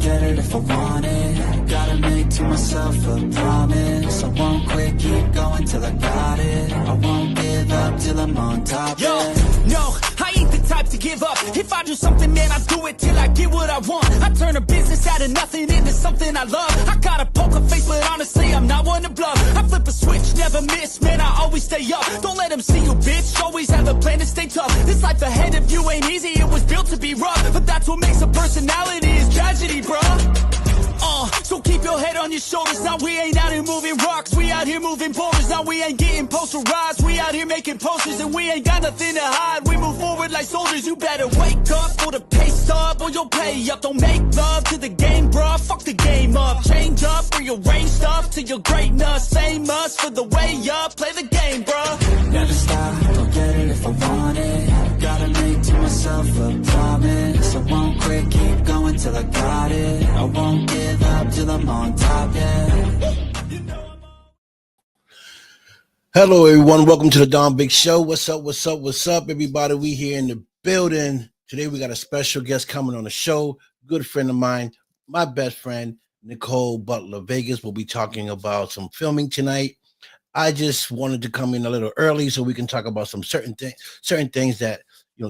get it if I want it. Gotta make to myself a promise. I won't quit, keep going till I got it. I won't give up till I'm on top. Yo, no, I ain't the type to give up. If I do something, man, I do it till I get what I want. I turn a business out of nothing into something I love. I got a poker face, but honestly, I'm not one to bluff. I flip a switch, never miss, man, I always stay up. Don't let them see you, bitch, always have a plan to stay tough. This life ahead of you ain't easy, it was built to be rough. But that's what makes a personality, is tragedy, bruh. So keep your head on your shoulders. Now we ain't out here moving rocks, we out here moving boulders. Now we ain't getting posterized, we out here making posters. And we ain't got nothing to hide, we move forward like soldiers. You better wake up for the pay stub, or you'll pay up. Don't make love to the game, bruh, fuck the game up. Change up, rearrange stuff to your greatness. Same us for the way up, play the game, bruh. Never stop, I'll get it if I want it. Gotta make to myself a promise. I won't quit, keep going till I got it. I won't give up till I'm on top, yeah. Hello, everyone. Welcome to the Don Big Show. What's up, everybody? We here in the building. Today, we got a special guest coming on the show. Good friend of mine, my best friend, Nicole Vegas. We'll be talking about some filming tonight. I just wanted to come in a little early so we can talk about some certain things that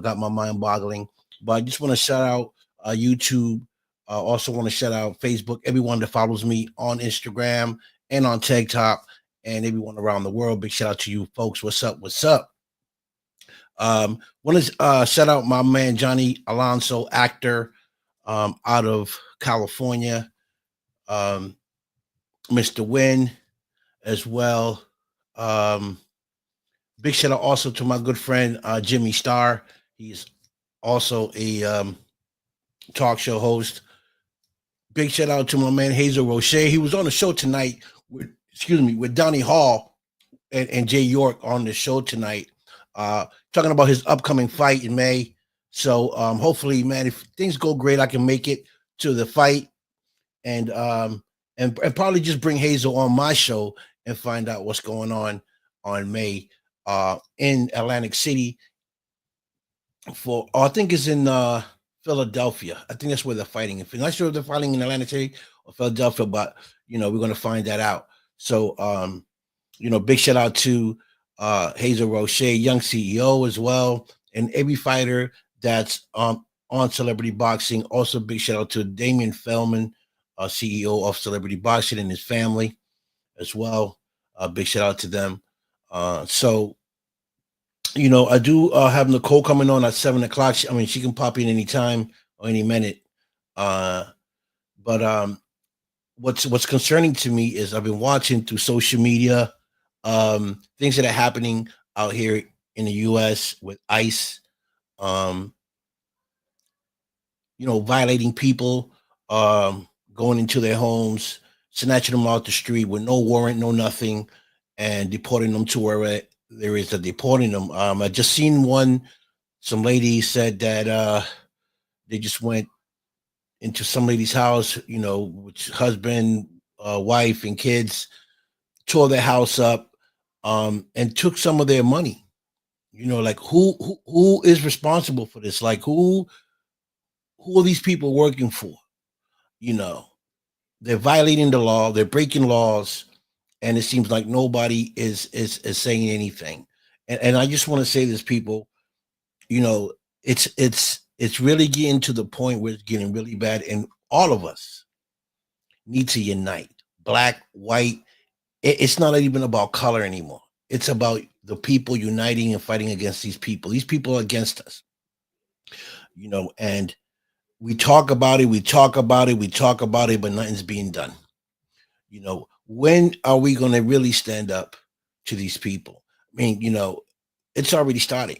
got my mind boggling. But I just want to shout out YouTube. I also want to shout out Facebook, everyone that follows me on Instagram and on TikTok, and everyone around the world. Big shout out to you folks. What's up? Want to shout out my man Johnny Alonso, actor out of California. Mr. Wynn as well. Big shout out also to my good friend Jimmy Starr. He's also a talk show host. Big shout out to my man Hazel Roche. He was on the show tonight with Donnie Hall and Jay York on the show tonight, talking about his upcoming fight in May. So hopefully, man, if things go great, I can make it to the fight and probably just bring Hazel on my show and find out what's going on May in Atlantic City. I think it's in Philadelphia. I think that's where they're fighting. I'm not sure if they're fighting in Atlantic City or Philadelphia, but we're going to find that out. So big shout out to Hazel Roche, young CEO as well, and every fighter that's on Celebrity Boxing. Also, big shout out to Damian Feldman, CEO of Celebrity Boxing, and his family as well. Big shout out to them. I do have Nicole coming on at 7:00. She can pop in anytime or any minute. But what's concerning to me is I've been watching through social media things that are happening out here in the U.S. with ICE, violating people, going into their homes, snatching them out the street with no warrant, no nothing, and deporting them to where there is a deporting them. I just seen some lady said that they just went into some lady's house, with husband, wife, and kids, tore their house up, and took some of their money. Like who is responsible for this? Like who are these people working for? They're violating the law, they're breaking laws, and it seems like nobody is saying anything. And I just want to say this, people, it's really getting to the point where it's getting really bad, and all of us need to unite. Black, white, it's not even about color anymore. It's about the people uniting and fighting against these people. These people are against us, and we talk about it, but nothing's being done. When are we going to really stand up to these people? It's already started.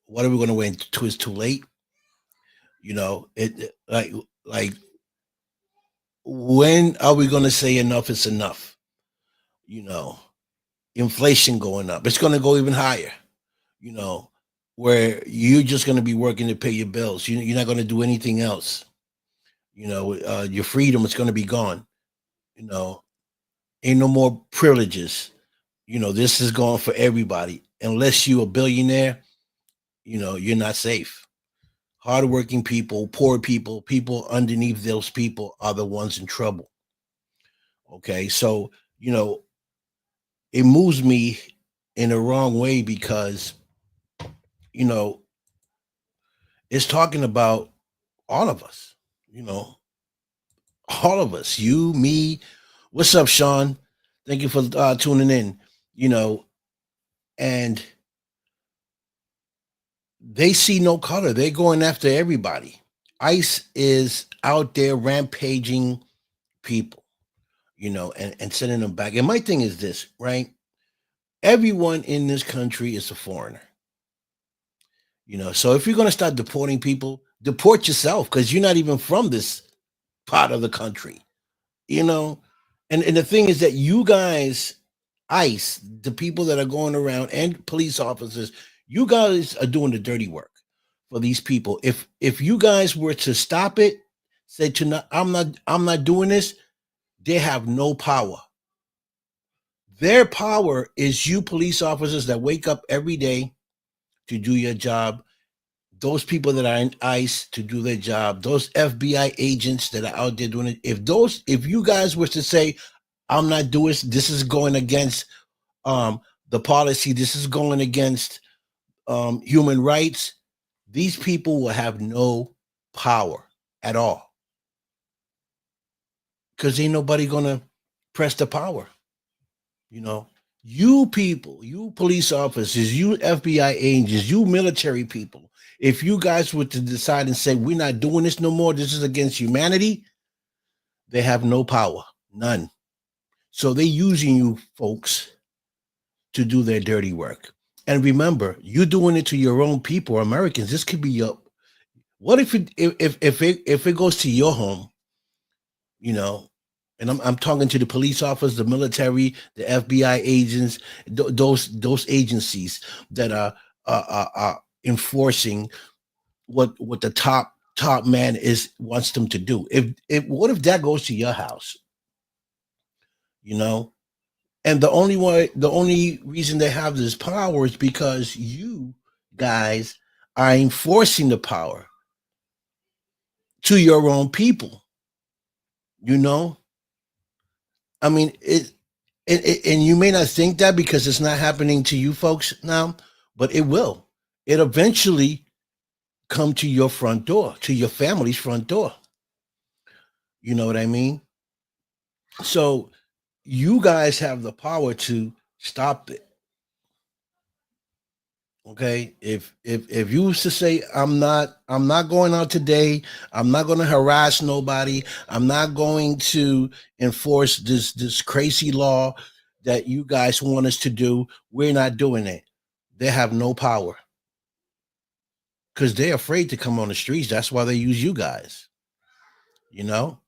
What are we going to wait until it's too late? When are we going to say enough is enough? Inflation going up. It's going to go even higher, where you're just going to be working to pay your bills. You're not going to do anything else. Your freedom is going to be gone. Ain't no more privileges. This is going for everybody. Unless you're a billionaire, you're not safe. Hardworking people, poor people, people underneath those people are the ones in trouble. Okay, so you know it moves me in the wrong way because you know it's talking about all of us. You know, all of us. You, me. What's up, Sean? Thank you for tuning in. You know, and they see no color. They're going after everybody. ICE is out there rampaging people, and sending them back. And my thing is this, right? Everyone in this country is a foreigner. So if you're going to start deporting people, deport yourself because you're not even from this part of the country, you know? And the thing is that you guys, ICE, the people that are going around and police officers, you guys are doing the dirty work for these people. If you guys were to stop it, say to not, I'm not doing this, they have no power. Their power is you police officers that wake up every day to do your job. Those people that are in ICE to do their job. Those FBI agents that are out there doing it. If you guys were to say, I'm not doing this is going against the policy. This is going against human rights. These people will have no power at all because ain't nobody gonna press the power. You know, you people, you police officers, you FBI agents, you military people. If you guys were to decide and say we're not doing this no more, this is against humanity, they have no power, none. So they're using you folks to do their dirty work. And remember, you're doing it to your own people, Americans. This could be your. What if it goes to your home? You know, and I'm talking to the police officers, the military, the FBI agents, those agencies that are enforcing what the top man is wants them to do. If what if that goes to your house? You know, and the only reason they have this power is because you guys are enforcing the power to your own people. You know, I mean and you may not think that because it's not happening to you folks now, but it will. It eventually come to your front door, to your family's front door. You know what I mean? So you guys have the power to stop it. Okay, if you was to say I'm not going out today, I'm not going to harass nobody, I'm not going to enforce this crazy law that you guys want us to do, we're not doing it. They have no power because they're afraid to come on the streets. That's why they use you guys. You know,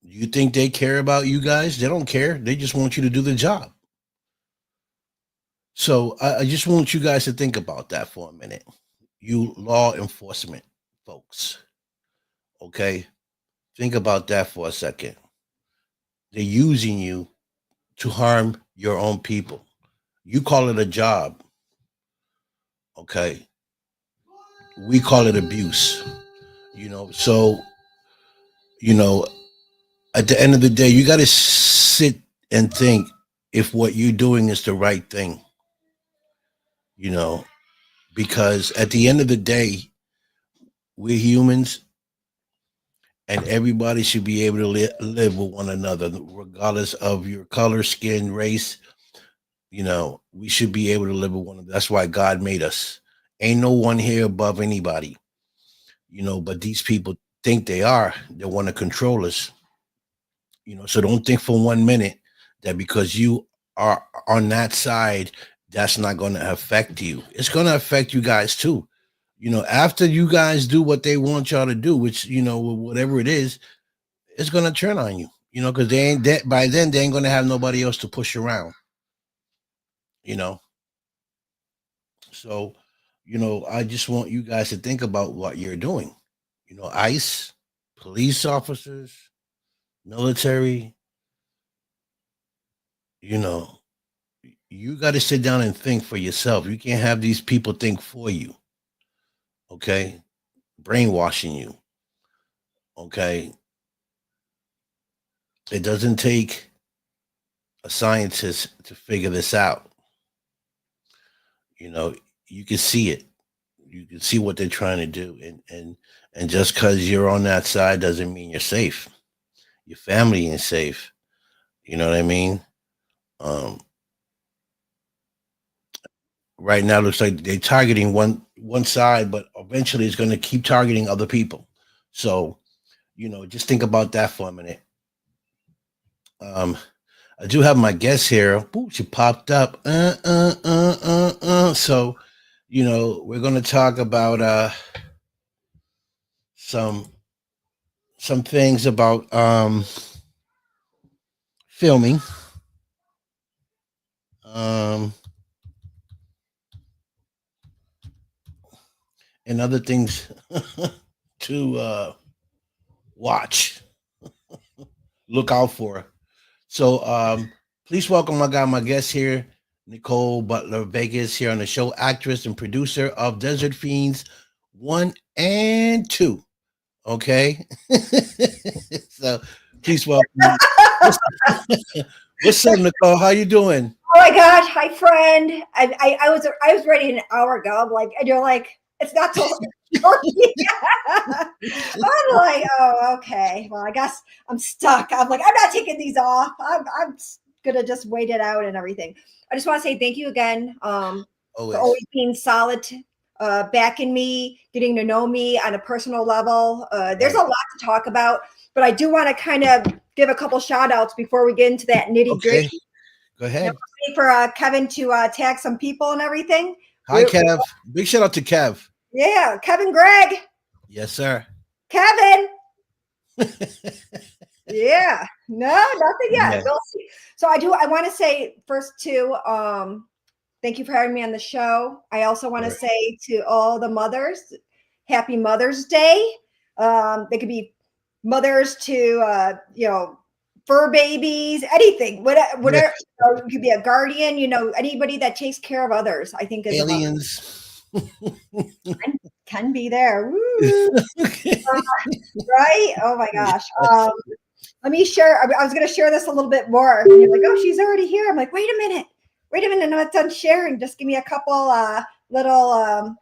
you think they care about you guys? They don't care. They just want you to do the job. So I just want you guys to think about that for a minute. You law enforcement folks. Okay. Think about that for a second. They're using you to harm your own people. You call it a job. Okay. We call it abuse. So, you know, at the end of the day, you got to sit and think if what you're doing is the right thing, you know, because at the end of the day, we're humans and everybody should be able to live with one another, regardless of your color, skin, race. We should be able to live with one another. That's why God made us. Ain't no one here above anybody, but these people think they are. They want to control us, so don't think for 1 minute that because you are on that side, that's not going to affect you. It's going to affect you guys too. After you guys do what they want y'all to do, which, whatever it is, it's going to turn on you, because they ain't that by then they ain't going to have nobody else to push around, you know. So, I just want you guys to think about what you're doing. ICE, police officers, military, you know, you got to sit down and think for yourself. You can't have these people think for you. Okay. brainwashing you. Okay. It doesn't take a scientist to figure this out. You know, you can see it. You can see what they're trying to do. And just because you're on that side doesn't mean you're safe. Your family ain't safe. You know what I mean? Um, right now, it looks like they're targeting one side, but eventually it's going to keep targeting other people. So, just think about that for a minute. Um, I do have my guest here. Ooh, she popped up. So, we're going to talk about some some things about filming, um, and other things to watch, look out for. So, please welcome my guest here, Nicole Butler Vegas, here on the show, actress and producer of Desert Fiends 1 and 2. Okay. So please welcome. What's up, Nicole? How you doing? Oh my gosh, hi friend. I was ready an hour ago. I'm like, and you're like, it's not till I'm like, oh, okay. Well, I guess I'm stuck. I'm like, I'm not taking these off. I'm gonna just wait it out and everything. I just want to say thank you again for Always. always being solid, backing me, getting to know me on a personal level. There's Right. a lot to talk about, but I do want to kind of give a couple shout outs before we get into that nitty Okay. gritty. Go ahead. For Kevin to tag some people and everything. Hi, Kev. Big shout out to Kev. Yeah, Kevin Gregg. Yes, sir. Kevin. Yeah. No, nothing yet. Yeah. We'll see. So I want to say first too, thank you for having me on the show. I also want to Right. say to all the mothers, happy Mother's Day. They could be mothers to fur babies, anything, whatever. You could be a guardian, anybody that takes care of others, I think is Aliens. can be there. Woo. Right? Oh my gosh. Let me share. I was going to share this a little bit more. And you're like, oh, she's already here. I'm like, wait a minute. I'm not done sharing. Just give me a couple little,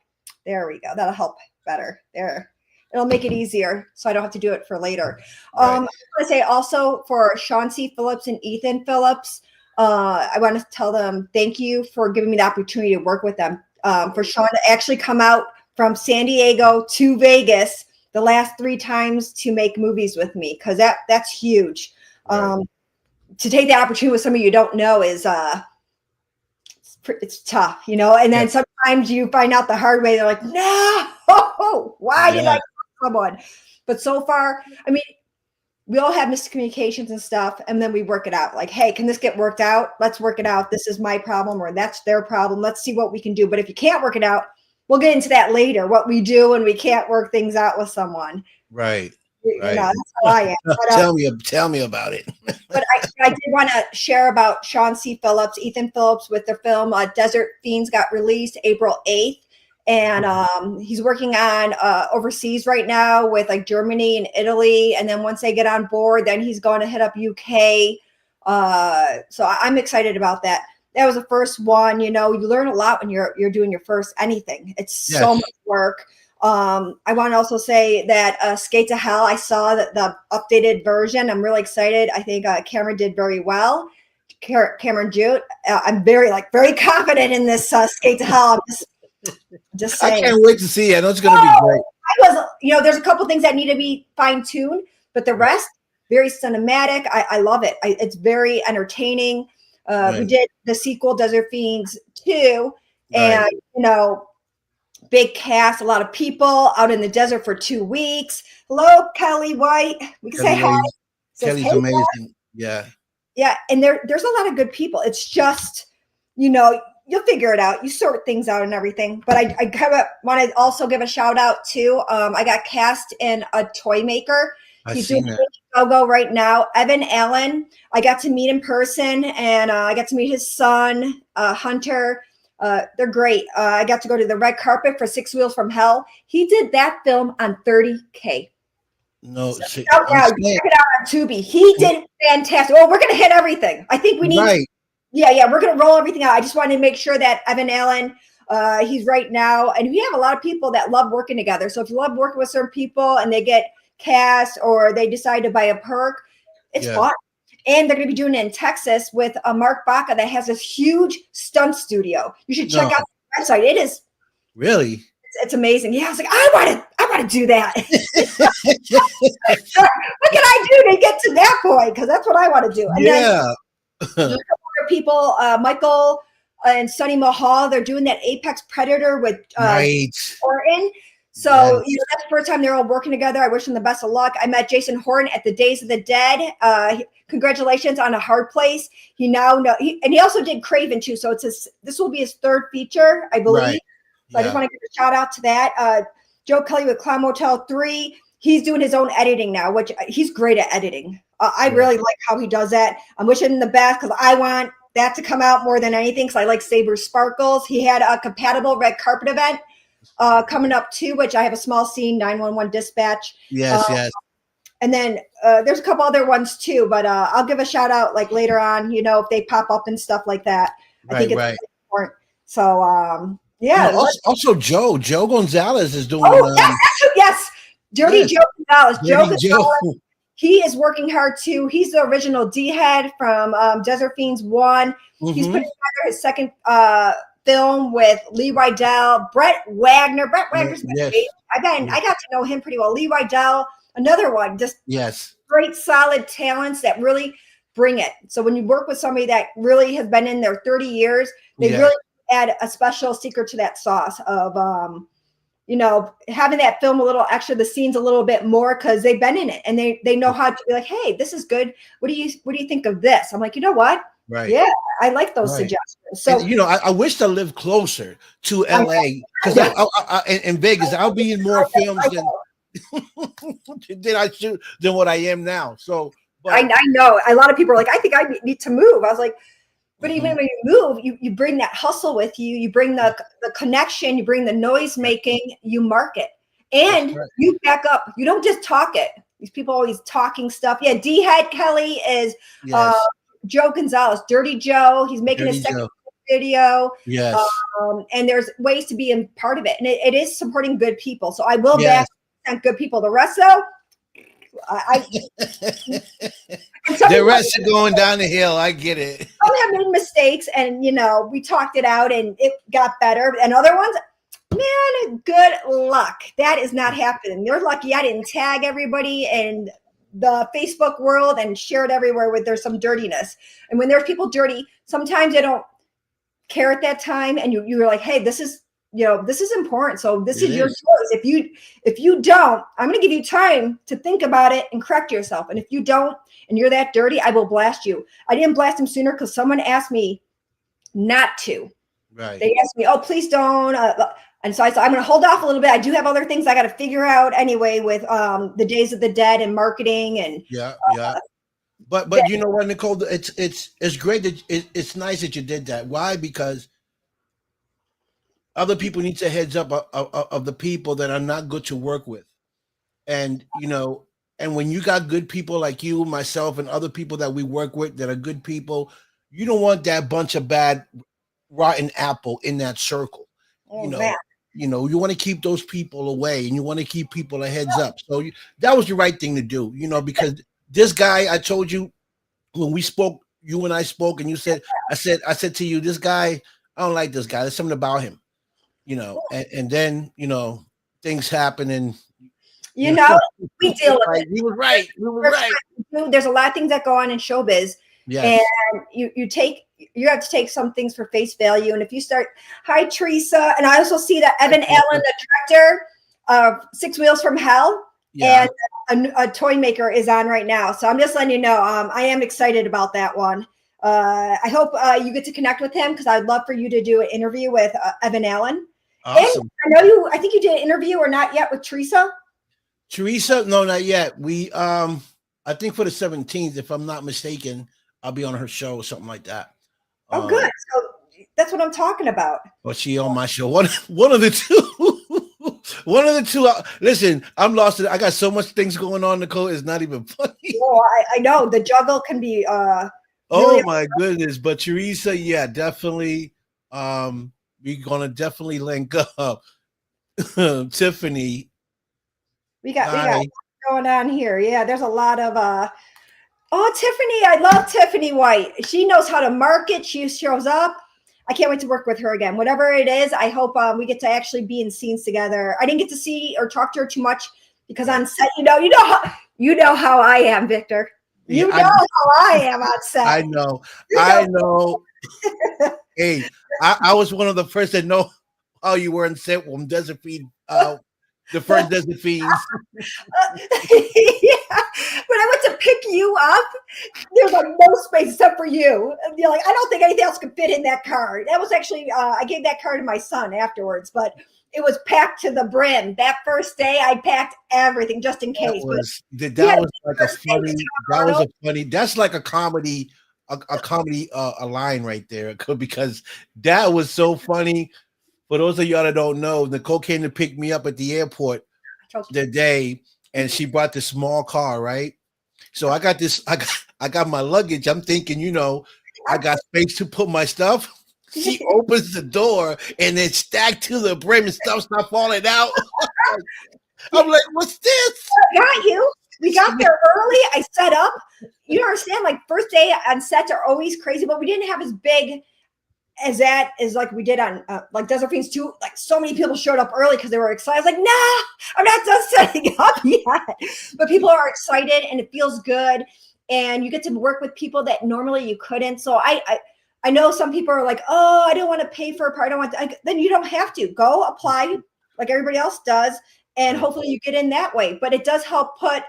there we go. That'll help better there. It'll make it easier so I don't have to do it for later. Right. I want to say also for Sean C. Phillips and Ethan Phillips, I want to tell them thank you for giving me the opportunity to work with them. For Sean to actually come out from San Diego to Vegas the last 3 times to make movies with me, because that's huge. Right. To take the opportunity with somebody you don't know is it's tough, and then sometimes you find out the hard way. They're like, no, why did I call someone? But so far, I mean, we all have miscommunications and stuff, and then we work it out. Like, hey, can this get worked out? Let's work it out. This is my problem, or that's their problem. Let's see what we can do. But if you can't work it out, we'll get into that later, what we do when we can't work things out with someone. Right. That's how I am. But, tell me about it. But I did want to share about Sean C. Phillips, Ethan Phillips, with their film Desert Fiends got released April 8th. And he's working on overseas right now with like Germany and Italy. And then once they get on board, then he's going to hit up UK. So I'm excited about that. That was the first one. You learn a lot when you're doing your first anything. It's so much work. I want to also say that Skate to Hell, I saw the updated version. I'm really excited. I think Cameron did very well. Cameron Jute. I'm very confident in this Skate to Hell. I'm just saying. I can't wait to see it. I know it's going to be great. There's a couple things that need to be fine-tuned, but the rest, very cinematic. I love it. It's very entertaining. We did the sequel, Desert Fiends 2, and, big cast, a lot of people out in the desert for 2 weeks. Hello, Kelly White. We can say hi. Kelly's amazing. Yeah. Yeah, and there's a lot of good people. It's just, you'll figure it out. You sort things out and everything. But I kind of want to also give a shout out to, I got cast in a toy maker. He's doing Indiegogo right now. Evan Allen, I got to meet in person, and I got to meet his son, Hunter. They're great. I got to go to the red carpet for Six Wheels from Hell. He did that film on 30K. No, So see, check it out on Tubi. He did fantastic. Oh, we're gonna hit everything. I think we need. Right. Yeah, we're gonna roll everything out. I just wanted to make sure that Evan Allen, he's right now, and we have a lot of people that love working together. So if you love working with certain people and they get cast or they decide to buy a perk, it's fun. And they're going to be doing it in Texas with Mark Baca that has this huge stunt studio. You should check out the website. It is really, it's amazing. Yeah, I was like, I want to do that. What can I do to get to that point? Because that's what I want to do. And then there's a couple other people, Michael and Sonny Mahal. They're doing that Apex Predator with Orton. So that's the first time they're all working together. I wish them the best of luck. I met Jason Horton at the Days of the Dead. Congratulations on A Hard Place. He now and he also did Craven too. So this will be his third feature, I believe. Right. So I just want to give a shout out to that. Joe Kelly with Clown Motel 3. He's doing his own editing now, which he's great at editing. I really like how he does that. I'm wishing him the best because I want that to come out more than anything because I like Saber Sparkles. He had a compatible red carpet event coming up too, which I have a small scene, 911 dispatch. Yes. And then there's a couple other ones too, but I'll give a shout out like later on, if they pop up and stuff like that. I think it's really important. So also Joe Gonzalez is doing. Yes. Dirty Joe Gonzalez. Joe Gonzalez. He is working hard too. He's the original D-head from Desert Fiends 1. Mm-hmm. He's putting together his second film with Lee Rydell, Brett Wagner. Brett Wagner's great. I got to know him pretty well. Lee Rydell, another one, just great, solid talents that really bring it. So when you work with somebody that really has been in there 30 years, they really add a special secret to that sauce of, having that film a little extra, the scenes a little bit more because they've been in it and they know how to be like, hey, this is good. What do you think of this? I'm like, you know what? Right. Yeah, I like those suggestions. So and, I wish to live closer to LA because in Vegas, I'll be in more films than what I am now. So I know a lot of people are like, I think I need to move. I was like, but even when you move, you bring that hustle with you. You bring the connection. You bring the noise making. You market and you back up. You don't just talk it. These people always talking stuff. Yeah, D-head Kelly is. Joe Gonzalez, Dirty Joe. He's making a second video. Yes. And there's ways to be a part of it. And it is supporting good people. So I will back good people. The rest, though, the rest are going down the hill. I get it. Some have made mistakes and, we talked it out and it got better. And other ones, man, good luck. That is not happening. You're lucky I didn't tag everybody and the Facebook world and share it everywhere with there's some dirtiness. And when there's people dirty, sometimes they don't care at that time. And you're like, hey, this is important. So this is your choice. If you don't, I'm going to give you time to think about it and correct yourself. And if you don't, and you're that dirty, I will blast you. I didn't blast him sooner because someone asked me not to. Right. They asked me, oh, please don't. And so I said, I'm going to hold off a little bit. I do have other things I got to figure out anyway with the Days of the Dead and marketing and But you know what, Nicole, it's great that it's nice that you did that. Why? Because other people need to heads up of the people that are not good to work with, and and when you got good people like you, myself, and other people that we work with that are good people, you don't want that bunch of bad, rotten apple in that circle. You want to keep those people away and you want to keep people a heads up. So that was the right thing to do, because this guy, I told you when we spoke, you and I spoke and you said, I said to you, this guy, I don't like this guy. There's something about him, and then, things happen and, we deal with it. We were right. There's a lot of things that go on in showbiz. Yes. And you have to take some things for face value. And if you start, hi, Teresa. And I also see that Evan Allen, the director of Six Wheels from Hell, and a toy maker is on right now. So I'm just letting you know, I am excited about that one. I hope you get to connect with him because I'd love for you to do an interview with Evan Allen. Awesome. And I think you did an interview or not yet with Teresa. Teresa, no, not yet. We, I think for the 17th, if I'm not mistaken, I'll be on her show or something like that. Oh, good. So That's what I'm talking about. Well, she on my show. One of the two. One of the two. Listen, I'm lost. I got so much things going on, Nicole. It's not even funny. Oh, I know the juggle can be Oh my goodness. But Teresa, yeah, definitely. We're gonna definitely link up. Tiffany. We got what's going on here. Yeah, there's a lot of Tiffany. I love Tiffany White. She knows how to market. She shows up. I can't wait to work with her again. Whatever it is, I hope we get to actually be in scenes together. I didn't get to see or talk to her too much because on set, you know how I am, Victor. You know how I am on set. I know. I know. Hey, I was one of the first that know how you were on set when Desert Fiend, the first Desert Fiends. Yeah. When I went to pick you up, there's like no space except for you. And you're like, I don't think anything else could fit in that car. That was actually, I gave that car to my son afterwards, but it was packed to the brim. That first day, I packed everything just in case. That's like a comedy, a line right there, because that was so funny. For those of y'all that don't know, Nicole came to pick me up at the airport the day, and she brought this small car, right? So I got my luggage. I'm thinking, I got space to put my stuff. She opens the door and it's stacked to the brim and stuff not falling out. I'm like, what's this? Got you. We got there early. I set up. You don't understand, like first day on sets are always crazy, but we didn't have as big as that is like we did on like Desert Fiends 2. Like so many people showed up early because they were excited. I was like, nah, I'm not done setting up yet. But people are excited and it feels good. And you get to work with people that normally you couldn't. So I know some people are like, oh, I don't want to pay for a part. I don't want to. Then you don't have to. Go apply like everybody else does. And hopefully you get in that way. But it does help put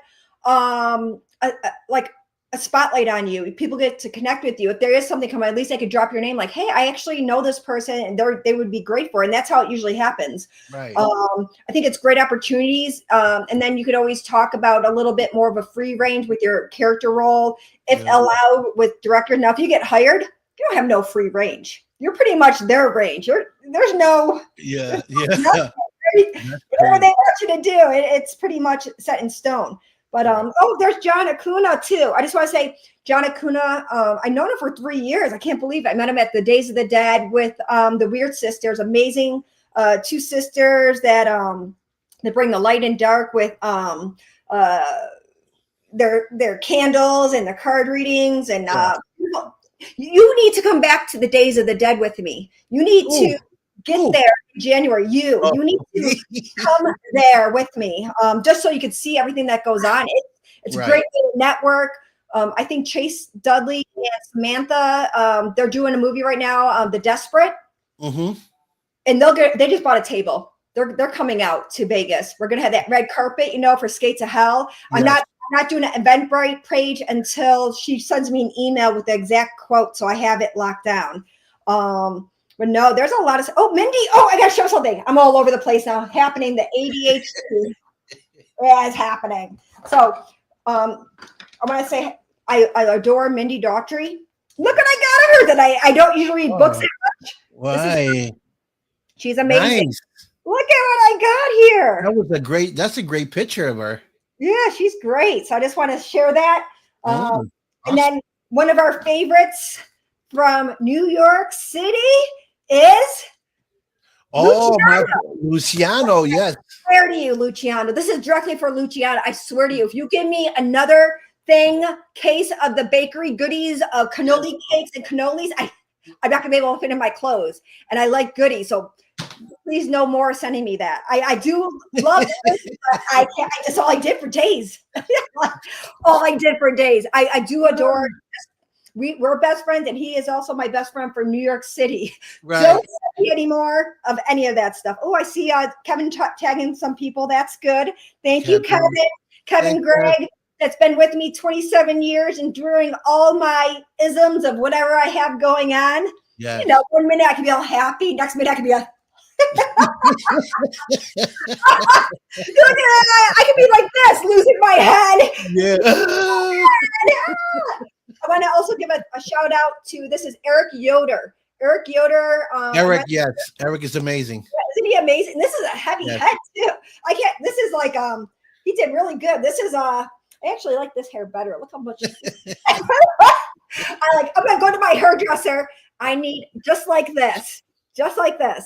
a spotlight on you. People get to connect with you. If there is something coming, at least I could drop your name like, hey, I actually know this person and they would be great for it. And that's how it usually happens. Right. I think it's great opportunities. And then you could always talk about a little bit more of a free range with your character role. If allowed with director. Now, if you get hired, you don't have no free range. You're pretty much their range. There's no. Yeah. Whatever they want you to do, it's pretty much set in stone. But there's John Acuna too. I just want to say, John Acuna, I've known him for 3 years. I can't believe it. I met him at the Days of the Dead with the Weird Sisters. Amazing, two sisters that bring the light and dark with their candles and their card readings. And you need to come back to the Days of the Dead with me. You need to get there in January. You need to come there with me, just so you can see everything that goes on. It's a great way to network. I think Chase Dudley and Samantha, they're doing a movie right now, The Desperate, and they just bought a table. They're coming out to Vegas. We're gonna have that red carpet, for Skates of Hell. I'm not doing an Eventbrite page until she sends me an email with the exact quote, so I have it locked down. But no, there's a lot of. Oh, Mindy. Oh, I got to show something. I'm all over the place now. Happening. The ADHD is happening. So I want to say I adore Mindy Daughtry. Look what I got her that I don't usually read books that much. Why? She's amazing. Nice. Look at what I got here. That's a great picture of her. Yeah, she's great. So I just want to share that. Awesome. And then one of our favorites from New York City is Luciano. Yes. I swear to you, Luciano. This is directly for Luciano. I swear to you, if you give me another case of the bakery goodies of cannoli cakes and cannolis, I'm not gonna be able to fit in my clothes. And I like goodies, so please no more sending me that. I do love it, but I can't. It's all I did for days. All I did for days. I do adore. We're best friends, and he is also my best friend from New York City. Right. Don't see any more of any of that stuff. Oh, I see Kevin tagging some people. That's good. Thank you, Kevin. Kevin Gregg, that's been with me 27 years, enduring all my isms of whatever I have going on. Yes. 1 minute I can be all happy. Next minute I can be I can be like this, losing my head. Yeah. I want to also give a shout out to, this is Eric Yoder. Eric Yoder. Eric, yes, Eric is amazing. Isn't he amazing? This is a heavy head too. I can't. This is like he did really good. This is I actually like this hair better. Look how much. I'm gonna go to my hairdresser. I need just like this.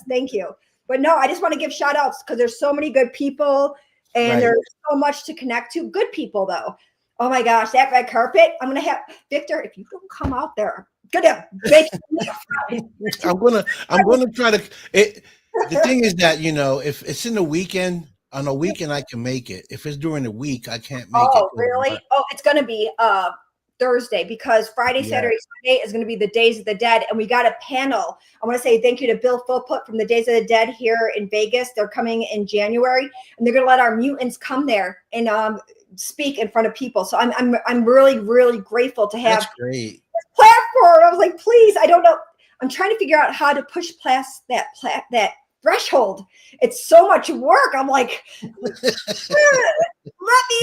Thank you. But no, I just want to give shout outs because there's so many good people and there's so much to connect to. Good people though. Oh my gosh, that red carpet. I'm gonna have Victor, if you don't come out there, gonna make I'm gonna try to the thing is that, you know, if it's in the weekend, on a weekend I can make it. If it's during the week, I can't make it. Oh, really? Oh, it's gonna be Thursday because Friday, Saturday, Sunday is going to be the Days of the Dead. And we got a panel. I want to say thank you to Bill Philpott from the Days of the Dead here in Vegas. They're coming in January and they're going to let our mutants come there and speak in front of people. So I'm really, really grateful to have this platform. I was like, please, I don't know. I'm trying to figure out how to push past that threshold. It's so much work. I'm like, let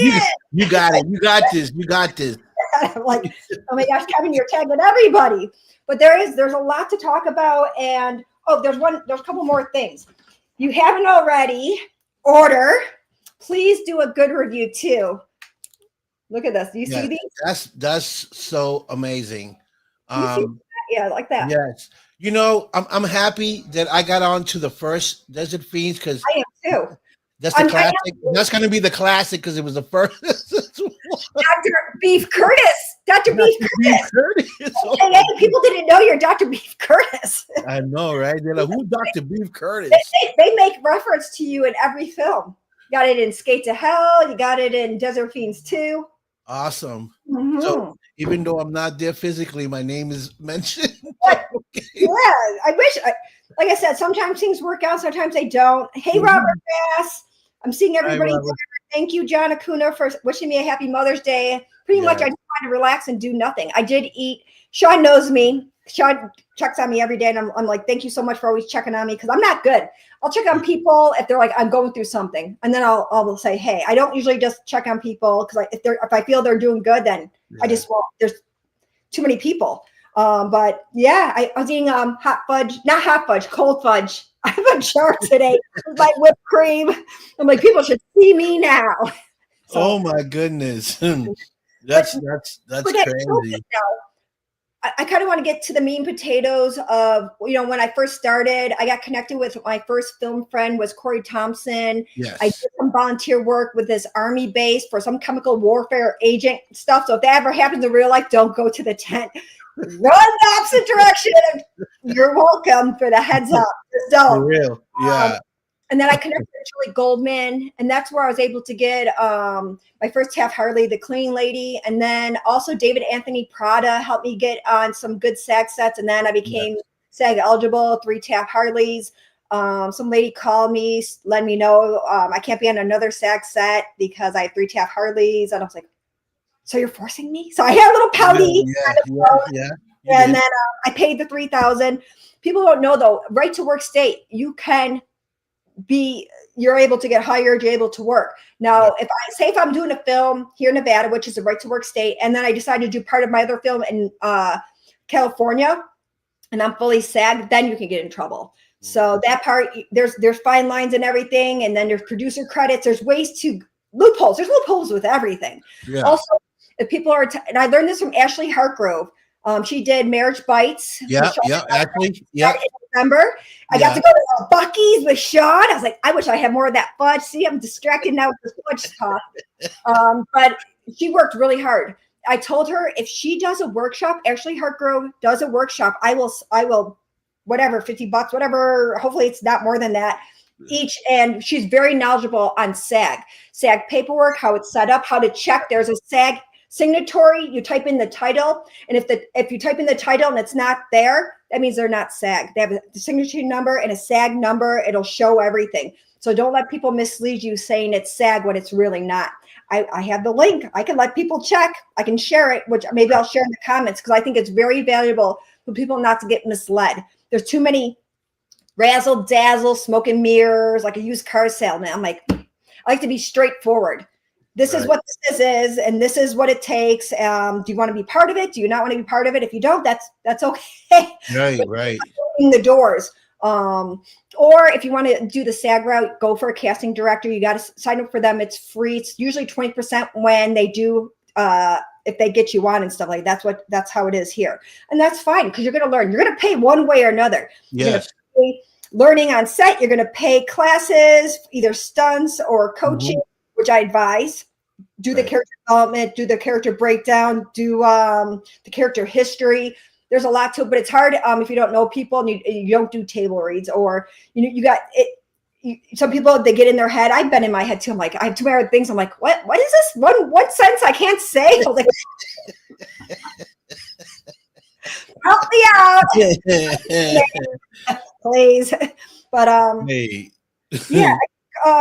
me in. You got it. You got this. You got this. I'm like, oh my gosh, Kevin, you're tagging everybody. But there's a lot to talk about. And there's a couple more things. You haven't already, order. Please do a good review too. Look at this. Do you see these? That's so amazing. Yeah, I like that. Yes. You know, I'm happy that I got on to the first Desert Fiends because I am too. That's the classic. That's going to be the classic because it was the first. Dr. Beef Curtis. Dr. Beef Curtis. Hey, people didn't know you're Dr. Beef Curtis. I know, right? They're like, who's Dr. Beef Curtis? They make reference to you in every film. You got it in Skate to Hell. You got it in Desert Fiends 2. Awesome. Mm-hmm. So even though I'm not there physically, my name is mentioned. Okay. Yeah, I wish. Like I said, sometimes things work out, sometimes they don't. Hey, Robert Bass. I'm seeing everybody. Hi, thank you, John Acuna, for wishing me a happy Mother's Day. Pretty much, I just wanted to relax and do nothing. I did eat. Sean knows me. Sean checks on me every day, and I'm like, thank you so much for always checking on me because I'm not good. I'll check on people if they're like, I'm going through something, and then I'll say, hey. I don't usually just check on people because if I feel they're doing good, then I just won't. There's too many people. But yeah, I was eating not hot fudge, cold fudge. I have a jar today with my whipped cream. I'm like, people should see me now. So, oh my goodness, that's crazy. I kind of want to get to the meat and potatoes of, when I first started, I got connected with my first film friend was Corey Thompson. Yes. I did some volunteer work with this Army base for some chemical warfare agent stuff. So if that ever happens in real life, don't go to the tent. Run the opposite direction. You're welcome for the heads up. So, for real. Yeah. And then I connected with Julie Goldman, and that's where I was able to get my first Taft Hartley, the cleaning lady. And then also David Anthony Prada helped me get on some good SAG sets. And then I became SAG eligible, 3 Taft Hartleys. Some lady called me, let me know I can't be on another SAG set because I have 3 Taft Hartleys. And I was like, so you're forcing me? So I had a little pouty. Yeah. And then I paid the $3,000. People don't know though, right to work state, you're able to get hired, you're able to work. Now, if I'm doing a film here in Nevada, which is a right to work state, and then I decide to do part of my other film in California, and I'm fully SAG, then you can get in trouble. So that part, there's fine lines and everything, and then there's producer credits. There's ways to loopholes. There's loopholes with everything. Yeah. Also, if people are, and I learned this from Ashley Hartgrove. She did Marriage Bites. Ashley. Yeah. In November. I got to go to Buc-ee's with Sean. I was like, I wish I had more of that fudge. See, I'm distracted now with this fudge talk. But she worked really hard. I told her if she does a workshop, Ashley Hartgrove does a workshop, I will, whatever, $50, whatever. Hopefully it's not more than that each. And she's very knowledgeable on SAG paperwork, how it's set up, how to check. There's a SAG signatory. You type in the title, and if you type in the title and it's not there, that means they're not SAG. They have a signature number and a SAG number. It'll show everything. So don't let people mislead you saying it's SAG when it's really not. I have the link. I can let people check. I can share it, which maybe I'll share in the comments because I think it's very valuable for people not to get misled. There's too many razzle dazzle, smoke and mirrors, like a used car salesman. I'm like, I like to be straightforward. This is what this is, and this is what it takes. Do you want to be part of it? Do you not want to be part of it? If you don't, that's okay. Right. opening the doors. Or if you want to do the SAG route, go for a casting director. You got to sign up for them. It's free. It's usually 20% when they do, if they get you on and stuff like that. That's how it is here. And that's fine because you're going to learn. You're going to pay one way or another. Yes. Learning on set, you're going to pay classes, either stunts or coaching, which I advise. Do the character development, do the character breakdown, do the character history. There's a lot to it, but it's hard if you don't know people and you don't do table reads, or you got it. Some people, they get in their head. I've been in my head too. I'm like, I have too many things. I'm like, what is this one sentence I can't say? I'm like, help me out, please. But yeah,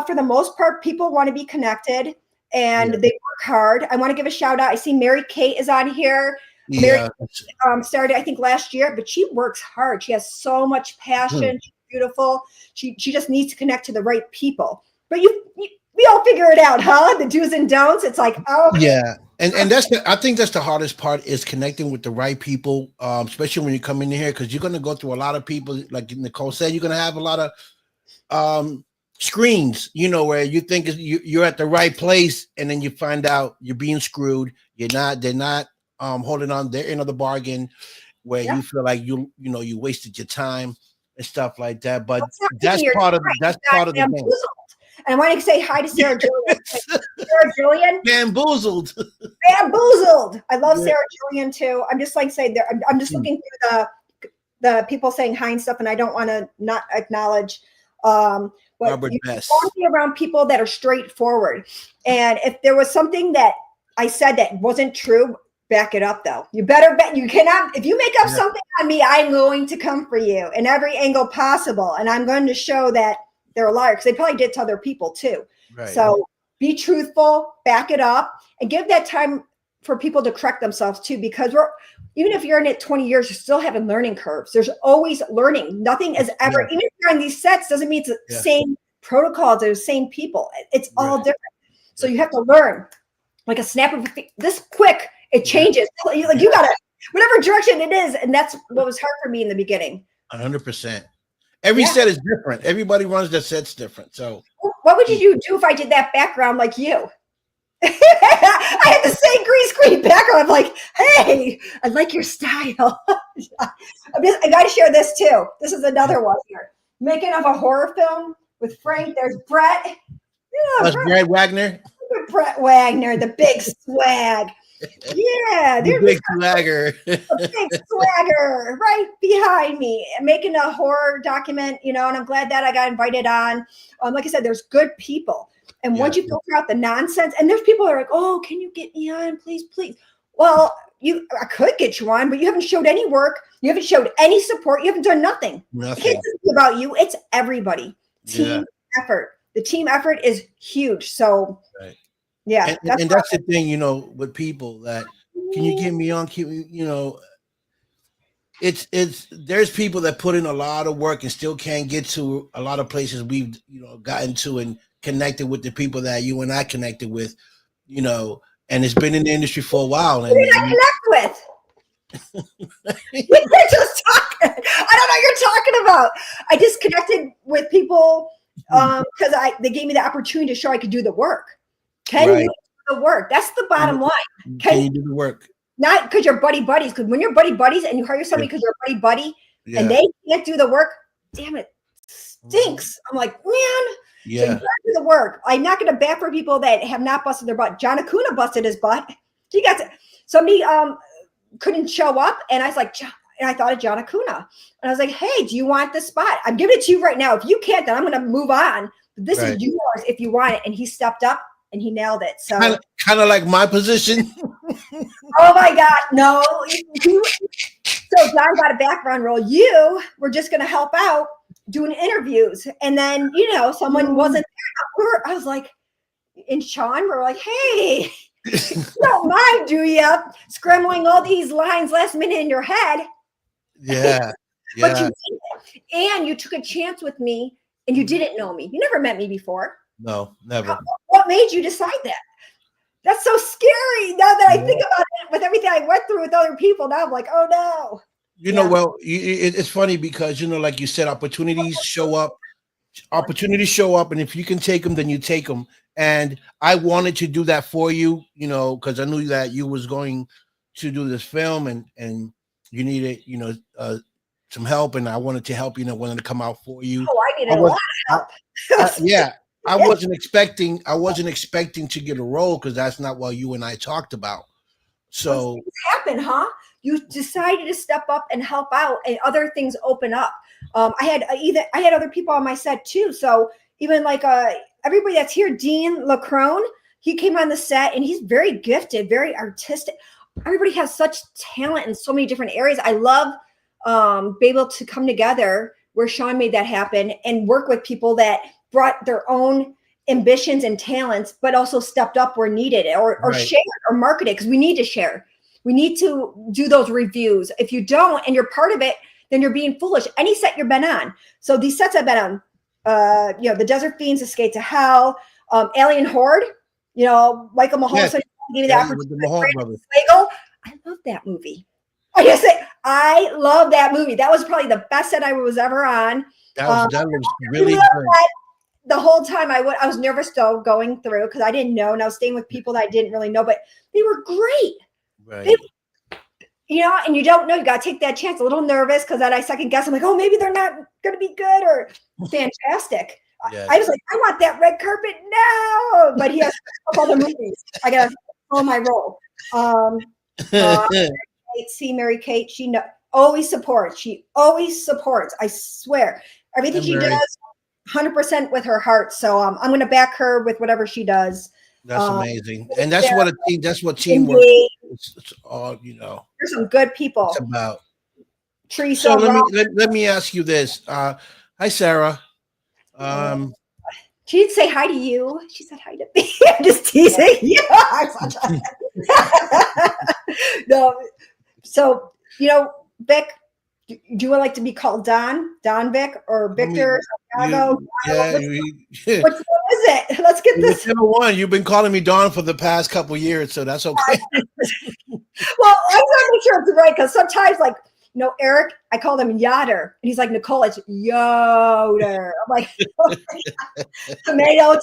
for the most part, people want to be connected and they work hard. I want to give a shout out. I see Mary Kate is on here. Mary started, I think, last year, but she works hard. She has so much passion. She's beautiful. She just needs to connect to the right people. But we all figure it out, huh? The do's and don'ts. It's like, oh yeah. And I think that's the hardest part, is connecting with the right people, especially when you come in here, because you're going to go through a lot of people. Like Nicole said, you're going to have a lot of screens, where you think you're at the right place, and then you find out you're being screwed. They're not holding on their end of the bargain, where you feel like you wasted your time and stuff like that. But that's part of the game. And I want to say hi to Sarah Jillian. Sarah Jillian. Bamboozled. I love Sarah Jillian too. I'm just I'm just looking through the people saying hi and stuff, and I don't want to not acknowledge. But you want to be around people that are straightforward. And if there was something that I said that wasn't true, back it up though. You better bet. You cannot, if you make up something on me, I'm going to come for you in every angle possible. And I'm going to show that they're a liar, because they probably did to other people too. Right. So be truthful, back it up, and give that time for people to correct themselves too, because even if you're in it 20 years, you're still having learning curves. There's always learning. Nothing is ever, even if you're on these sets, doesn't mean it's the same protocols or the same people. It's all different. So you have to learn like a snap of this quick. It changes. Like you gotta, whatever direction it is. And that's what was hard for me in the beginning. 100%. Every set is different. Everybody runs their sets different. So what would you do if I did that background like you? I had the same green screen background. I'm like, hey, I like your style. I got to share this too. This is another one here. Making of a horror film with Frank. There's Brett. That's Brett Wagner. Brett Wagner, the big swag. Yeah, the big swagger. The big swagger right behind me, making a horror document, and I'm glad that I got invited on. Like I said, there's good people. And once you filter out the nonsense, and there's people that are like, oh, can you get me on, please, please? Well, I could get you on, but you haven't showed any work. You haven't showed any support. You haven't done nothing. It's about you. It's everybody. Team effort. The team effort is huge. So, yeah. And that's the thing, with people that, can you get me on? It's there's people that put in a lot of work and still can't get to a lot of places we've, gotten to and connected with the people that you and I connected with, and it's been in the industry for a while. And who did I connect with? You're just talking. I don't know what you're talking about. I just connected with people because they gave me the opportunity to show I could do the work. Can you do the work? That's the bottom line. Can you do the work? Not because you're buddy buddies. Because when you're buddy buddies and you hire somebody because you're buddy buddy and they can't do the work, damn it, stinks. I'm like, man. Yeah. So you gotta do the work. I'm not going to back for people that have not busted their butt. John Acuna busted his butt. He got somebody couldn't show up, and I was like, and I thought of John Acuna, and I was like, hey, do you want this spot? I'm giving it to you right now. If you can't, then I'm going to move on. But this is yours if you want it. And he stepped up and he nailed it. So kind of like my position. Oh my God, no. So John got a background role. You were just going to help out doing interviews, and then someone wasn't there. I was like, and Sean, we're like, hey, you don't mind, do you? Scrambling all these lines last minute in your head. Yeah. But you did it. And you took a chance with me, and you didn't know me. You never met me before. No, never. What made you decide that? That's so scary. Now that I think about it, with everything I went through with other people, now I'm like, oh no. Well, it's funny because like you said, opportunities show up. Opportunities show up, and if you can take them, then you take them. And I wanted to do that for you, because I knew that you was going to do this film, and you needed, some help, and I wanted to help you. I wanted to come out for you. Oh, I needed a lot of help. Yeah, I wasn't expecting. I wasn't expecting to get a role because that's not what you and I talked about. So things happen, huh? You decided to step up and help out, and other things open up. I had other people on my set too. So even like everybody that's here, Dean Lacrone, he came on the set, and he's very gifted, very artistic. Everybody has such talent in so many different areas. I love being able to come together where Sean made that happen and work with people that brought their own ambitions and talents, but also stepped up where needed, or Right. shared or marketed, because we need to share. We need to do those reviews. If you don't and you're part of it, then you're being foolish. Any set you've been on. So these sets I've been on, the Desert Fiends, Escape to Hell, Alien Horde, Michael Mahone. Yes. So give me the opportunity. With the Mahone brothers. I love that movie. I love that movie. That was probably the best set I was ever on. That was really good. The whole time I was nervous though going through because I didn't know, and I was staying with people that I didn't really know, but they were great. Right. And you don't know, you got to take that chance. A little nervous because I second guess. I'm like, oh, maybe they're not going to be good or fantastic. Yes. I was like, I want that red carpet now. But he has other movies. I got to follow my role. See Mary Kate. She always supports. She always supports. I swear. Everything she does, 100% with her heart. So I'm going to back her with whatever she does. That's amazing, and that's what a team. That's what teamwork. It's all There's some good people. It's about. Teresa. So let me ask you this. Hi, Sarah. She didn't say hi to you. She said hi to me. I'm just teasing. Yeah. No. So Vic. Do you want like to be called Don Vic, or Victor? Santiago? Which one is it? Let's get this. Number one, you've been calling me Don for the past couple years, so that's okay. Well, I'm not make sure it's right, because sometimes, like, Eric, I call him Yoder, and he's like, Nicole, it's Yoder. I'm like, tomato.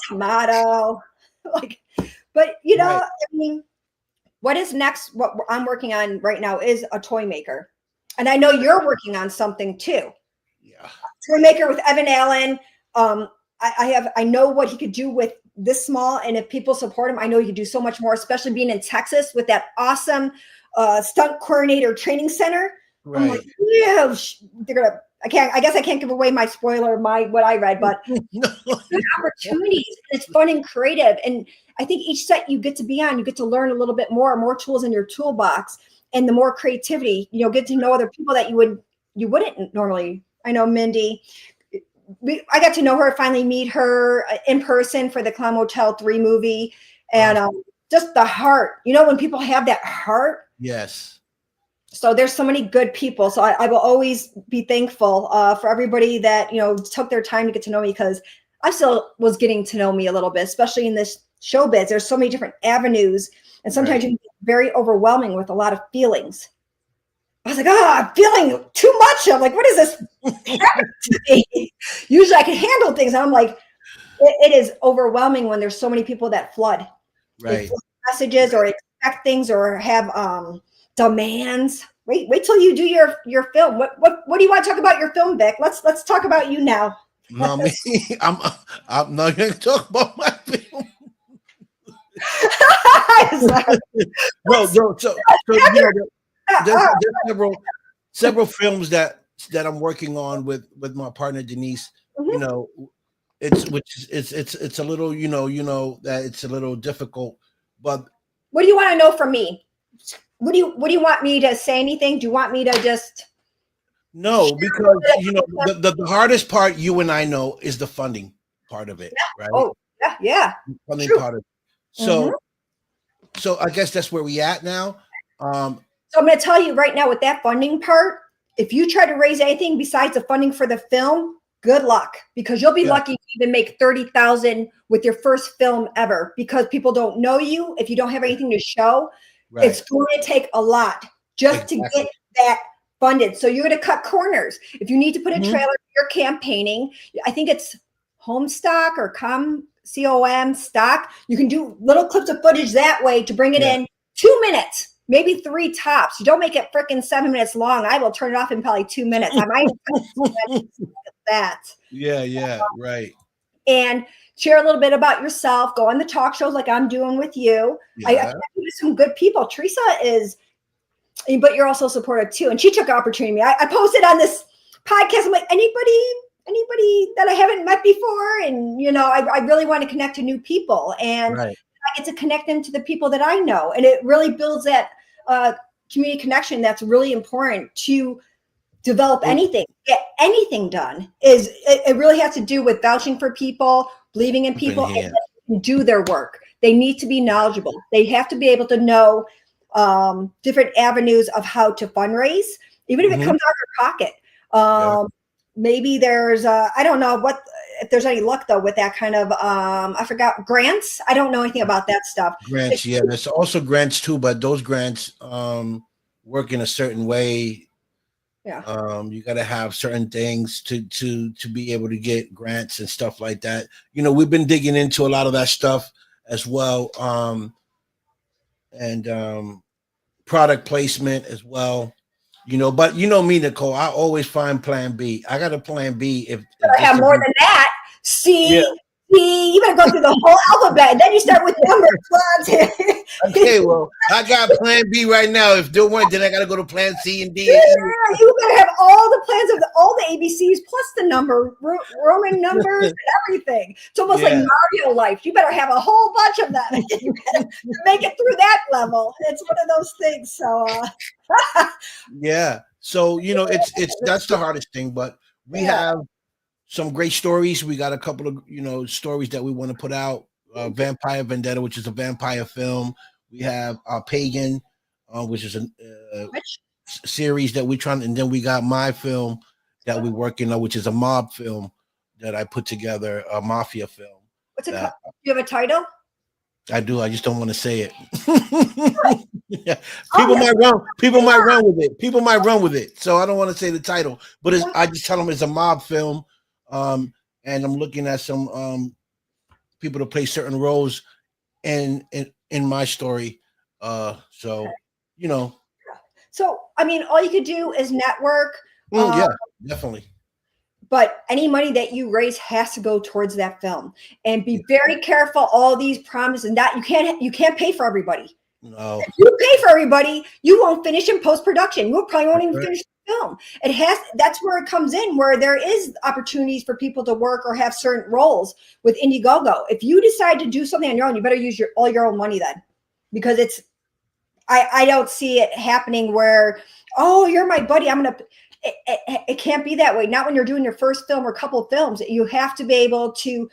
Like, but Right. I mean, what is next? What I'm working on right now is a toy maker. And I know you're working on something too. Yeah. Toy maker with Evan Allen. I know what he could do with this small, and if people support him, I know he could do so much more, especially being in Texas with that awesome stunt coordinator training center. Right. I'm like, yeah, they're gonna. I guess I can't give away my spoiler, what I read, but good opportunities. It's fun and creative, and I think each set you get to be on, you get to learn a little bit more tools in your toolbox. And the more creativity, get to know other people that you wouldn't normally. I know Mindy. I got to know her, finally meet her in person for the Clown Motel 3 movie, and just the heart. When people have that heart. Yes. So there's so many good people. So I will always be thankful for everybody that took their time to get to know me, because I still was getting to know me a little bit, especially in this showbiz. There's so many different avenues. And sometimes you can get very overwhelming with a lot of feelings. I was like, I'm feeling too much. I'm like, what is this happening to me? Usually I can handle things. And I'm like, it is overwhelming when there's so many people that flood. Right. They flood messages or expect things or have demands. Wait till you do your film. What do you want to talk about your film, Vic? Let's talk about you now. No, me. I'm not going to talk about my film. No, so there's several films that I'm working on with my partner Denise. Mm-hmm. It's a little that it's a little difficult, but what do you want to know from me? What do you want me to say? Anything? Do you want me to just? No, because the hardest part, you and I know, is the funding part of it, right? Oh, yeah. Funding True. part of it. So I guess that's where we at now. So I'm going to tell you right now, with that funding part, if you try to raise anything besides the funding for the film, good luck, because you'll be lucky to even make $30,000 with your first film ever, because people don't know you. If you don't have anything to show, it's going to take a lot just to get that funded. So you're going to cut corners. If you need to put a trailer, you're campaigning. I think it's Homestock or Com stock. You can do little clips of footage that way to bring it in 2 minutes, maybe 3 tops. You don't make it freaking 7 minutes long. I will turn it off in probably 2 minutes. I might that. Yeah, right. And share a little bit about yourself. Go on the talk shows like I'm doing with you. I connected with some good people. Teresa is, but you're also supportive too. And she took opportunity. I posted on this podcast. I'm like, anybody that I haven't met before. And, you know, I really want to connect to new people. And I get to connect them to the people that I know. And it really builds that community connection that's really important to develop anything, get anything done. It really has to do with vouching for people, believing in people, and do their work. They need to be knowledgeable. They have to be able to know different avenues of how to fundraise, even if it comes out of their pocket. Maybe there's I don't know if there's any luck though with that kind of I forgot, grants. I don't know anything about that stuff. Grants, there's also grants too, but those grants work in a certain way. You got to have certain things to be able to get grants and stuff like that. You know, we've been digging into a lot of that stuff as well, and product placement as well. You know, but you know me, Nicole, I always find plan B. I got a plan B. If I have more than that, C, D, you better go through the whole alphabet. And then you start with numbers. Okay, well, I got plan B right now. If there weren't, then I got to go to plan C and D. Yeah, you better have all the plans of all the ABCs plus the number, Roman numbers and everything. It's almost like Mario life. You better have a whole bunch of them to make it through that level. It's one of those things. So, So, you know, it's that's the hardest thing, but we have some great stories. We got a couple of, you know, stories that we want to put out. Vampire Vendetta, which is a vampire film. We have Pagan, which is a series that we're trying, and then we got my film that we're working on, which is a mob film that I put together, a mafia film. What's it called? Do you have a title? I do. I just don't want to say it. People might run with it. People might run with it. So I don't want to say the title, but I just tell them it's a mob film. And I'm looking at some people to play certain roles in my story. So, you know. So, I mean, all you could do is network. Definitely. But any money that you raise has to go towards that film, and be very careful. All these promises and that you can't pay for everybody. No, if you pay for everybody, you won't finish in post-production. You probably won't even finish the film. That's where it comes in, where there is opportunities for people to work or have certain roles with Indiegogo. If you decide to do something on your own, you better use all your own money then, because I don't see it happening where, oh, you're my buddy, it can't be that way. Not when you're doing your first film or couple of films. You have to be able to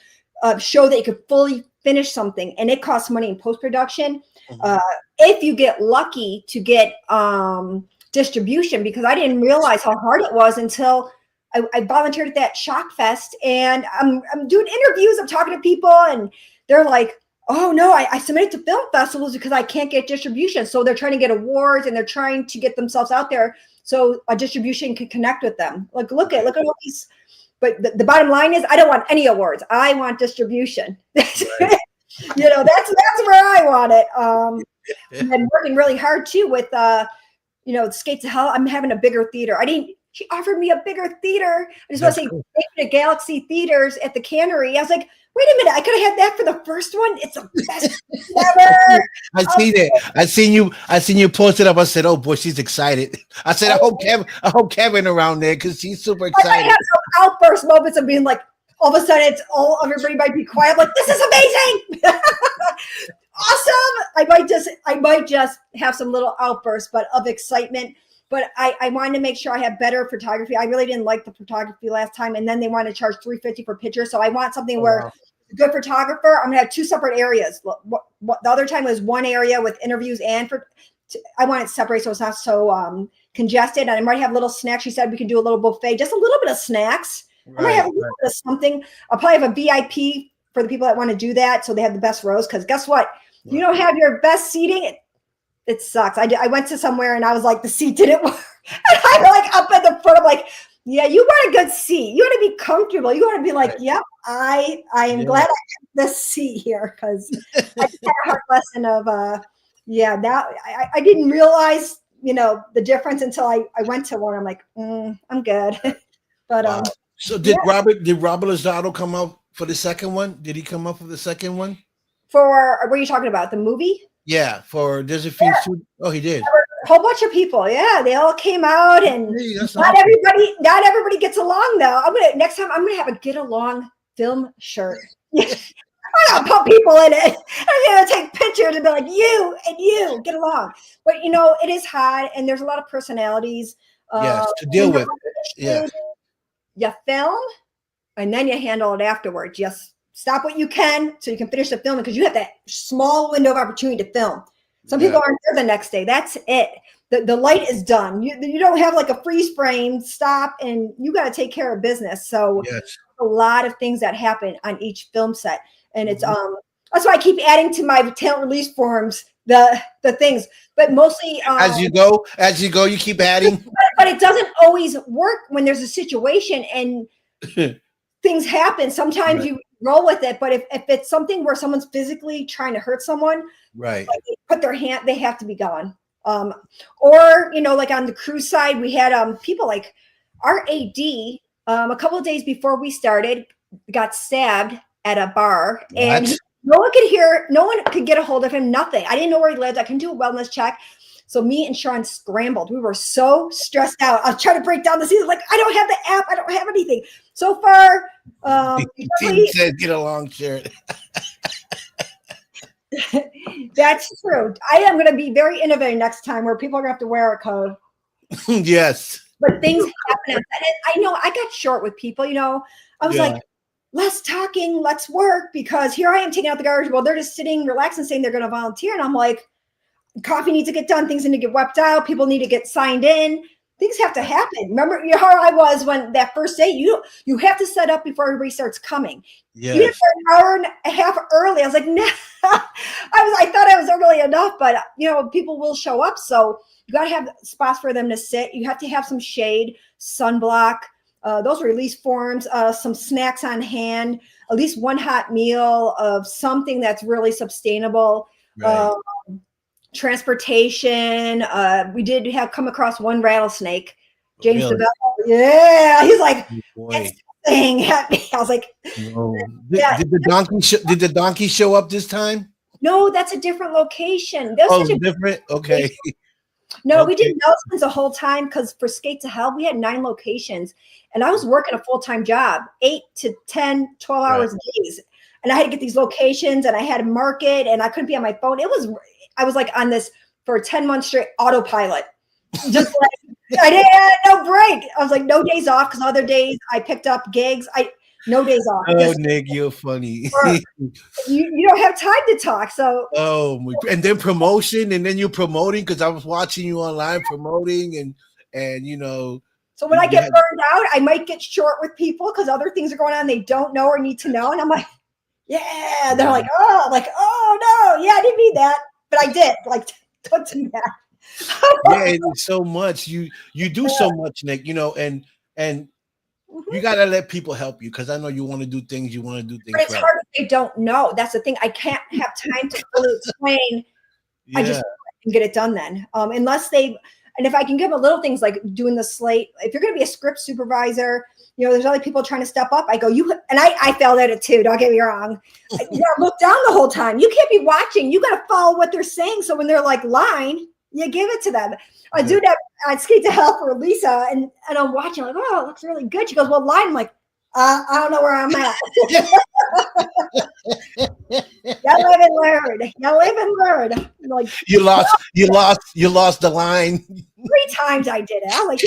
show that you could fully finish something, and it costs money in post-production. If you get lucky to get distribution, because I didn't realize how hard it was until I volunteered at that Shock Fest, and I'm doing interviews. I'm talking to people, and they're like, oh no, I submitted to film festivals because I can't get distribution. So they're trying to get awards, and they're trying to get themselves out there so a distribution can connect with them. Like, look at all these. But the bottom line is, I don't want any awards. I want distribution. Right. You know, that's where I want it. And I'm working really hard too with Skates of Hell. I'm having a bigger theater. She offered me a bigger theater. I just want to say, cool. The Galaxy Theaters at the Cannery. I was like, wait a minute, I could have had that for the first one. It's the best ever. I seen it. I seen you post it up. I said, oh boy, she's excited. I said, I hope Kevin around there because she's super excited. I have some outburst moments of being like, all of a sudden everybody might be quiet. I'm like, this is amazing. Awesome. I might just have some little outbursts, but of excitement. But I wanted to make sure I have better photography. I really didn't like the photography last time, and then they want to charge $350 for pictures. So I want something where a good photographer. I'm gonna have 2 separate areas. The other time was one area with interviews, and I want it separate so it's not so congested. And I might have little snacks. She said we can do a little buffet, just a little bit of snacks. I might have a little bit of something. I'll probably have a VIP for the people that want to do that, so they have the best rows. Because guess what? You don't have your best seating. It sucks. I went to somewhere and I was like, the seat didn't work. And I'm like up at the front. I'm like, yeah, you want a good seat. You want to be comfortable. You want to be like, yep, I am glad I have this seat here because I just had a hard lesson of, now I didn't realize, the difference until I went to one. I'm like, I'm good. But wow. So did Robert Lozado come out for the second one? Did he come up for the second one? For what are you talking about? The movie? Yeah, for Desert Fiends 2. Oh, he did. A whole bunch of people. Yeah, they all came out, and not everybody gets along though. Next time I'm gonna have a get along film shirt. I'm gonna put people in it. I'm gonna take pictures and be like, you and you get along. But it is hard, and there's a lot of personalities. Yes, to deal with. Yeah. You film, and then you handle it afterwards. Just stop what you can so you can finish the filming because you have that small window of opportunity to film. Some people aren't there the next day. That's it. The light is done. You don't have like a freeze frame stop, and you got to take care of business. So a lot of things that happen on each film set, and it's that's why I keep adding to my talent release forms the things. But mostly as you go, you keep adding. But it doesn't always work when there's a situation and things happen. Sometimes you roll with it, but if it's something where someone's physically trying to hurt someone, right, like they put their hand, they have to be gone. Or like on the crew side, we had people like our AD a couple of days before we started got stabbed at a bar, and no one could get a hold of him. Nothing. I didn't know where he lived. I couldn't do a wellness check. So me and Sean scrambled. We were so stressed out. I was trying to break down the scene. Like, I don't have the app. I don't have anything. So far, he said, "Get along, shirt." That's true. I am going to be very innovative next time, where people are going to have to wear a code. Yes. But things happen. And I know I got short with people. I was like, less talking, let's work, because here I am taking out the garbage. Well, they're just sitting, relaxing, saying they're going to volunteer, and I'm like, coffee needs to get done. Things need to get wept out. People need to get signed in. Things have to happen. Remember how I was when that first day, you have to set up before everybody starts coming. Yes. You did it an hour and a half early. I was like, nah. I thought I was early enough, but people will show up. So you got to have spots for them to sit. You have to have some shade, sunblock, those release forms, some snacks on hand, at least one hot meal of something that's really sustainable. Right. Transportation. We did have come across one rattlesnake. James Really? Yeah, he's like, Boy. thing at me. I was like, no. Did the donkey show up this time? No, that's a different location. Different. Okay. No, we did Nelson's the whole time because for Skate to Hell, we had 9 locations, and I was working a full-time job, 8 to 10, 12 hours days, and I had to get these locations, and I had to market, and I couldn't be on my phone. I was like on this for 10 months straight autopilot. Just like I didn't have no break. I was like, no days off, because other days I picked up gigs. No days off. Oh, Nick, you're funny. You don't have time to talk. So and then promotion, and then you're promoting, because I was watching you online promoting and So when I get burned out, I might get short with people because other things are going on they don't know or need to know. And I'm like, yeah. They're like, oh no, yeah, I didn't need that. But I did. Like, don't do that. Yeah, it's so much. You do so much, Nick, and you got to let people help you, because I know you want to do things. But it's hard if they don't know. That's the thing. I can't have time to fully explain. I just can get it done then. Unless and if I can give them little things like doing the slate, if you're going to be a script supervisor, there's other people trying to step up. I go, and I failed at it too. Don't get me wrong. You got to look down the whole time. You can't be watching. You got to follow what they're saying. So when they're like line, you give it to them. I do that at Skate to Hell for Lisa, and I'm watching, like, oh, it looks really good. She goes, well, line. I'm like, I don't know where I'm at. You live and learn. Like, you lost the line. 3 times I did it. I'm like,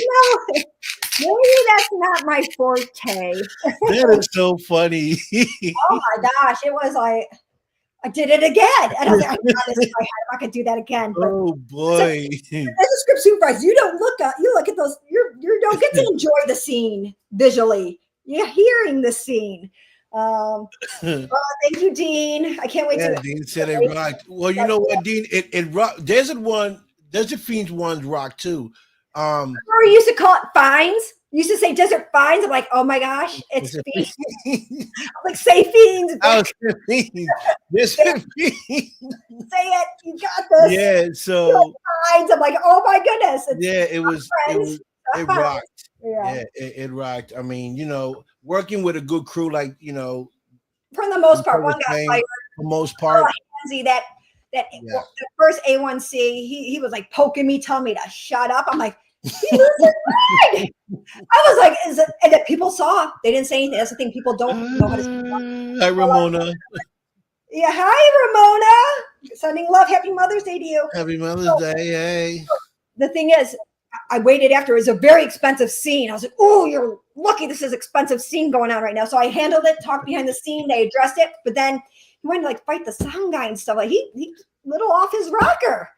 maybe that's not my forte. That is so funny. Oh my gosh, it was like I did it again, and I was like, I got this in my head. I'm not gonna do that again. But oh boy! As a script supervisor, you don't look at those. You don't get to enjoy the scene visually. You're hearing the scene. Thank you, Dean. I can't wait to. Dean said it rocked. Well, you know what, Dean? It rocked. Desert Fiends ones rock too, Or you used to call it fines. You used to say desert fines. I'm like, oh my gosh, it's fiends. I'm like, say fiends. Desert fiends. Say it. You got this. Yeah. So fines. I'm like, oh my goodness. It rocked. Yeah, it rocked. I mean, working with a good crew, like, for the most part, one got fired. For the most part. The first A1C, he was like poking me, telling me to shut up. I'm like, he loses mind. I was like, and that people saw. They didn't say anything. That's the thing. People don't know how to say. Hi, Ramona. Yeah, hi, Ramona. Sending love. Happy Mother's Day to you. Happy Mother's Day. Hey. The thing is, I waited after. It was a very expensive scene. I was like, oh, you're lucky this is expensive scene going on right now. So I handled it, talked behind the scene. They addressed it. But then he went to like fight the sound guy and stuff. Like he little off his rocker.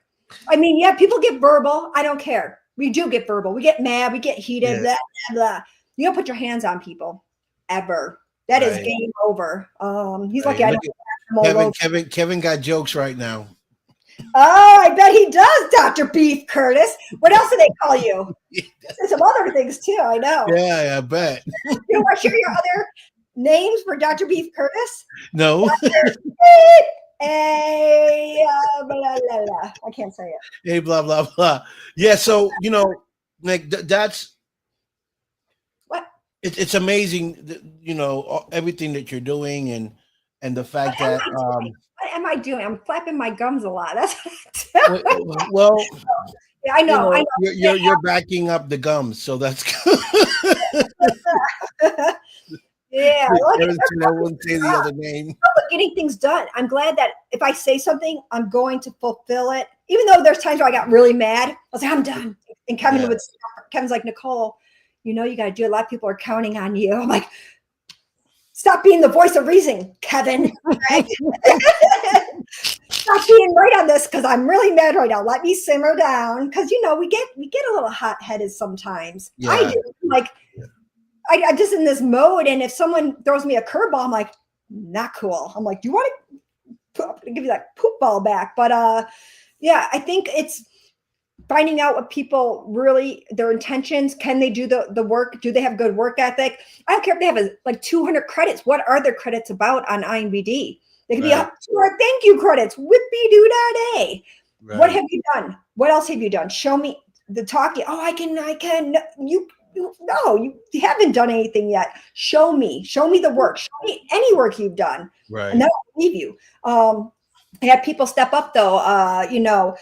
I mean, yeah, people get verbal. I don't care. We do get verbal. We get mad. We get heated. Blah, blah, blah. You don't put your hands on people ever. That is game over. He's lucky. Kevin got jokes right now. Oh, I bet he does, Dr. Beef Curtis. What else do they call you? There's some other things too. I know. Yeah, I bet. You want to share your other names for Dr. Beef Curtis? No. Hey, blah, blah, blah. I can't say it. Hey, blah, blah, blah. Yeah, so, Nick, that's what? It's amazing, everything that you're doing and the fact that what am I doing? I'm flapping my gums a lot. That's well, yeah, I know. I know. You're backing up the gums, so that's good. Yeah, I wouldn't say the other name. But getting things done. I'm glad that if I say something, I'm going to fulfill it. Even though there's times where I got really mad, I was like, I'm done. And Kevin's like, Nicole, you got to do. A lot of people are counting on you. I'm like, stop being the voice of reason, Kevin. Stop being right on this because I'm really mad right now. Let me simmer down because we get a little hot headed sometimes. Yeah. I do. Like. I'm just in this mode, and if someone throws me a curveball, I'm like, not cool. I'm like, do you want to give you that poop ball back? But yeah, I think it's finding out what people really, their intentions. Can they do the work? Do they have good work ethic? I don't care if they have like 200 credits. What are their credits about on IMDb? They could be thank you credits. Whippy doo da day. Right. What have you done? What else have you done? Show me the talking. Oh, I can. No, you haven't done anything yet. Show me the work. Show me any work you've done. Right. And then I'll believe you. I had people step up though.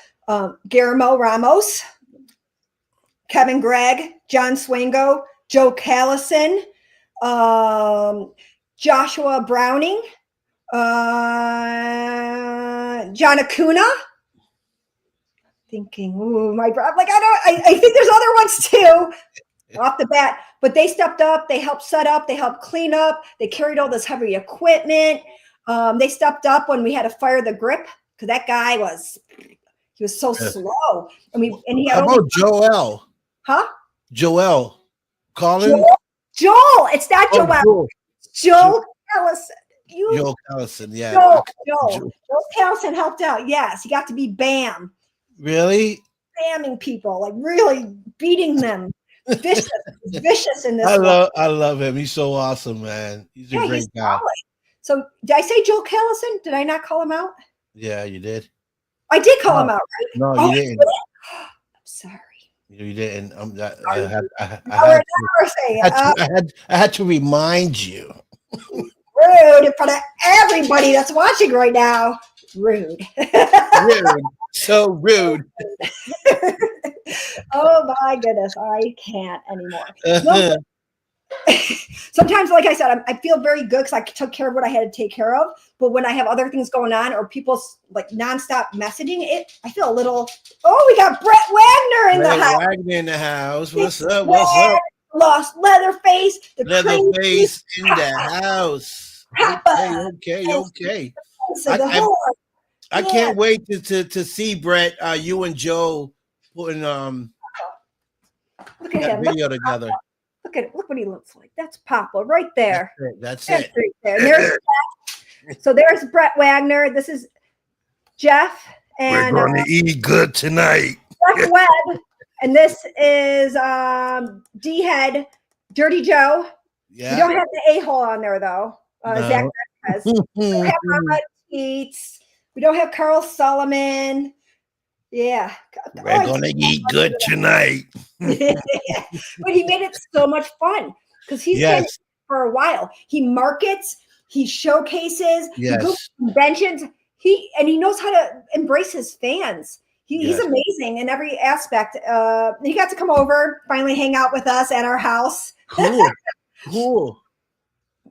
Guillermo Ramos, Kevin Gregg, John Swango, Joe Callison, Joshua Browning, John Acuna. Thinking, ooh, my brother. Like I think there's other ones too. Off the bat, but they stepped up, they helped set up, they helped clean up, they carried all this heavy equipment. They stepped up when we had to fire the grip because that guy was so slow. And he had how about Joel? Huh? Joel. Colin? Joel. It's not Joel. Joel Callison. Joel Callison, yeah. Joel Callison helped out. Yes, he got to be Bam. Really? Bamming people, like really beating them. Vicious in this. I love him. He's so awesome, man. He's a great guy. Solid. So did I say Joel Callison? Did I not call him out? Yeah, you did. I did call him out, right? No, you didn't. I'm sorry. You didn't. I had to remind you. Rude in front of everybody that's watching right now. Rude. Rude. So rude. Oh my goodness, I can't anymore. Sometimes, like I said, I feel very good because I took care of what I had to take care of. But when I have other things going on or people like nonstop messaging it, I feel a little. Oh, we got Brett Wagner in the house. Wagner in the house. What's up? What's up? Lost Leatherface. Leatherface in the house. Okay. I can't wait to see Brett. You and Joe putting look at him. Video together. Look what he looks like. That's Papa right there. That's it. Right there. So there's Brett Wagner. This is Jeff. And we're going to eat good tonight. Jeff Webb. And this is D-Head, Dirty Joe. Yeah. We don't have the a-hole on there though. Zach No. has. We don't have Mama Teets. We don't have Carl Solomon. Yeah. We're gonna eat good tonight. But he made it so much fun because he's been for a while. He markets, he showcases, he goes to conventions. He knows how to embrace his fans. He's amazing in every aspect. He got to come over, finally hang out with us at our house. Cool.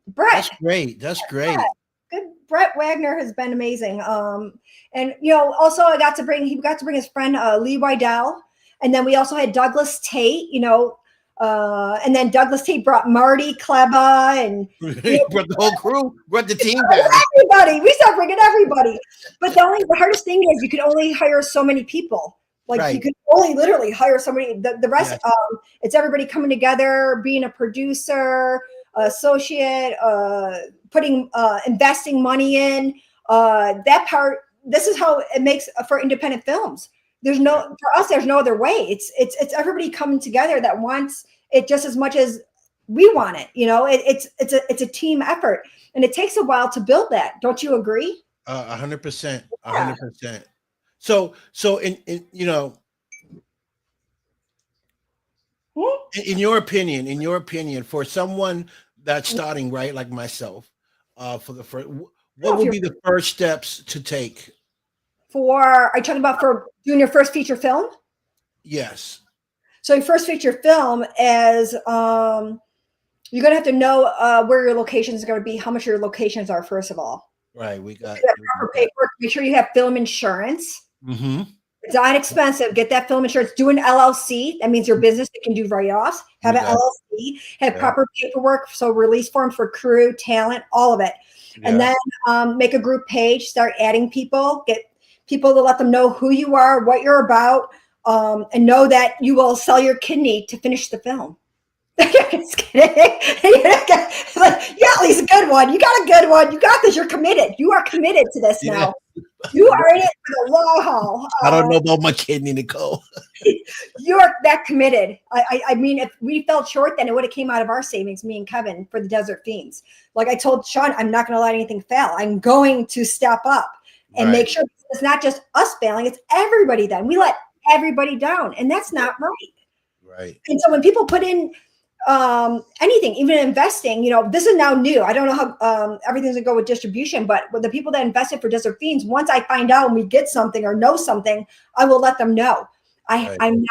Brett. That's great. That's great. Yeah. Good. Brett Wagner has been amazing. And also he got to bring his friend Lee Wydell, and then we also had Douglas Tate. And then Douglas Tate brought Marty Kleba and brought the whole crew, brought the team back. Everybody. We started bringing everybody. But the hardest thing is you could only hire so many people. Like you could only literally hire somebody. The rest, it's everybody coming together, being a producer, associate, putting investing money in. That part. This is how it makes for independent films. For us, there's no other way. It's everybody coming together that wants it just as much as we want it. It's a team effort, and it takes a while to build that. Don't you agree? 100%. 100%. So in your opinion, for someone that's starting right, like myself, for the first, what would be the first steps to take? Are you talking about for doing your first feature film? Yes. So your first feature film is you're gonna have to know where your locations are going to be, how much your locations are, first of all. Right. We got proper paperwork. Make sure you have film insurance. Mm-hmm. It's not expensive. Get that film insurance. Do an LLC. That means your business that can do write-offs. Have an LLC. Have proper paperwork. So release forms for crew, talent, all of it. Yeah. And then make a group page. Start adding people. Get people to let them know who you are, what you're about, and know that you will sell your kidney to finish the film. Just kidding. Yeah, Lee's a good one. You got a good one. You got this. You're committed. You are committed to this now. You are in it for the long haul. I don't know about my kidney, Nicole. You are that committed. I mean, if we fell short, then it would have came out of our savings, me and Kevin, for the Desert Fiends. Like I told Sean, I'm not going to let anything fail. I'm going to step up and make sure it's not just us failing. It's everybody. Then we let everybody down, and that's not right. Right. And so when people put in anything, even investing, this is now new. I don't know how everything's gonna go with distribution, but with the people that invested for Desert Fiends, once I find out and we get something or know something, I will let them know. I'm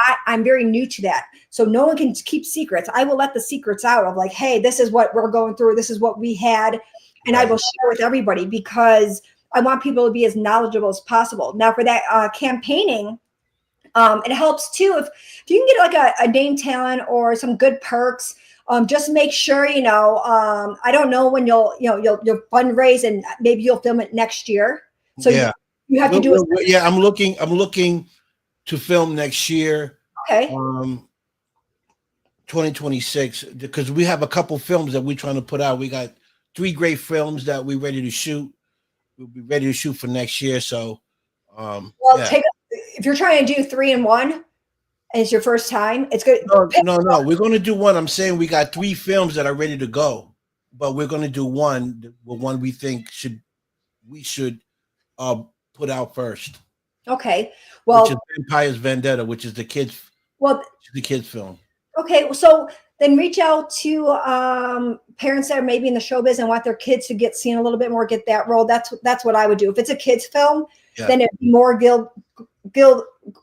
very new to that. So no one can keep secrets. I will let the secrets out of like, hey, this is what we're going through. This is what we had. And I will share with everybody because I want people to be as knowledgeable as possible. Now for that campaigning, it helps too if you can get like a name talent or some good perks. Just make sure I don't know when you'll fundraise and maybe you'll film it next year. So you have to do it. Yeah, I'm looking to film next year. Okay. 2026 because we have a couple films that we're trying to put out. We got 3 great films that we're ready to shoot. We'll be ready to shoot for next year. So, if you're trying to do 3 in 1 and it's your first time, it's good. No. We're going to do one. I'm saying we got 3 films that are ready to go, but we're going to do one we think we should put out first. Okay. Well, which is Vampire's Vendetta, which is the kids film. Okay. So then reach out to parents that are maybe in the showbiz and want their kids to get seen a little bit more, get that role. That's what I would do. If it's a kids film, then it'd be more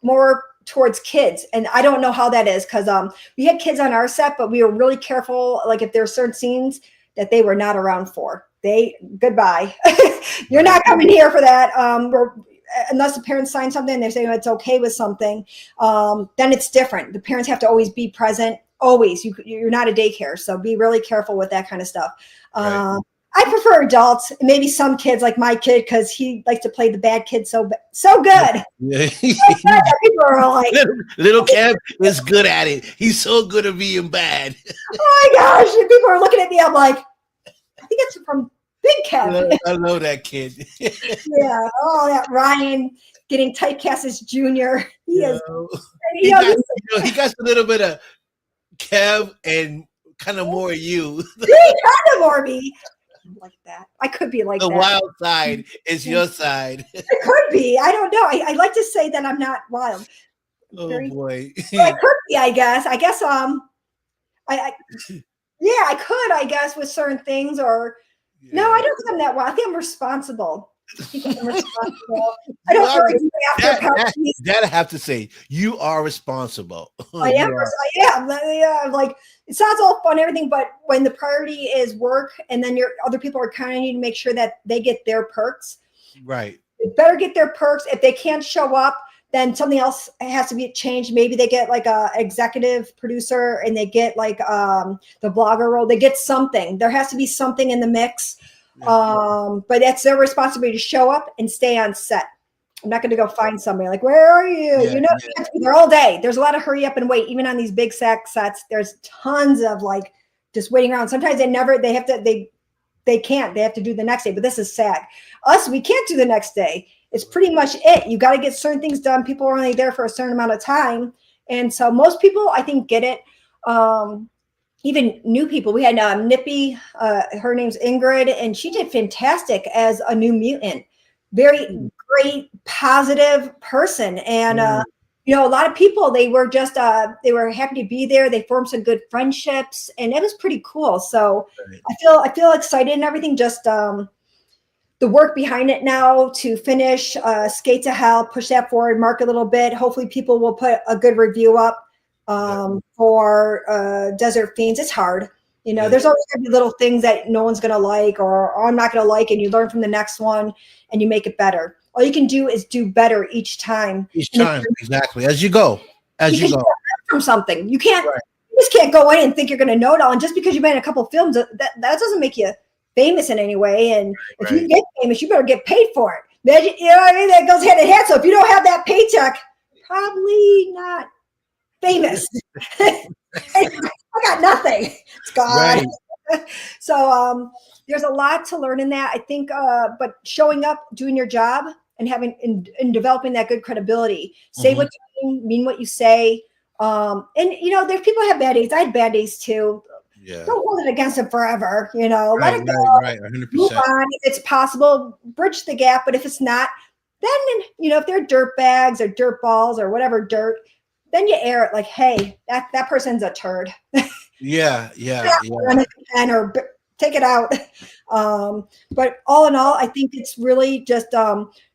more towards kids. And I don't know how that is because we had kids on our set, but we were really careful. Like if there are certain scenes that they were not around for, goodbye. You're not coming here for that. Unless the parents sign something, they say it's okay with something. Then it's different. The parents have to always be present. Always. You're not a daycare, so be really careful with that kind of stuff. Right. I prefer adults, maybe some kids like my kid, because he likes to play the bad kid so good. Yeah. People are like, little Kev is good at it. He's so good at being bad. Oh my gosh! And people are looking at me. I'm like, I think it's from Big Kevin. I love that kid. Yeah. Oh, that Ryan getting typecast as Junior. He is. He got, he got a little bit of Kev and kind of more you. He kind of more me. Like that. I could be like The that. wild side is your side. It could be. I don't know. I like to say that I'm not wild. Oh boy. I could be, I guess. I yeah, I could, I guess, with certain things, or no, I don't think I'm that wild. I think I'm responsible. I'm responsible. I don't really do after parties. That I have to say, you are responsible. I am. Yeah, like it sounds all fun, and everything, but when the priority is work, and then your other people are counting on you to make sure that they get their perks. Right. They better get their perks. If they can't show up, then something else has to be changed. Maybe they get like a executive producer, and they get like the blogger role. They get something. There has to be something in the mix. But it's their responsibility to show up and stay on set. I'm not going to go find somebody like, where are you? You have to be there all day. There's a lot of hurry up and wait. Even on these big sets, there's tons of like just waiting around. Sometimes they can't. They have to do the next day. But this is SAG. Us, we can't do the next day. It's pretty much it. You got to get certain things done. People are only there for a certain amount of time. And so most people, I think, get it. Even new people. We had Nippy, her name's Ingrid, and she did fantastic as a New Mutant. Very great, positive person. And, a lot of people, they were just, they were happy to be there. They formed some good friendships, and it was pretty cool. So I feel excited and everything. Just the work behind it now to finish Skate to Hell, push that forward, mark a little bit. Hopefully people will put a good review up. For Desert Fiends. It's hard. There's always going to be little things that no one's going to like, or I'm not going to like, and you learn from the next one and you make it better. All you can do is do better each time. Exactly. As you go. You go. From something. You can't, you just can't go in and think you're going to know it all. And just because you've been in a couple of films, that doesn't make you famous in any way. And if you get famous, you better get paid for it. You know what I mean? That goes hand in hand. So if you don't have that paycheck, probably not famous. I got nothing. It's gone. Right. So there's a lot to learn in that, I think, but showing up, doing your job, and having and developing that good credibility. Say what you mean what you say. And there's people who have bad days. I had bad days too. Yeah. Don't hold it against them forever. Let it go. Right, 100%. Move on. If it's possible, bridge the gap. But if it's not, then if they're dirt bags or dirt balls or whatever dirt, then you air it like, hey, that person's a turd. Yeah. Or take it out. But all in all, I think it's really just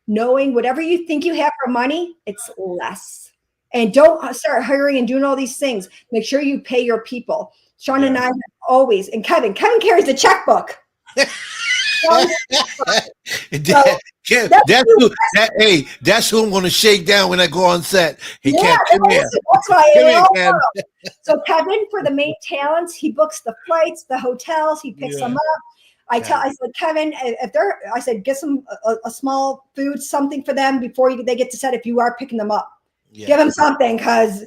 knowing whatever you think you have for money, it's less. And don't start hiring and doing all these things. Make sure you pay your people. Sean and I always, and Kevin carries the checkbook. That's who I'm going to shake down when I go on set. That's why. So Kevin, for the main talents, he books the flights, the hotels, he picks them up. I said, Kevin, get some a small food, something for them before they get to set. If you are picking them up, give them something, because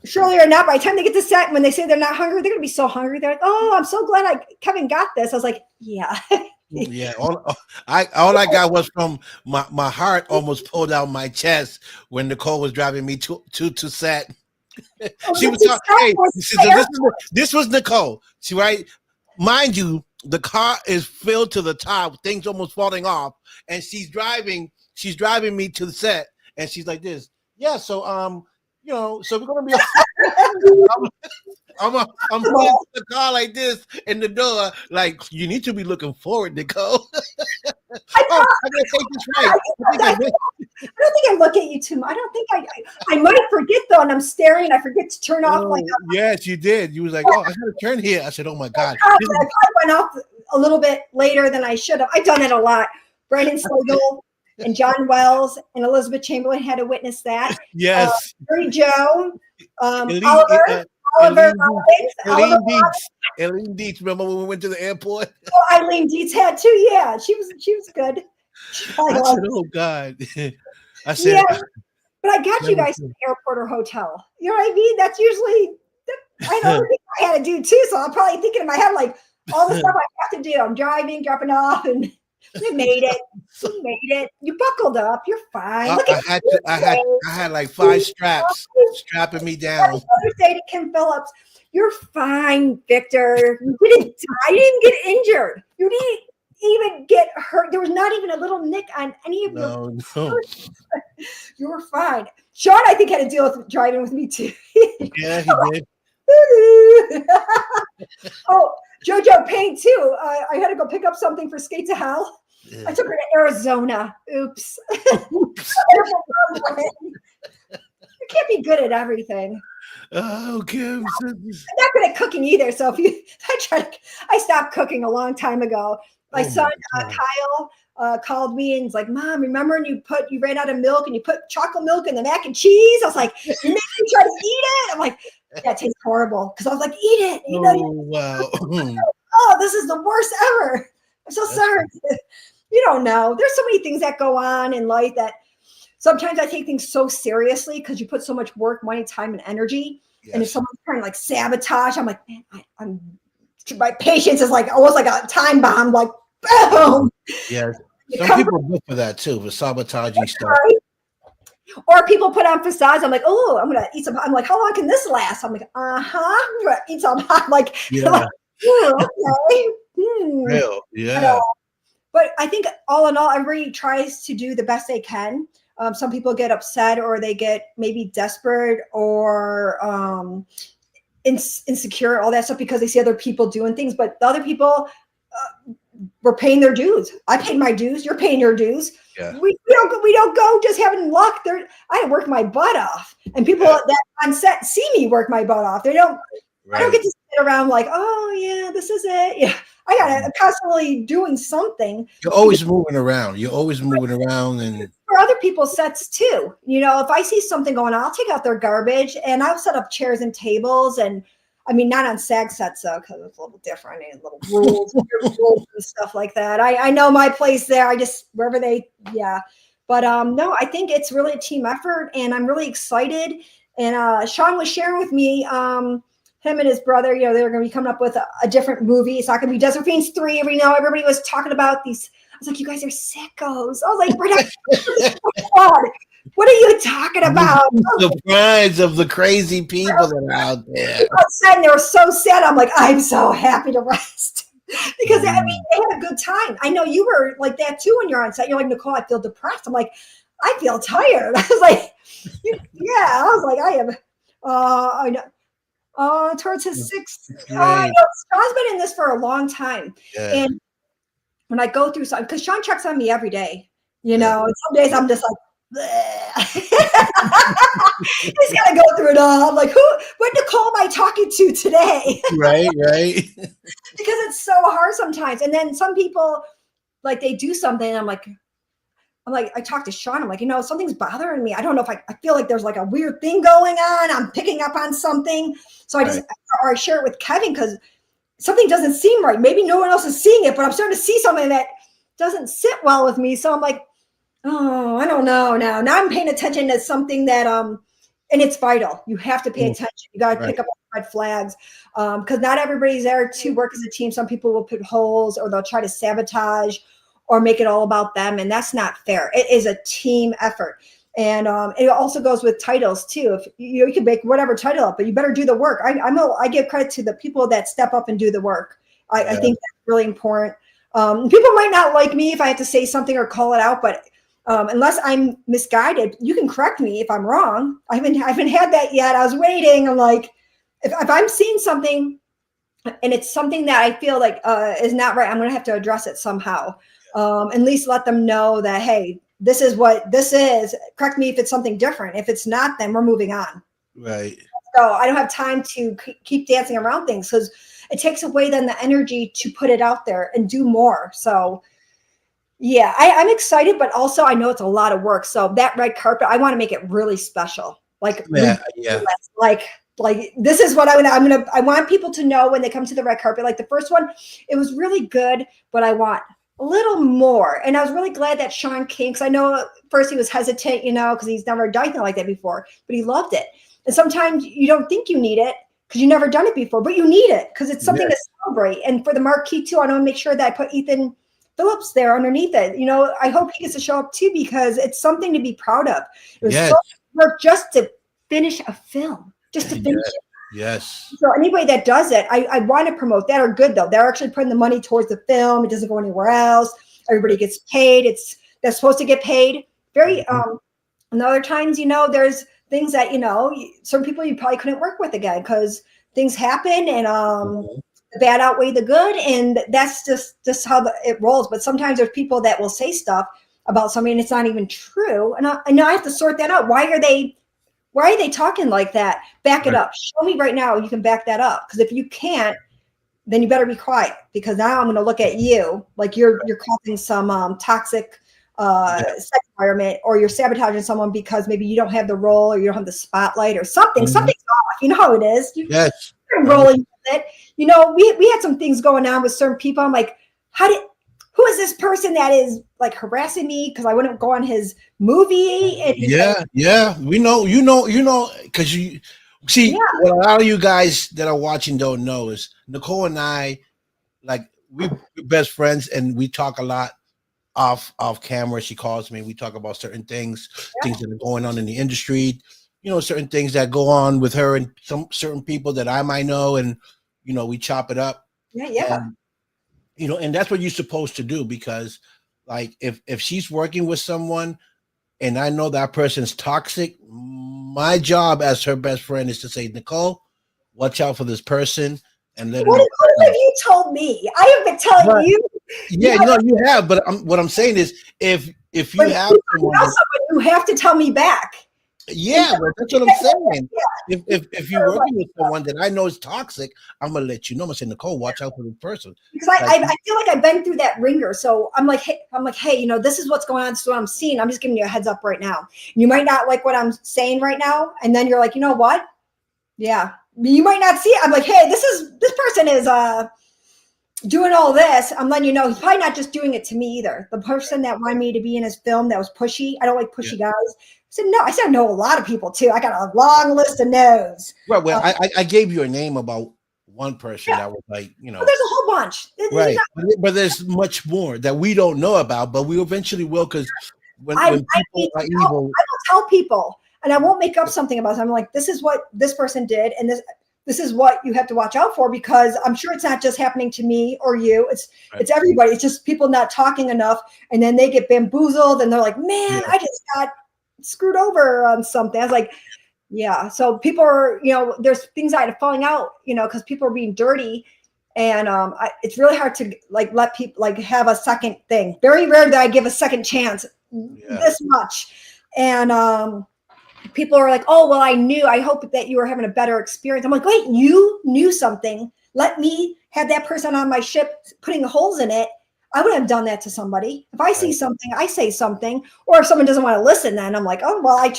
surely or not, by the time they get to set, when they say they're not hungry, they're going to be so hungry. They're like, oh, I'm so glad Kevin got this. I was like, yeah. Yeah, all I got was from my heart almost pulled out my chest when Nicole was driving me to set. She was talking. Hey, this was Nicole. She mind you, the car is filled to the top, things almost falling off, and she's driving me to the set, and she's like this. Yeah, so so we're gonna be. I'm pulling the car like this in the door, like, you need to be looking forward, Nicole. I gotta take this right. I don't think I look at you too much. I don't think I might forget though, and I'm staring. I forget to turn off. Yes, you did. You was like, oh, I gotta turn here. I said, oh my God. I probably went off a little bit later than I should have. I've done it a lot. Brandon Slagle and John Wells and Elizabeth Chamberlain had to witness that. Yes. Mary Jo, Oliver Eileen Dietz. Remember when we went to the airport? Oh, Eileen Dietz had too. Yeah, she was good. I said, oh God. I said, yeah, but I got you guys to the airport or hotel. You know what I mean? That's usually I know what I had to do too. So I'm probably thinking in my head like, all the stuff I have to do. I'm driving, dropping off, and you made it. You made it. You buckled up. You're fine. Look at I had like 5 straps strapping me down. Mother's Day to Kim Phillips. You're fine, Victor. You didn't die. You didn't get injured. You didn't even get hurt. There was not even a little nick on any of your. No. You were fine. Sean, I think, had to deal with driving with me too. Yeah, he did. Oh, JoJo Payne too. I had to go pick up something for Skate to Hell. Yeah. I took her to Arizona. Oops. You can't be good at everything. Oh, Kim. I'm not good at cooking either. So I stopped cooking a long time ago. My son Kyle called me and was like, "Mom, remember when you ran out of milk and you put chocolate milk in the mac and cheese?" I was like, "You made me try to eat it." I'm like, "That tastes horrible." Because I was like, "Eat it." You know, wow. Oh, this is the worst ever. I'm so sorry. You don't know. There's so many things that go on in life that sometimes I take things so seriously because you put so much work, money, time, and energy. Yes. And if someone's trying to like sabotage, I'm like, man, my patience is like almost like a time bomb, like boom. Yeah. Some people look for that too, for sabotaging stuff. Right. Or people put on facades. I'm like, oh, I'm gonna eat some. I'm like, how long can this last? I'm like, I'm gonna eat some. I'm like, yeah. Like, okay. Real. Yeah. But I think all in all, everybody tries to do the best they can. Some people get upset or they get maybe desperate or insecure, all that stuff because they see other people doing things. But the other people were paying their dues. I paid my dues. You're paying your dues. Yeah. We don't go just having luck. I work my butt off, and people that on set see me work my butt off. They don't. Right. I don't get to sit around like, oh yeah, this is it. Yeah, I gotta constantly doing something. You're always moving around. And for other people's sets too. You know, if I see something going on, I'll take out their garbage and I'll set up chairs and tables. And I mean, not on SAG sets though, because it's a little different and little rules and stuff like that. I know my place there. I just wherever But no, I think it's really a team effort, and I'm really excited. And Sean was sharing with me. Him and his brother, you know, they're going to be coming up with a different movie. It's not going to be Desert Fiends 3. Everybody was talking about these. I was like, you guys are sickos. I was like, we're not. What are you talking about? The surprise of the crazy people that are out there. And they were so sad. I'm like, I'm so happy to rest. Because I mean, they had a good time. I know you were like that too when you're on set. You're like, Nicole, I feel depressed. I'm like, I feel tired. I was like, yeah. I was like, I am. I know. Towards his 6th. Sean's been in this for a long time. Yeah. And when I go through something, because Sean checks on me every day, you know, and some days I'm just like, he's got to go through it all. I'm like, what Nicole am I talking to today? Right. Because it's so hard sometimes. And then some people, like, they do something, and I'm like, I talked to Sean. I'm like, you know, something's bothering me. I don't know if I feel like there's like a weird thing going on. I'm picking up on something. So I share it with Kevin because something doesn't seem right. Maybe no one else is seeing it, but I'm starting to see something that doesn't sit well with me. So I'm like, oh, I don't know now. Now I'm paying attention to something that, and it's vital. You have to pay attention. You got to pick up red flags because not everybody's there to work as a team. Some people will put holes or they'll try to sabotage or make it all about them. And that's not fair. It is a team effort. And it also goes with titles too. If you can make whatever title up, but you better do the work. I give credit to the people that step up and do the work. I think that's really important. People might not like me if I have to say something or call it out, but unless I'm misguided, you can correct me if I'm wrong. I haven't had that yet. I was waiting. I'm like, if I'm seeing something and it's something that I feel like is not right, I'm going to have to address it somehow. At least let them know that, hey, this is what this is. Correct me if it's something different. If it's not, then we're moving on. Right. So I don't have time to keep dancing around things because it takes away then the energy to put it out there and do more. So yeah, I'm excited, but also I know it's a lot of work. So that red carpet, I want to make it really special. Like, like this is what I want people to know when they come to the red carpet. Like the first one, it was really good, but I want a little more. And I was really glad that Sean came because I know at first he was hesitant, you know, because he's never done anything like that before, but he loved it. And sometimes you don't think you need it, because you never done it before, but you need it because it's something Yes. to celebrate. And for the marquee too, I want to make sure that I put Ethan Phillips there underneath it. You know, I hope he gets to show up too because it's something to be proud of. It was Yes. so much work just to finish a film, just to finish Yes. it. Yes. So anybody that does it, I want to promote that are good though. They're actually putting the money towards the film. It doesn't go anywhere else. Everybody gets paid. They're supposed to get paid. Very and other times, you know, there's things that, you know, some people you probably couldn't work with again because things happen and the bad outweigh the good. And that's just how it rolls. But sometimes there's people that will say stuff about something and it's not even true. And I have to sort that out. Why are they talking like that? Back it up. Show me right now you can back that up. Because if you can't, then you better be quiet because now I'm going to look at you like you're causing some toxic sex environment, or you're sabotaging someone because maybe you don't have the role or you don't have the spotlight or something. Something's off. You know how it is. You're rolling with it. You know, we had some things going on with certain people. I'm like, who is this person that is like harassing me because I wouldn't go on his movie? And We know, because you see what a lot of you guys that are watching don't know is Nicole and I, like we're best friends and we talk a lot off camera. She calls me. We talk about certain things that are going on in the industry, you know, certain things that go on with her and some certain people that I might know, and you know, we chop it up. And, you know, and that's what you're supposed to do because, like, if she's working with someone and I know that person's toxic, my job as her best friend is to say, Nicole, watch out for this person and let her know. What have you told me? I have been telling you. Yeah, no, you have. But what I'm saying is, if you have someone, you have to tell me back. Yeah, but that's what I'm saying. If you're working with someone that I know is toxic, I'm gonna let you know. I'm gonna say, Nicole, watch out for this person. Because I feel like I've been through that ringer. So I'm like, hey, you know, this is what's going on. This is what I'm seeing. I'm just giving you a heads up right now. You might not like what I'm saying right now, and then you're like, you know what? Yeah, you might not see it. I'm like, hey, this person is doing all this. I'm letting you know he's probably not just doing it to me either. The person that wanted me to be in his film that was pushy. I don't like pushy guys. I said no. I said I know a lot of people too. I got a long list of no's. Right. Well, I gave you a name about one person that was like, you know, well, there's a whole bunch. Right. But there's much more that we don't know about, but we eventually will, because when people are evil, I will tell people, and I won't make up something about it. I'm like, this is what this person did, and this is what you have to watch out for, because I'm sure it's not just happening to me or you. It's everybody. It's just people not talking enough, and then they get bamboozled, and they're like, man, I just got screwed over on something. I was like, yeah. So people are, you know, there's things that are falling out, you know, because people are being dirty. And it's really hard to like let people like have a second thing. Very rare that I give a second chance this much. And people are like, oh, well, I hope that you were having a better experience. I'm like, wait, you knew something. Let me have that person on my ship putting holes in it. I would have done that to somebody. If I see something, I say something. Or if someone doesn't want to listen, then I'm like, oh, well, yeah,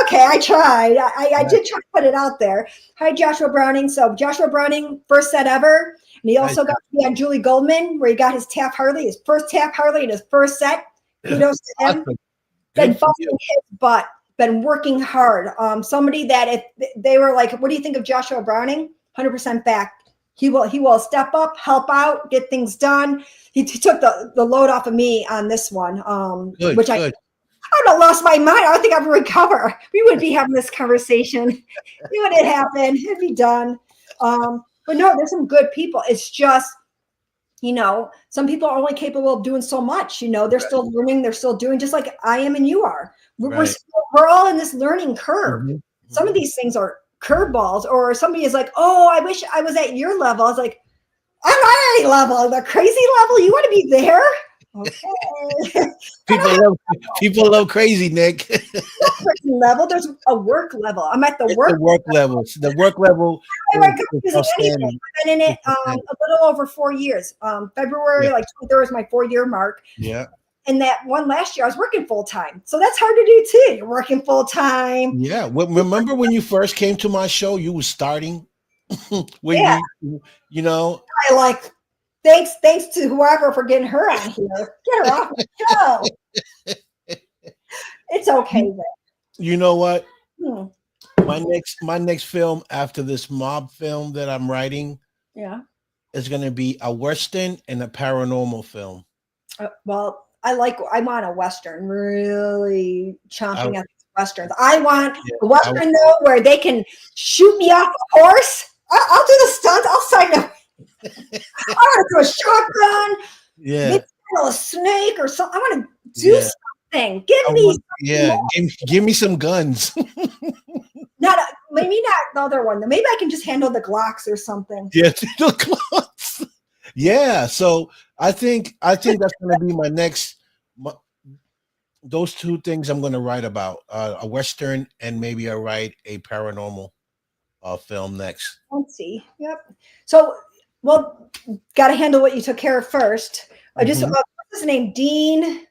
okay, I tried. I did try to put it out there. Hi, Joshua Browning. So Joshua Browning, first set ever. And he also got to be on Julie Goldman, where he got his Taft Hartley, his first Taft Hartley in his first set. Kudos to him. Been busting his butt, been working hard. Somebody that if they were like, what do you think of Joshua Browning? 100% back. He will step up, help out, get things done. He took the load off of me on this one, which I would have lost my mind. I don't think I would recover. We wouldn't be having this conversation. It wouldn't happen. It'd be done. But no, there's some good people. It's just, you know, some people are only capable of doing so much. You know, they're still learning. They're still doing, just like I am and you are. We're all in this learning curve. Mm-hmm. Some of these things are curveballs, or somebody is like, oh, I wish I was at your level. I was like, I'm not at any level. The crazy level. You want to be there? Okay. people love crazy, Nick. Level. There's a work level. I'm at the work level. The work level. I've been in it a little over 4 years. February, like 23rd is my 4-year mark. Yeah. And that one last year, I was working full time. So that's hard to do too. You're working full time. Yeah. Well, remember when you first came to my show, you were starting. You know. I like. Thanks to whoever for getting her on here. Get her off the show. It's okay. You know what? My next film after this mob film that I'm writing Yeah. is going to be a western and a paranormal film. Well, I want a Western, really I, chomping at these Westerns. I want yeah, a Western, though, where they can shoot me off a horse. I'll do the stunts. I'll sign up. I want to do a shotgun, yeah, maybe a snake or something. I want to do yeah. something. Give I me want, something yeah, more. give me some guns. Maybe not the other one. Maybe I can just handle the Glocks or something. Yeah, the clothes. Yeah, so I think that's going to be my next. My, those two things I'm going to write about a western and maybe I write a paranormal film next. Let's see. Yep. So, well, got to handle what you took care of first. I just, Mhm. what's his name? Dean.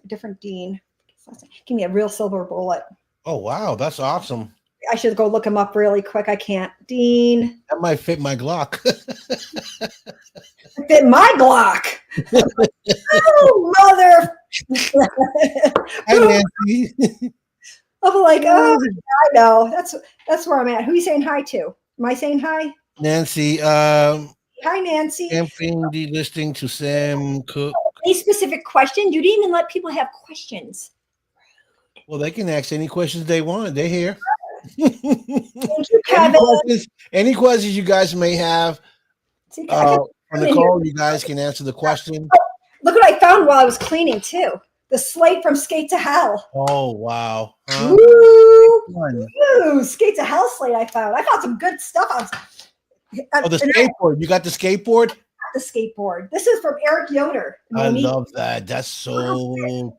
Different Dean. Give me a real silver bullet. Oh wow, that's awesome. I should go look him up really quick. I can't. Dean. That might fit my Glock. Fit my Glock. Oh, mother. Hi Nancy. I'm like, oh, I know. That's where I'm at. Who are you saying hi to? Am I saying hi? Nancy, Hi, Nancy. camping delisting to Sam Cook. Any specific question? You didn't even let people have questions. Well, they can ask any questions they want. They're here. Thank you, any Kevin. questions you guys may have See, I got for Nicole, you guys can answer the question. Look what I found while I was cleaning too. The slate from Skate to Hell. Oh wow. Woo! Ooh, Skate to Hell slate I found. I found some good stuff. Oh, the skateboard. You got the skateboard? The skateboard. This is from Eric Yoder. I love that. That's so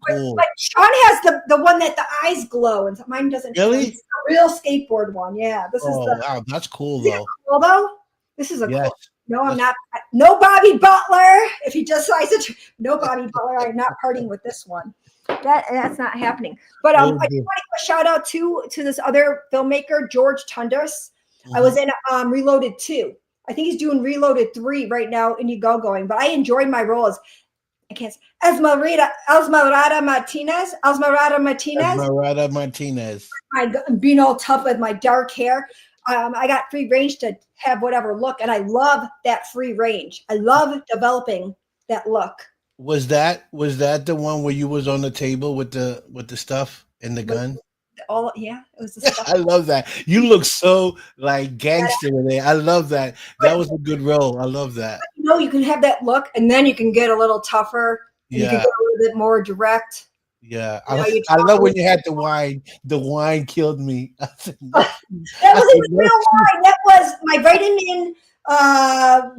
cool. But Sean has the one that the eyes glow, and mine doesn't. Really? It's a real skateboard one. Yeah. This is wow, that's cool though. Cool though. This is a yes. cool. No, I'm not. No Bobby Butler. If he just decides to, no Bobby Butler. I'm not partying with this one. That's not happening. But I just want to give a shout out to this other filmmaker, George Tundus. I was in Reloaded 2. I think he's doing Reloaded 3 right now in going. But I enjoyed my role as Esmeralda Martinez. I being all tough with my dark hair. I got free range to have whatever look, and I love that free range. I love developing that look. Was that the one where you was on the table with the stuff and the gun? It was the stuff. I love that. You look so like gangster there. I love that. That was a good role. I love that. You can have that look, and then you can get a little tougher. And you can get a little bit more direct. Yeah, I love when you had the wine. The wine killed me. That wasn't real wine. That was my vitamin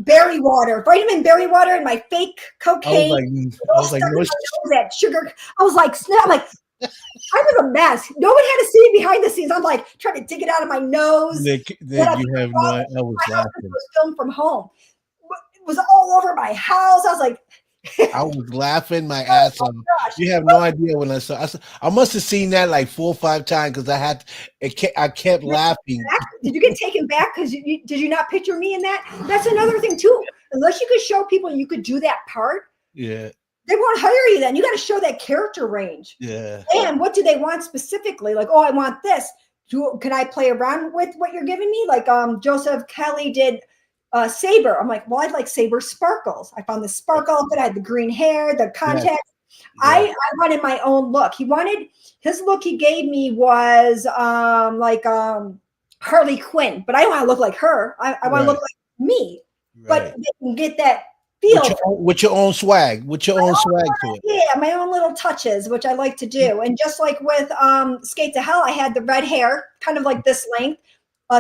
berry water. Vitamin berry water and my fake cocaine. I was like no that sugar. I was like, snap, like I was a mess. No one had to see me behind the scenes. I'm like trying to dig it out of my nose. You have no. I was laughing. It was filmed from home. It was all over my house. I was like. I was laughing my ass off. You have no idea when I must have seen that like 4 or 5 times because I kept laughing. Did you get taken back because did you not picture me in that? That's another thing too. Unless you could show people you could do that part, yeah, they won't hire you. Then you got to show that character range. Yeah. And what do they want specifically? Like, oh, I want this. Can I play around with what you're giving me? Like Joseph Kelly did. Saber. I'm like, well, I'd like Saber sparkles. I found the sparkle, but I had the green hair, the contacts. Yeah. I wanted my own look. His look he gave me was Harley Quinn, but I don't want to look like her. I want to look like me. Right. But they can get that feel with your own swag, to it. Yeah, my own little touches, which I like to do. And just like with Skate to Hell, I had the red hair, kind of like this length.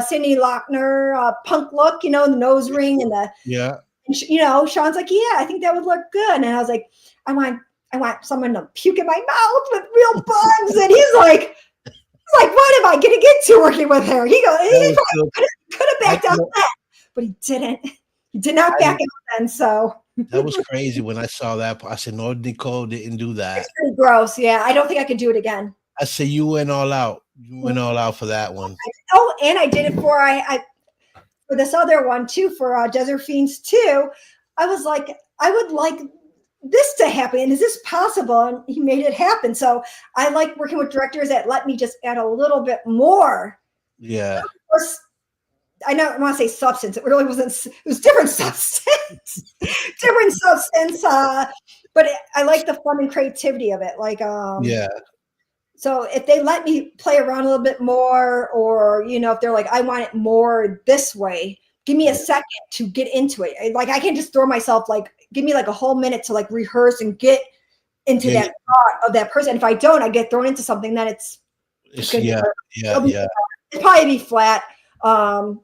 Cindy Lochner punk look, the nose ring and the And Sean's like, yeah, I think that would look good. And I was like, I want someone to puke in my mouth with real bugs. And he's like, what am I gonna get to working with her? He goes, he could have backed out that, but he didn't. He did not back out then. So that was crazy when I saw that. I said, no, Nicole didn't do that. It's pretty gross. Yeah, I don't think I could do it again. I said you went all out. You went all out for that one. Oh, and I did it for for this other one too, for Desert Fiends 2. I was like, I would like this to happen. And is this possible? And he made it happen. So I like working with directors that let me just add a little bit more Yeah. Of course, I want to say substance. It really wasn't. It was different substance, different substance. But I like the fun and creativity of it. Like, Yeah. so if they let me play around a little bit more, or if they're like, I want it more this way, give me a second to get into it. Like, I can't just throw myself, like, give me like a whole minute to like rehearse and get into that thought of that person. If I don't, I get thrown into something that it's gonna be, it'll probably be flat. I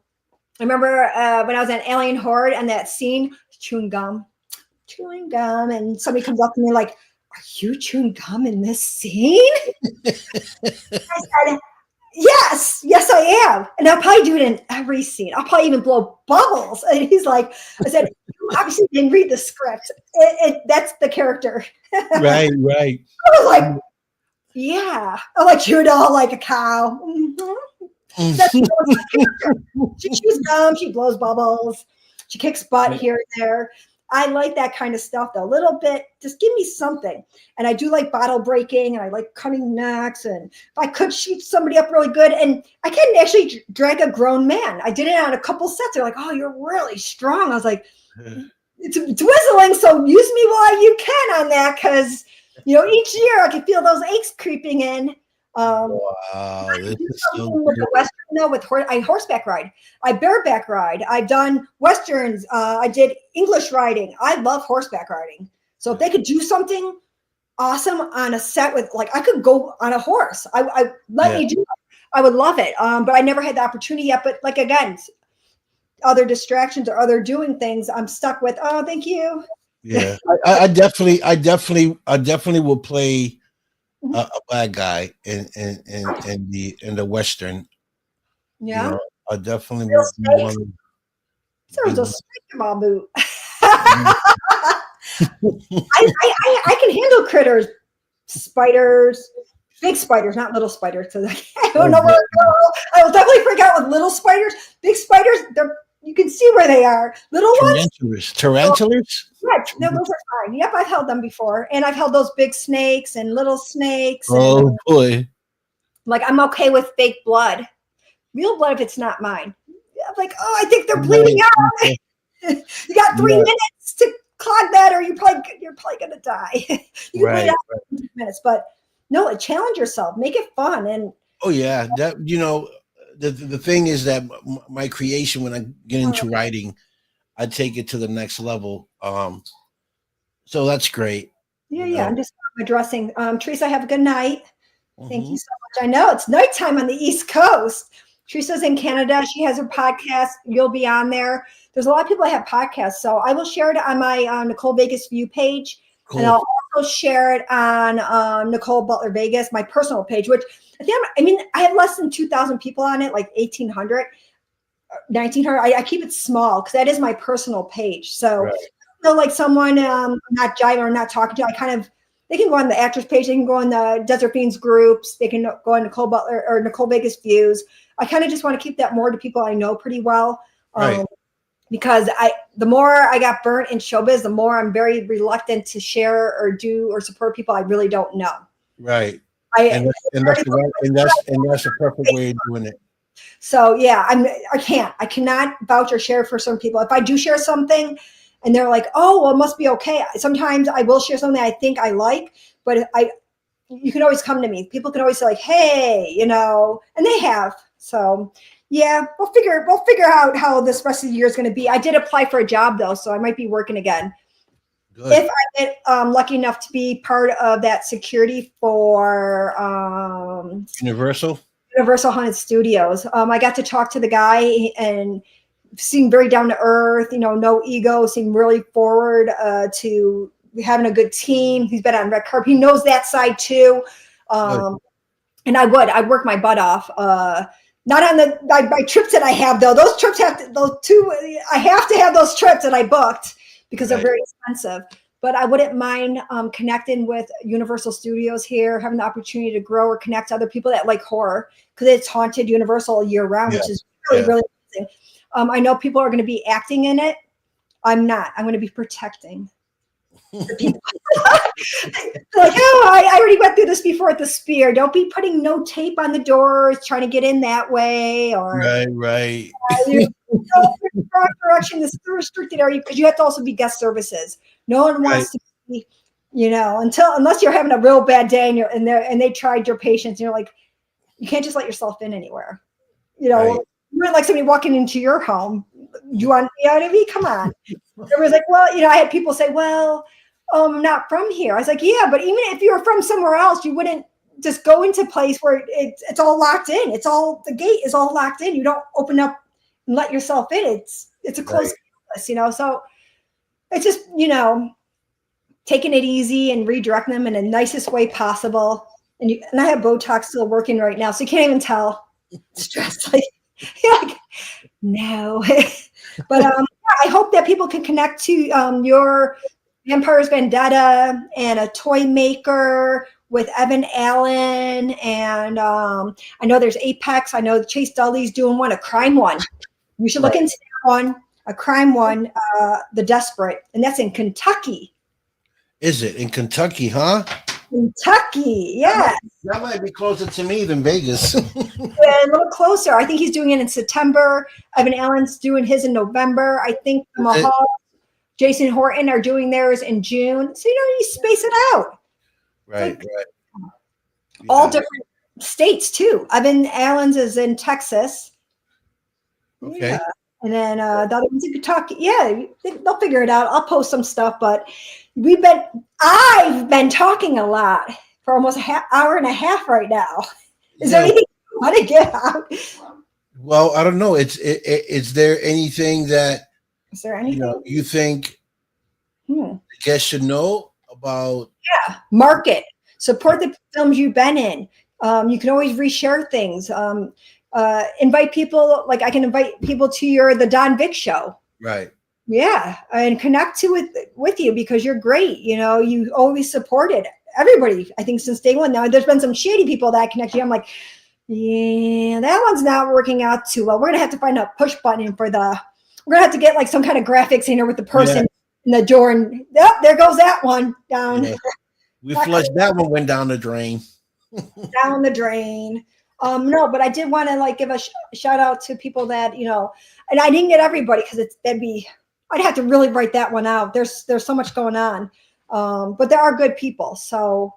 remember when I was on Alien Horde and that scene, chewing gum, and somebody comes up to me like, "Are you chewing gum in this scene?" I said, yes, I am. And I'll probably do it in every scene. I'll probably even blow bubbles. And he's like, I said, you obviously didn't read the script. That's the character. Right. I was like, yeah. I'm like, chewed all like a cow. Mm-hmm. That's the character. She chews gum. She blows bubbles. She kicks butt here and there. I like that kind of stuff, though. A little bit, just give me something. And I do like bottle breaking, and I like cutting necks. And if I could shoot somebody up really good, and I can actually drag a grown man. I did it on a couple sets. They're like, "Oh, you're really strong." I was like, "It's whistling, so use me while you can on that, because each year I can feel those aches creeping in." Wow, this is so with the Western, I horseback ride, I bareback ride, I've done Westerns, I did English riding. I love horseback riding. So if they could do something awesome on a set with, like, I could go on a horse. Let me do it. I would love it. But I never had the opportunity yet. But like, again, other distractions or other doing things, I'm stuck with. Oh, thank you. Yeah, I definitely will play a bad guy in the Western. Yeah, I definitely will be one. There's a snake in my boot. I can handle critters, spiders, big spiders, not little spiders. So I don't know where to go. I will definitely freak out with little spiders. Big spiders, you can see where they are. Little ones, tarantulas. Yeah, no, those are fine. Yep, I've held them before, and I've held those big snakes and little snakes. Oh boy! Like, I'm okay with fake blood, real blood if it's not mine. I'm like, oh, I think they're bleeding out. You got 3 minutes to clog that, or you're probably gonna die. You can bleed out in 2 minutes, but no, challenge yourself, make it fun, and that the thing is that my creation, when I get into writing, I take it to the next level. So that's great. Yeah. I'm just addressing. Teresa, have a good night. Thank you so much. I know it's nighttime on the East Coast. Teresa's in Canada. She has her podcast. You'll be on there. There's a lot of people that have podcasts, so I will share it on my Nicole Vegas View page, and I'll also share it on Nicole Butler Vegas, my personal page, which I have less than 2,000 people on it, like 1,800, 1,900. I keep it small because that is my personal page. So, like someone not jiving or not talking to, they can go on the actors page. They can go on the Desert Fiends groups. They can go on Nicole Butler or Nicole Vegas Views. I kind of just want to keep that more to people I know pretty well. Because the more I got burnt in showbiz, the more I'm very reluctant to share or do or support people I really don't know. Right. And that's the perfect way of doing it. So yeah, I cannot vouch or share for some people. If I do share something and they're like, oh, well, it must be okay. Sometimes I will share something I think I like, but you can always come to me. People can always say like, hey, and they have. So yeah, we'll figure out how this rest of the year is going to be. I did apply for a job though, so I might be working again. Good. If I get lucky enough to be part of that security for Universal Haunted Studios. I got to talk to the guy and seemed very down to earth, no ego, seemed really forward to having a good team. He's been on red carpet. He knows that side too. And I'd work my butt off. Not on my trips that I have though. Those trips I have to have those trips that I booked because they're very expensive. But I wouldn't mind connecting with Universal Studios here, having the opportunity to grow or connect to other people that like horror, because it's haunted Universal year round, which is really, really amazing. I know people are going to be acting in it. I'm not. I'm going to be protecting. Like, oh, I already went through this before at the Spear. Don't be putting no tape on the doors, trying to get in that way, or Right. you're going in the wrong direction. This is the restricted area because you have to also be guest services. No one wants to be, unless you're having a real bad day and they tried your patience. You're like, you can't just let yourself in anywhere. You're like somebody walking into your home. You want, what I mean? Come on. Everyone's like, well, I had people say, well, I'm not from here. I was like, yeah, but even if you were from somewhere else, you wouldn't just go into a place where it's all locked in. The gate is all locked in. You don't open up and let yourself in. It's a closed campus, so it's just, taking it easy and redirecting them in the nicest way possible. And I have Botox still working right now, so you can't even tell. Stressed, like, no. But I hope that people can connect to your Vampire's Vendetta and a toy maker with Evan Allen. And I know there's Apex. I know Chase Dudley's doing one, a crime one. You should look into that one, a crime one, The Desperate. And that's in Kentucky. Is it in Kentucky, huh? Kentucky, yeah. That might be closer to me than Vegas. A little closer. I think he's doing it in September. Evan Allen's doing his in November. I think Mahal, Jason Horton are doing theirs in June. So, you space it out. Right. All different states, too. Evan Allen's is in Texas. Okay. Yeah. And then the other ones in Kentucky. Yeah, they'll figure it out. I'll post some stuff, but I've been talking a lot for almost an hour and a half right now. Is there anything you want to get out? Well, I don't know. Is there anything that you think the guests should know about? Yeah, market, support the films you've been in. You can always reshare things. Invite people. Like I can invite people to the Don Vick show. Right. Yeah, and connect with you because you're great. You always supported everybody. I think since day one. Now there's been some shady people that connect you. I'm like, yeah, that one's not working out too well. We're gonna have to find a push button for we're gonna have to get like some kind of graphics in there with the person in the door, and there goes that one down. Yeah. We flushed that one, went down the drain. Down the drain. No, but I did want to give a shout out to people that and I didn't get everybody because I'd have to really write that one out. There's so much going on, but there are good people. So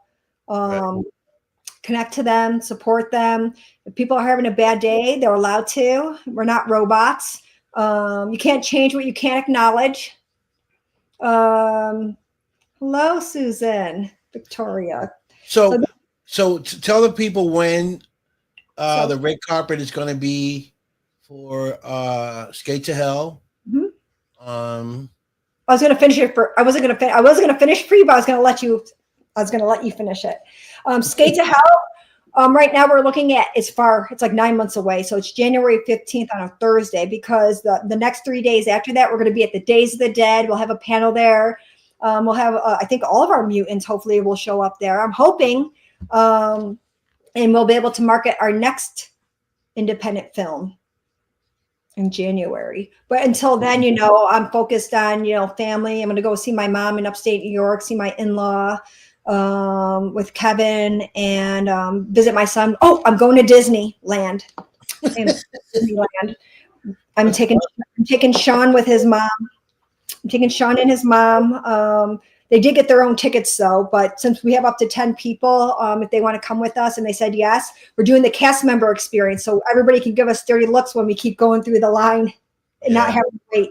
connect to them, support them. If people are having a bad day, they're allowed to. We're not robots. You can't change what you can't acknowledge. Hello, Susan, Victoria. So tell the people when the red carpet is going to be for Skate to Hell. Mm-hmm. I was going to finish it I wasn't going to finish for you, but I was going to let you finish it. Skate to Hell. Right now we're looking at, it's like 9 months away. So it's January 15th on a Thursday because the next 3 days after that, we're going to be at the Days of the Dead. We'll have a panel there. We'll have, I think all of our mutants hopefully will show up there. I'm hoping, and we'll be able to market our next independent film in January. But until then, I'm focused on, family. I'm going to go see my mom in upstate New York, see my in-law with Kevin, and visit my son. Oh, I'm going to Disneyland. Disneyland. I'm taking Sean with his mom. I'm taking Sean and his mom. They did get their own tickets though, but since we have up to 10 people, if they want to come with us, and they said yes, we're doing the cast member experience. So everybody can give us dirty looks when we keep going through the line and not having to wait.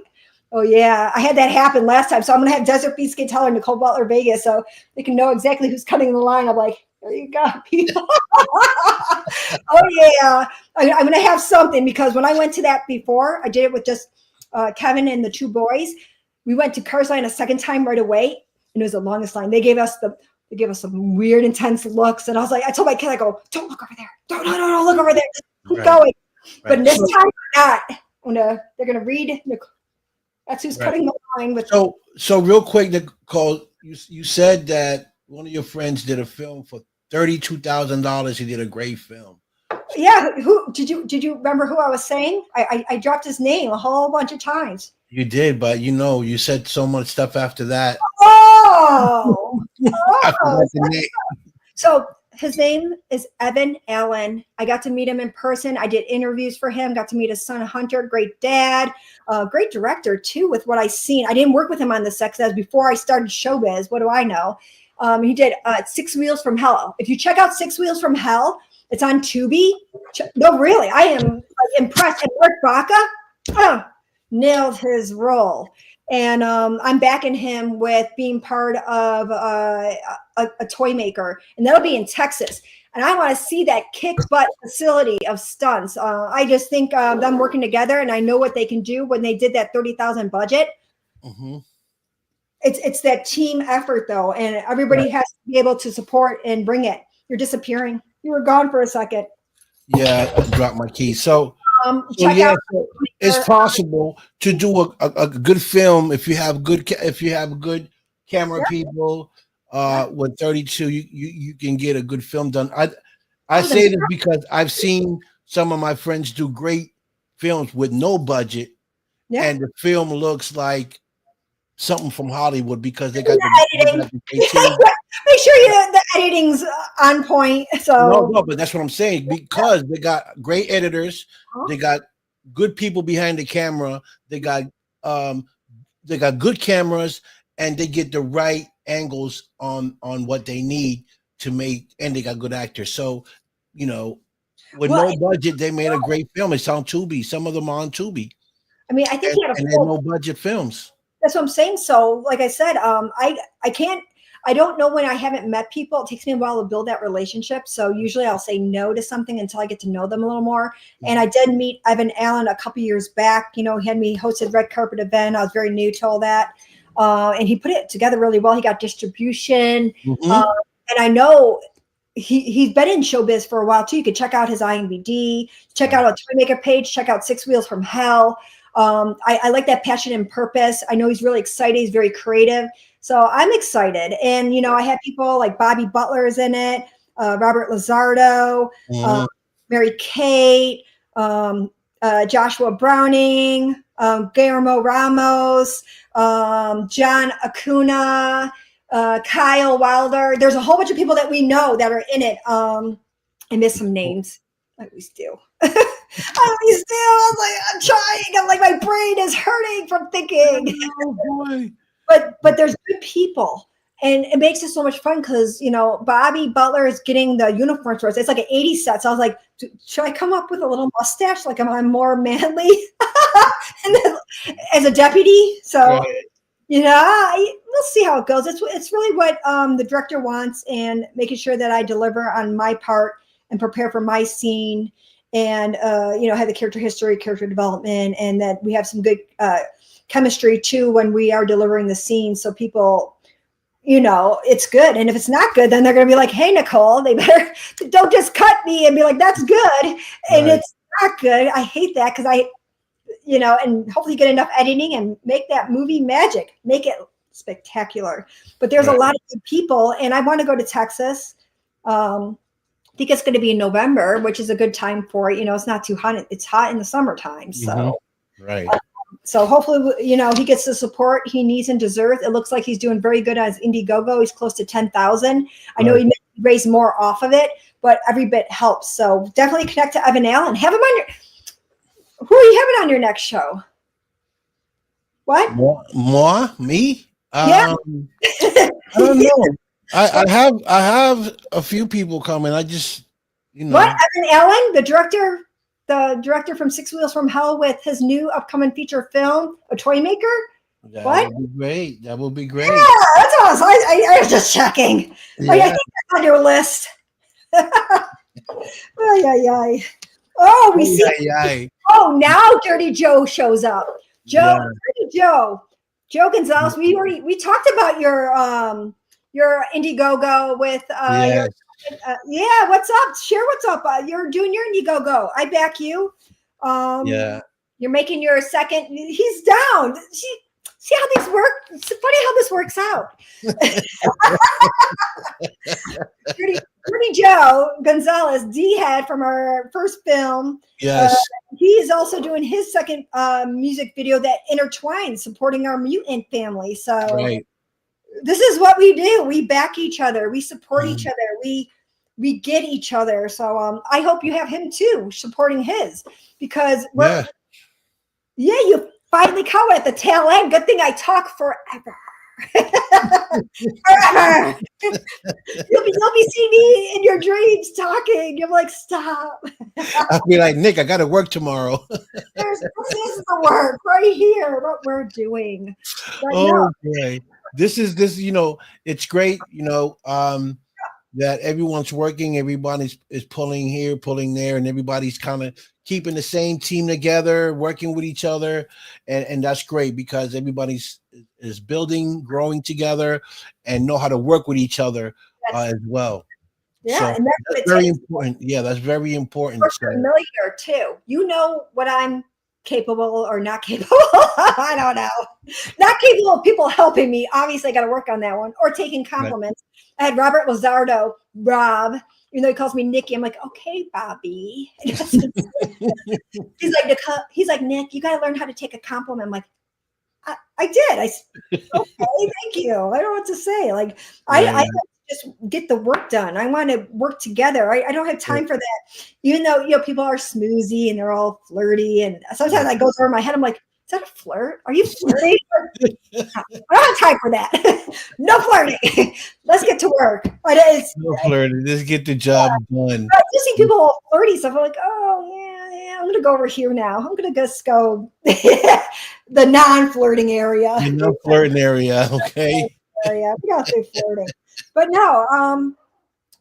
Oh yeah, I had that happen last time. So I'm going to have Desert Beast Skate Teller and Nicole Vegas so they can know exactly who's cutting the line. I'm like, there you go, people. Oh yeah, I'm going to have something because when I went to that before, I did it with just Kevin and the two boys. We went to Cars Line a second time right away. And it was the longest line. They gave us some weird, intense looks. And I told my kid, I go, don't look over there. Don't look over there. Just keep going. Right. But this time, not. They're going to read. That's who's cutting the line. So real quick, Nicole, you said that one of your friends did a film for $32,000. He did a great film. Yeah. Who did you remember who I was saying? I dropped his name a whole bunch of times. You did, but you said so much stuff after that. Oh, Oh, I oh. forgot the name. So his name is Evan Allen. I got to meet him in person. I did interviews for him, got to meet his son Hunter, great dad, great director too, with what I seen. I didn't work with him on the set because that was before I started showbiz. What do I know? He did Six Wheels from Hell. If you check out Six Wheels from Hell, it's on Tubi. No, really, I am impressed. And Mark Baca nailed his role. And I'm backing him with being part of a toy maker, and that'll be in Texas. And I want to see that kick butt facility of stunts. I just think them working together, and I know what they can do when they did that 30,000 budget. Mm-hmm. It's that team effort though, and everybody has to be able to support and bring it. You're disappearing. You were gone for a second. Yeah, I dropped my key. So Check out. it's possible to do a good film if you have good camera people. With 32, you can get a good film done. I say this because I've seen some of my friends do great films with no budget, and the film looks like something from Hollywood because they got the editing. Make sure the editing's on point. So no, but that's what I'm saying, because they got great editors, they got good people behind the camera, they got good cameras, and they get the right angles on what they need to make, and they got good actors. So, with no budget, they made a great film. It's on Tubi. Some of them are on Tubi. I mean, I think and they're no budget films. That's what I'm saying. So, like I said, I don't know when I haven't met people. It takes me a while to build that relationship. So usually I'll say no to something until I get to know them a little more. Mm-hmm. And I did meet Evan Allen a couple years back. He had me hosted red carpet event. I was very new to all that. And he put it together really well. He got distribution. Mm-hmm. And I know he's been in showbiz for a while too. You could check out his IMDb, check out a toy maker page, check out Six Wheels from Hell. I like that passion and purpose. I know he's really excited. He's very creative. So I'm excited. And, I have people like Bobby Butler is in it, Robert Lizardo, Mary Kate, Joshua Browning, Guillermo Ramos, John Acuna, Kyle Wilder. There's a whole bunch of people that we know that are in it. I miss some names. I always do. I'm trying. I'm like, my brain is hurting from thinking. Oh boy. But there's good people, and it makes it so much fun because Bobby Butler is getting the uniforms for us. It's like an 80s set. So I was like, should I come up with a little mustache? Like, am I more manly and then, as a deputy? So we'll see how it goes. It's really what the director wants, and making sure that I deliver on my part and prepare for my scene. And, have the character history, character development, and that we have some good chemistry too when we are delivering the scene. So people, it's good. And if it's not good, then they're going to be like, hey, Nicole, they better don't just cut me and be like, that's good. And it's not good. I hate that because and hopefully get enough editing and make that movie magic, make it spectacular. But there's a lot of good people, and I want to go to Texas. I think it's going to be in November, which is a good time for it. It's not too hot. It's hot in the summertime. So, so hopefully, he gets the support he needs and deserves. It looks like he's doing very good on his Indiegogo. He's close to 10,000. I know he may raise more off of it, but every bit helps. So definitely connect to Evan Allen. Have him on who are you having on your next show? What? More? Me? Yeah. I don't know. I have a few people coming. I just, What? Evan Allen, the director from Six Wheels from Hell, with his new upcoming feature film, A Toy Maker? That what? would be great. That would be great. Yeah, that's awesome. I was just checking. Yeah. I think that's on your list. Oh, we see. Oh, now Dirty Joe shows up. Dirty Joe Gonzalez. We talked about your Indiegogo with what's up? Share what's up. You're doing your Indiegogo. I back you. You're making your second. He's down. See how these work? It's funny how this works out. Dirty Joe Gonzalez, D-Head from our first film. Yes. He's also doing his second music video that intertwines, supporting our mutant family. So this is what we do. We back each other. We support each other. We get each other. So I hope you have him too, supporting his, because you finally come at the tail end. Good thing I talk forever. Forever. You'll be seeing me in your dreams talking. You're like, stop. I'll be like, Nick, I got to work tomorrow. This is the work right here, what we're doing. But boy. This, it's great, that everyone's working, everybody's is pulling here, pulling there, and everybody's kind of keeping the same team together, working with each other. And that's great because everybody's is building, growing together, and know how to work with each other as well. Yeah, so and that's very important. Yeah, that's very important. We're familiar too. You know what I'm capable or not capable. I don't know. Not capable of people helping me. Obviously, I got to work on that one. Or taking compliments. Right. I had Robert Lazardo, Rob, even though he calls me Nikki. I'm like, okay, Bobby. He's like, Nick, you got to learn how to take a compliment. I'm like, I did. Okay, thank you. I don't know what to say. Like, I just get the work done. I want to work together. I don't have time for that. Even though, people are smoozy and they're all flirty. And sometimes I go over my head. I'm like, is that a flirt? Are you flirting? I don't have time for that. No flirting. Let's get to work. But it's no flirting. Let's get the job done. I just see people all flirty stuff. I'm like, oh yeah, I'm gonna go over here now. I'm gonna just go the non-flirting area. The non-flirting area, okay. Yeah, we gotta say flirting. But no,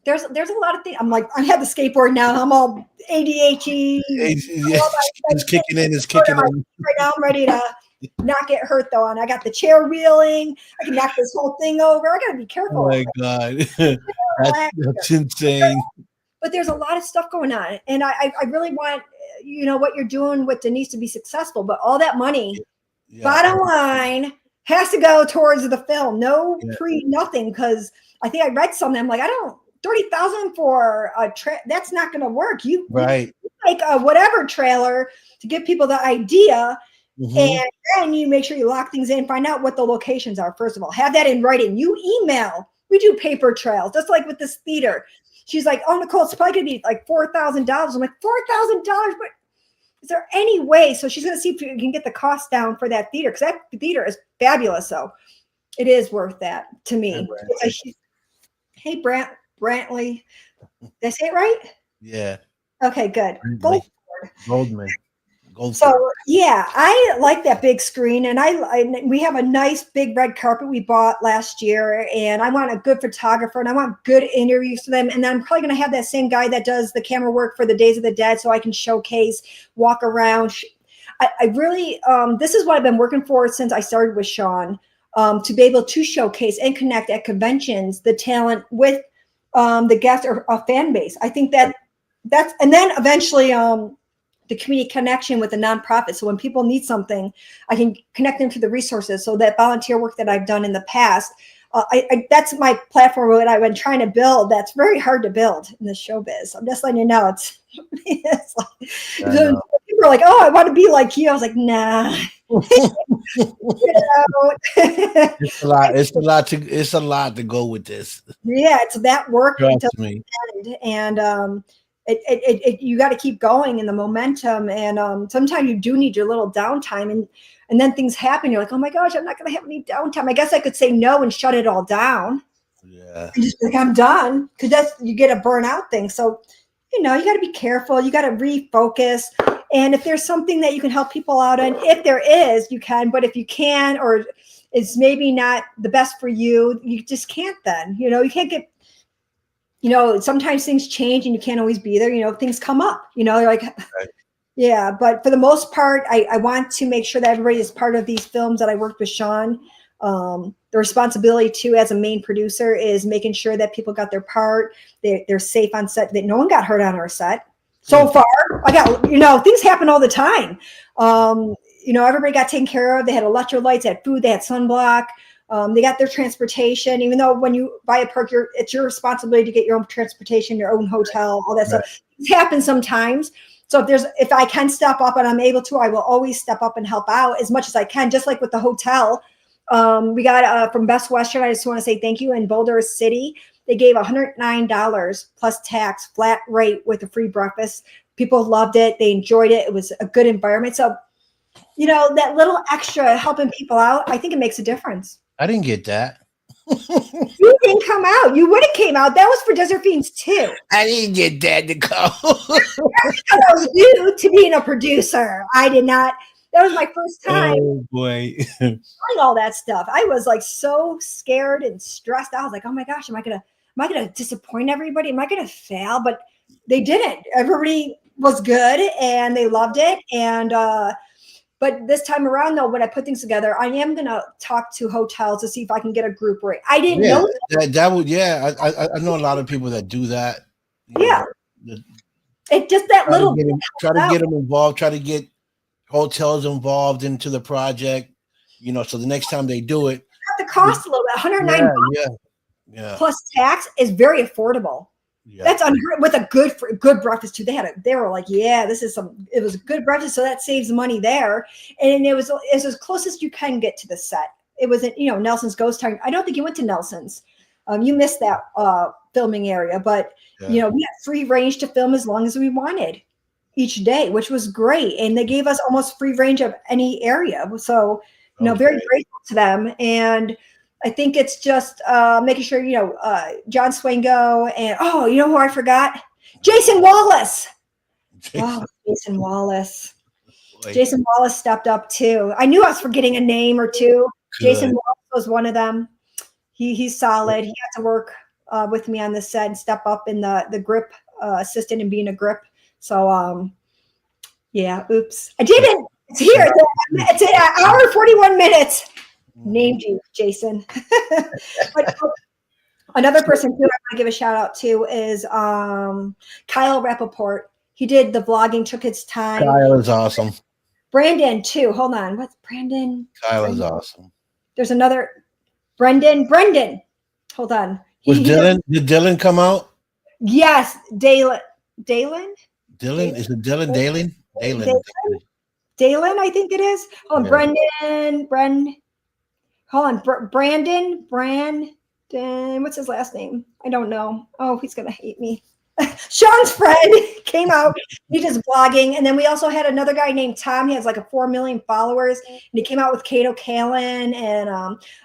there's a lot of things. I'm like, I have the skateboard now. I'm all ADHD. It's kicking in. Right now, I'm ready to not get hurt though. And I got the chair wheeling. I can knock this whole thing over. I gotta be careful. Oh my God, that's insane. But there's a lot of stuff going on, and I really want what you're doing with Denise to be successful. But all that money, bottom line, has to go towards the film. No nothing, because I think I read something. I'm like, I don't. 30,000 for a that's not going to work. You make a whatever trailer to give people the idea, and then you make sure you lock things in, find out what the locations are. First of all, have that in writing. You email. We do paper trails, just like with this theater. She's like, oh, Nicole, it's probably going to be like $4,000. I'm like, $4,000, but is there any way? So she's going to see if you can get the cost down for that theater, because that theater is fabulous. So it is worth that to me. Hey, Brantley. Did I say it right? Yeah. Okay, good. Goldman. So yeah, I like that big screen, and we have a nice big red carpet we bought last year, and I want a good photographer, and I want good interviews for them, and then I'm probably going to have that same guy that does the camera work for the Days of the Dead, so I can showcase, walk around. I really this is what I've been working for since I started with Sean, to be able to showcase and connect at conventions the talent with the guest or a fan base. I think that's, and then eventually the community connection with the nonprofit. So when people need something, I can connect them to the resources. So that volunteer work that I've done in the past, that's my platform that I've been trying to build. That's very hard to build in the showbiz. I'm just letting you know. It's like, people are like, oh, I want to be like you. I was like, nah. It's a lot to go with this. Yeah, it's that work until the end, and you got to keep going in the momentum, and sometimes you do need your little downtime, and then things happen. You're like, oh my gosh, I'm not going to have any downtime. I guess I could say no and shut it all down. Yeah, and just like, I'm done, because you get a burnout thing. So you got to be careful. You got to refocus. And if there's something that you can help people out on, if there is, you can. But if you can, or it's maybe not the best for you, you just can't then. You can't get, sometimes things change and you can't always be there. Things come up, you're like, yeah. But for the most part, I want to make sure that everybody is part of these films that I worked with Sean. The responsibility too, as a main producer, is making sure that people got their part. They're safe on set, that no one got hurt on our set. So far, I got, things happen all the time. Everybody got taken care of. They had electrolytes, they had food, they had sunblock. They got their transportation, even though when you buy a perk, it's your responsibility to get your own transportation, your own hotel, all that stuff. It happens sometimes. So if I can step up and I'm able to, I will always step up and help out as much as I can, just like with the hotel. We got from Best Western. I just want to say thank you. In Boulder City, they gave $109 plus tax, flat rate with a free breakfast. People loved it. They enjoyed it. It was a good environment. So, that little extra helping people out, I think it makes a difference. I didn't get that. You didn't come out. You would have came out. That was for Desert Fiends too. I didn't get that, Nicole. That was new to being a producer. I did not. That was my first time. Oh boy. Doing all that stuff. I was like so scared and stressed. I was like, oh my gosh, am I gonna disappoint everybody? Am I gonna fail? But they didn't. Everybody was good and they loved it. And but this time around, though, when I put things together, I am going to talk to hotels to see if I can get a group rate. I didn't know that would. Yeah, I know a lot of people that do that. Yeah, it just that little. Try to get them involved. Try to get hotels involved into the project. So the next time they do it, the cost a little bit. $109 plus tax is very affordable. Yeah. That's unheard with a good breakfast too. They were like, yeah, it was a good breakfast. So that saves money there. And it was as close as you can get to the set. It wasn't, Nelson's Ghost Town. I don't think you went to Nelson's. You missed that filming area, but we had free range to film as long as we wanted each day, which was great. And they gave us almost free range of any area. So, very grateful to them. And I think it's just making sure, John Swango and, who I forgot? Jason Wallace. Jason Wallace. Boy. Jason Wallace stepped up too. I knew I was forgetting a name or two. Good. Jason Wallace was one of them. He's solid. He had to work with me on the set and step up in the grip assistant and being a grip. So, oops. I didn't. It's here. It's an hour and 41 minutes. Named you, Jason. But another person who I want to give a shout out to is Kyle Rappaport. He did the vlogging, took his time. Kyle is awesome. Brandon too. Hold on. What's Brandon? Kyle is awesome. There's another Brendan. Hold on. Did Dylan come out? Yes. Dylan? Is it Dylan? Dalen, I think it is. Oh, yeah. Brandon. Hold on, Brandon, what's his last name? I don't know. Oh, he's going to hate me. Sean's friend came out. He does vlogging. And then we also had another guy named Tom. He has like 4 million followers. And he came out with Kato Kalin. And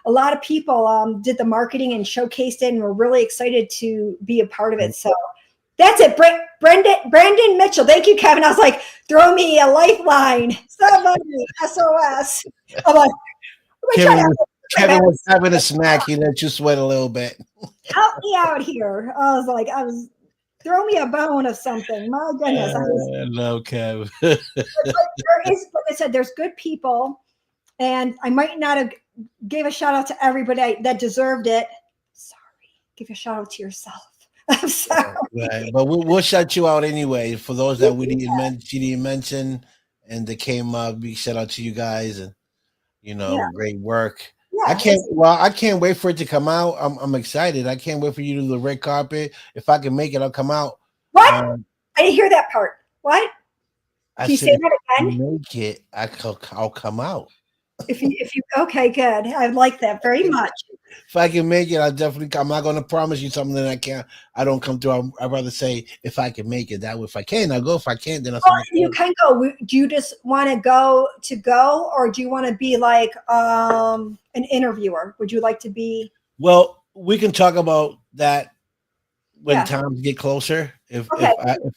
a lot of people did the marketing and showcased it and were really excited to be a part of it. So that's it. Brandon Mitchell. Thank you, Kevin. I was like, throw me a lifeline. Somebody, SOS. I'm like, Kevin was having a snack. He let you sweat a little bit. Help me out here. I was throw me a bone of something. My goodness. No, Kevin. But like I said, there's good people, and I might not have gave a shout out to everybody that deserved it. Sorry. Give a shout out to yourself. I'm sorry. Right. But we'll shout you out anyway. For those that she didn't mention and they came up, big shout out to you guys and great work. Yeah, I can't wait for it to come out. I'm excited. I can't wait for you to do the red carpet. If I can make it, I'll come out. What? I didn't hear that part. What? Can you say that again? Make it. I'll come out. If you okay, good. I like that very much. If I can make it, I'll definitely come. I'm not going to promise you something that I don't come through. I'd rather say if I can make it. That way, if I can, I'll go. If I can't, then I'll. You can go. Do you just want to go, or do you want to be like an interviewer? Would you like to be? Well, we can talk about that when times get closer. If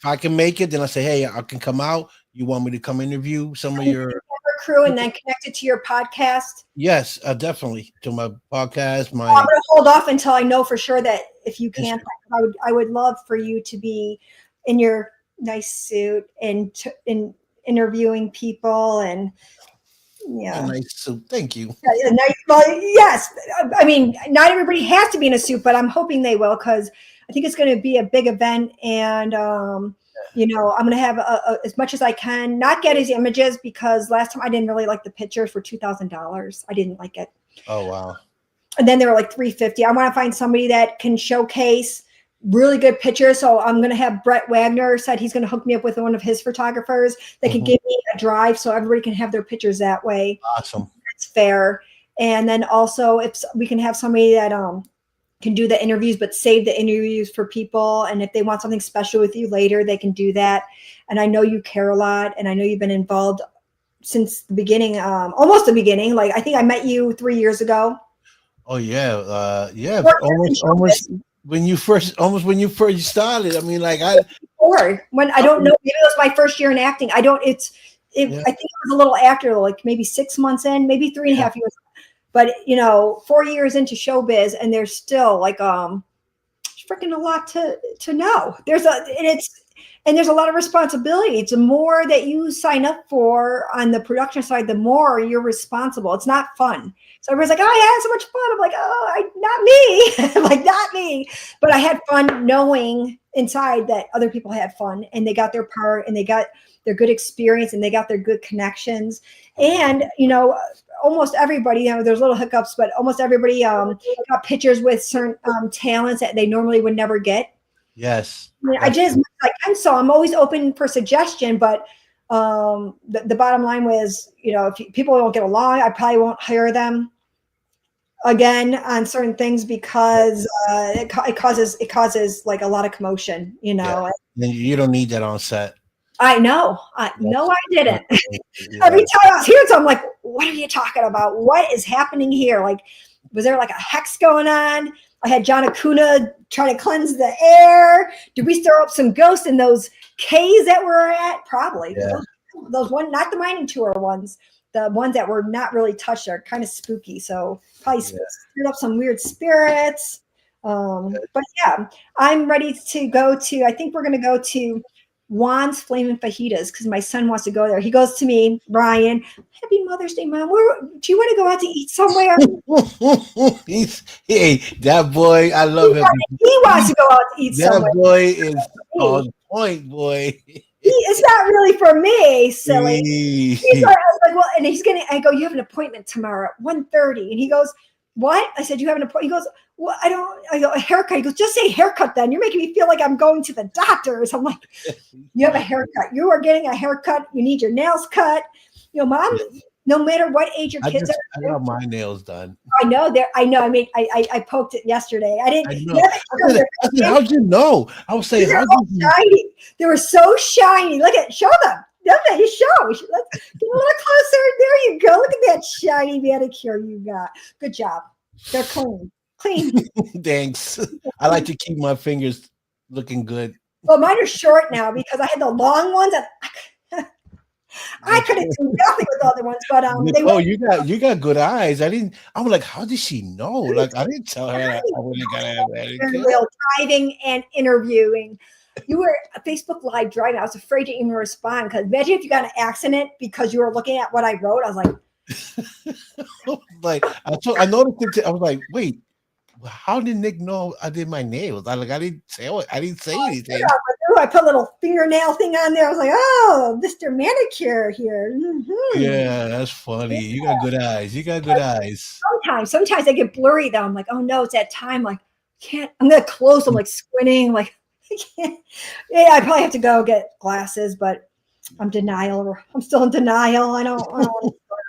I can make it, then I say, hey, I can come out. You want me to come interview some of your crew and then connect it to your podcast? Yes, definitely to my podcast. I'm going to hold off until I know for sure that if you can't, I would love for you to be in your nice suit and in interviewing people and a nice suit. Thank you. Yes. I mean, not everybody has to be in a suit, but I'm hoping they will because I think it's going to be a big event and I'm going to have as much as I can, not get his images because last time I didn't really like the pictures for $2,000. I didn't like it. Oh, wow. And then they were like $350. I want to find somebody that can showcase really good pictures. So I'm going to have Brett Wagner said he's going to hook me up with one of his photographers that can give me a drive so everybody can have their pictures that way. Awesome. That's fair. And then also if we can have somebody that can do the interviews, but save the interviews for people. And if they want something special with you later, they can do that. And I know you care a lot, and I know you've been involved since the beginning, almost the beginning. Like I think I met you 3 years ago. Oh yeah, yeah. Almost when you first started. I mean, like or when I don't know, maybe it was my first year in acting. I don't. I think it was a little after, like maybe 6 months in, maybe 3.5 years. But 4 years into showbiz, and there's still like freaking a lot to know. There's a lot of responsibility. The more that you sign up for on the production side, the more you're responsible. It's not fun. So everybody's like, "Oh, I had so much fun." I'm like, "Oh, not me." I'm like, not me. But I had fun knowing inside that other people had fun, and they got their part, and they got their good experience, and they got their good connections. And almost everybody, there's little hiccups, but almost everybody got pictures with certain talents that they normally would never get. Yes. I just like, and so I'm always open for suggestion, but the bottom line was, if people don't get along, I probably won't hire them again on certain things because it causes like a lot of commotion, Yeah. You don't need that on set. I know. No, I didn't. Every time I was here, so I'm like, what are you talking about? What is happening here? Like, was there like a hex going on? I had John Acuna trying to cleanse the air. Did we stir up some ghosts in those caves that we're at? Probably. Yeah. Those one, not the mining tour ones. The ones that were not really touched are kind of spooky. So probably stirred up some weird spirits. But yeah, I'm ready to go to, I think we're going to go to Juan's Flamin' Fajitas because my son wants to go there. He goes to me, Brian, happy Mother's Day, Mom. Do you want to go out to eat somewhere? Hey, that boy, I love him. He wants to go out to eat somewhere. That boy is on point, boy. It's not really for me, silly. I was like, well, and I go, you have an appointment tomorrow at 1:30. And he goes, what? I said, you have an appointment. He goes, well, I go, a haircut. He goes, just say haircut then. You're making me feel like I'm going to the doctor's. I'm like, you have a haircut. You are getting a haircut. You need your nails cut. Mom, no matter what age your kids are. I got my nails done. I know. I mean, I poked it yesterday. I didn't. I said, how'd you know? I was saying, how'd you know? Shiny. They were so shiny. Look at, show them. You show. Let's get a little closer. There you go. Look at that shiny manicure you got. Good job. They're clean. Thanks. I like to keep my fingers looking good. Well, mine are short now because I had the long ones. I couldn't do nothing with the other ones, but you got good eyes. I'm like, how did she know? Like, I didn't tell her I really got to have that. Driving and interviewing. You were a Facebook Live driving. I was afraid to even respond because imagine if you got in an accident because you were looking at what I wrote. I was like, I noticed it. I was like, wait, how did Nick know I did my nails? I didn't say anything. I put a little fingernail thing on there. I was like, oh, Mr. Manicure here. Mm-hmm. Yeah, that's funny. Yeah. You got good eyes. Sometimes they get blurry though. I'm like, oh no, it's that time. Like, I'm gonna close. I'm like squinting. Like, I can't. Yeah, I probably have to go get glasses, but I'm still in denial. I don't want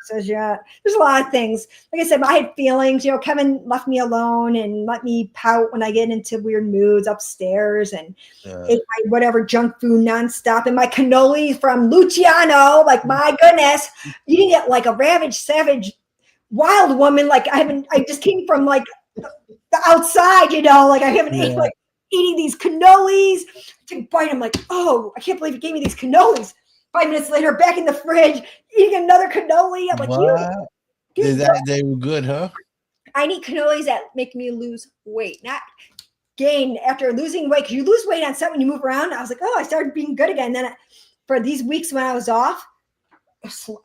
glasses yet. There's a lot of things. Like I said, I had feelings. Kevin left me alone and let me pout when I get into weird moods upstairs and ate my whatever junk food nonstop. And my cannoli from Luciano, like my goodness, eating it like a ravaged, savage, wild woman. Like I just came from like the outside, like I haven't ate like eating these cannolis. I took a bite. I'm like, oh, I can't believe you gave me these cannolis. 5 minutes later, back in the fridge, eating another cannoli. I'm like, they were good, huh? I need cannolis that make me lose weight, not gain after losing weight. Because you lose weight on set when you move around. I was like, oh, I started being good again. Then for these weeks when I was off,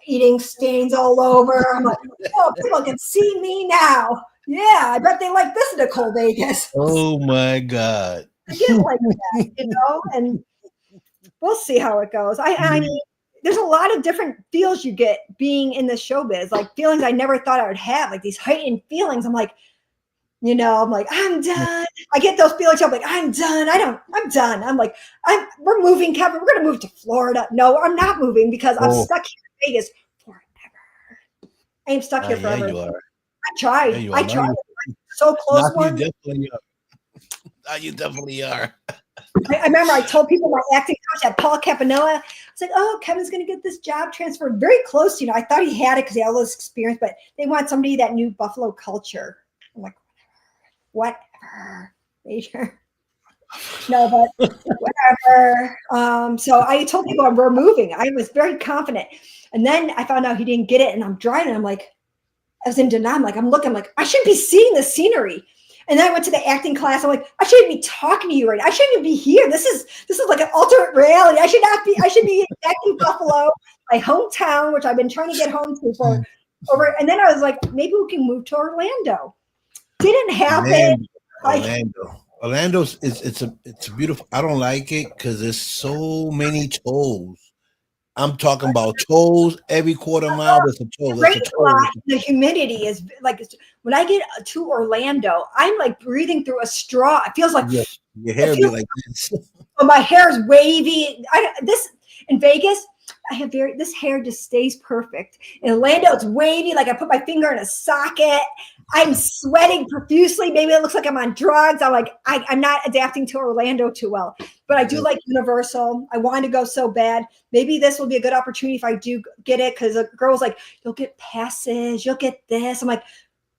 eating stains all over. I'm like, oh, people can see me now. Yeah, I bet they like this Nicole Vegas. Oh my God. I get like that, and we'll see how it goes. I mean, there's a lot of different feels you get being in the showbiz, like feelings I never thought I would have, like these heightened feelings. I'm like, I'm done. I get those feelings. I'm like, I'm done. I'm done. I'm like, we're moving, Kevin. We're going to move to Florida. No, I'm not moving because I'm stuck here in Vegas forever. I am stuck here forever. Yeah, you are. tried. There you I are. tried. So close Now you one. definitely are. Now you definitely are. I remember I told people my acting coach at Paul Campanella. I was like, "Oh, Kevin's going to get this job transferred very close." I thought he had it because he had all this experience, but they want somebody that knew Buffalo culture. I'm like, whatever. Major. No, but whatever. So I told people we're moving. I was very confident, and then I found out he didn't get it, and I'm driving. I'm like, I was in denial. I'm looking. I'm like, I shouldn't be seeing the scenery. And then I went to the acting class. I'm like, I shouldn't be talking to you right now. I shouldn't even be here. This is like an alternate reality. I should not be. I should be acting Buffalo, my hometown, which I've been trying to get home to for over. And then I was like, maybe we can move to Orlando. Didn't happen. Orlando's it's a beautiful. I don't like it because there's so many tolls. I'm talking about tolls every quarter mile. There's a toll. There's a toll. The humidity is like when I get to Orlando, I'm like breathing through a straw. It feels like your hair be like this. My hair is wavy. This in Vegas, I have this hair just stays perfect. In Orlando, it's wavy. Like I put my finger in a socket. I'm sweating profusely. Maybe it looks like I'm on drugs. I'm like, I'm not adapting to Orlando too well. But I do like Universal. I wanted to go so bad. Maybe this will be a good opportunity if I do get it, because a girl was like, you'll get passes, you'll get this. I'm like,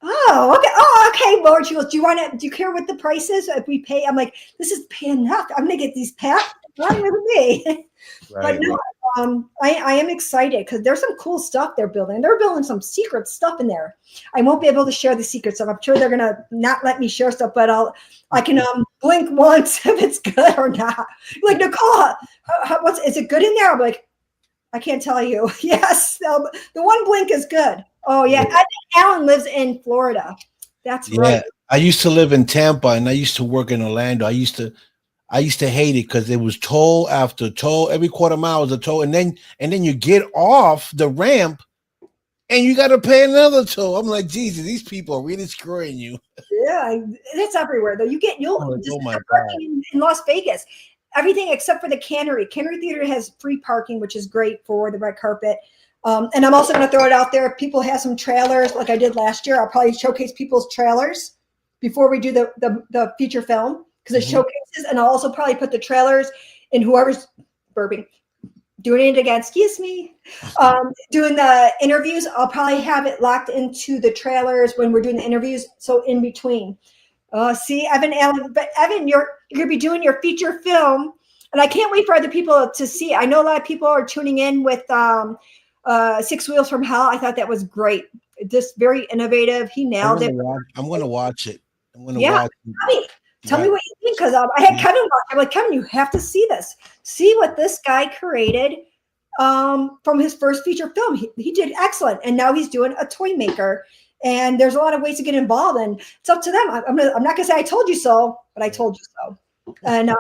oh, okay. Oh, okay, Lord. She goes, do you care what the price is if we pay? I'm like, this is pay enough. I'm going to get these passes. Not with me. Right, but no, I am excited because there's some cool stuff they're building. They're building some secret stuff in there. I won't be able to share the secret stuff. I'm sure they're gonna not let me share stuff, but I can blink once if it's good or not. Like, Nicole, is it good in there? I'm like, I can't tell you. Yes, the one blink is good. Oh yeah, I think Alan lives in Florida. That's right. I used to live in Tampa and I used to work in Orlando. I used to hate it because it was toll after toll. Every quarter mile was a toll, and then you get off the ramp, and you got to pay another toll. I'm like, Jesus, these people are really screwing you. Yeah, it's everywhere though. Oh my God. In Las Vegas, everything except for the Cannery. Cannery Theater has free parking, which is great for the red carpet. And I'm also going to throw it out there. If people have some trailers, like I did last year, I'll probably showcase people's trailers before we do the feature film. Because it showcases, and I'll also probably put the trailers in whoever's burping, doing it again. Excuse me. Doing the interviews, I'll probably have it locked into the trailers when we're doing the interviews. So in between. See, Evan, Alan, but Evan, you're going to be doing your feature film, and I can't wait for other people to see it. I know a lot of people are tuning in with Six Wheels from Hell. I thought that was great. Just very innovative. He nailed it. I'm going to watch it. I'm going to watch it. Tell me what you think, because I had Kevin watch. I'm like, Kevin, you have to see this. See what this guy created from his first feature film. He did excellent, and now he's doing a toy maker. And there's a lot of ways to get involved, and it's up to them. I'm not going to say I told you so, but I told you so. And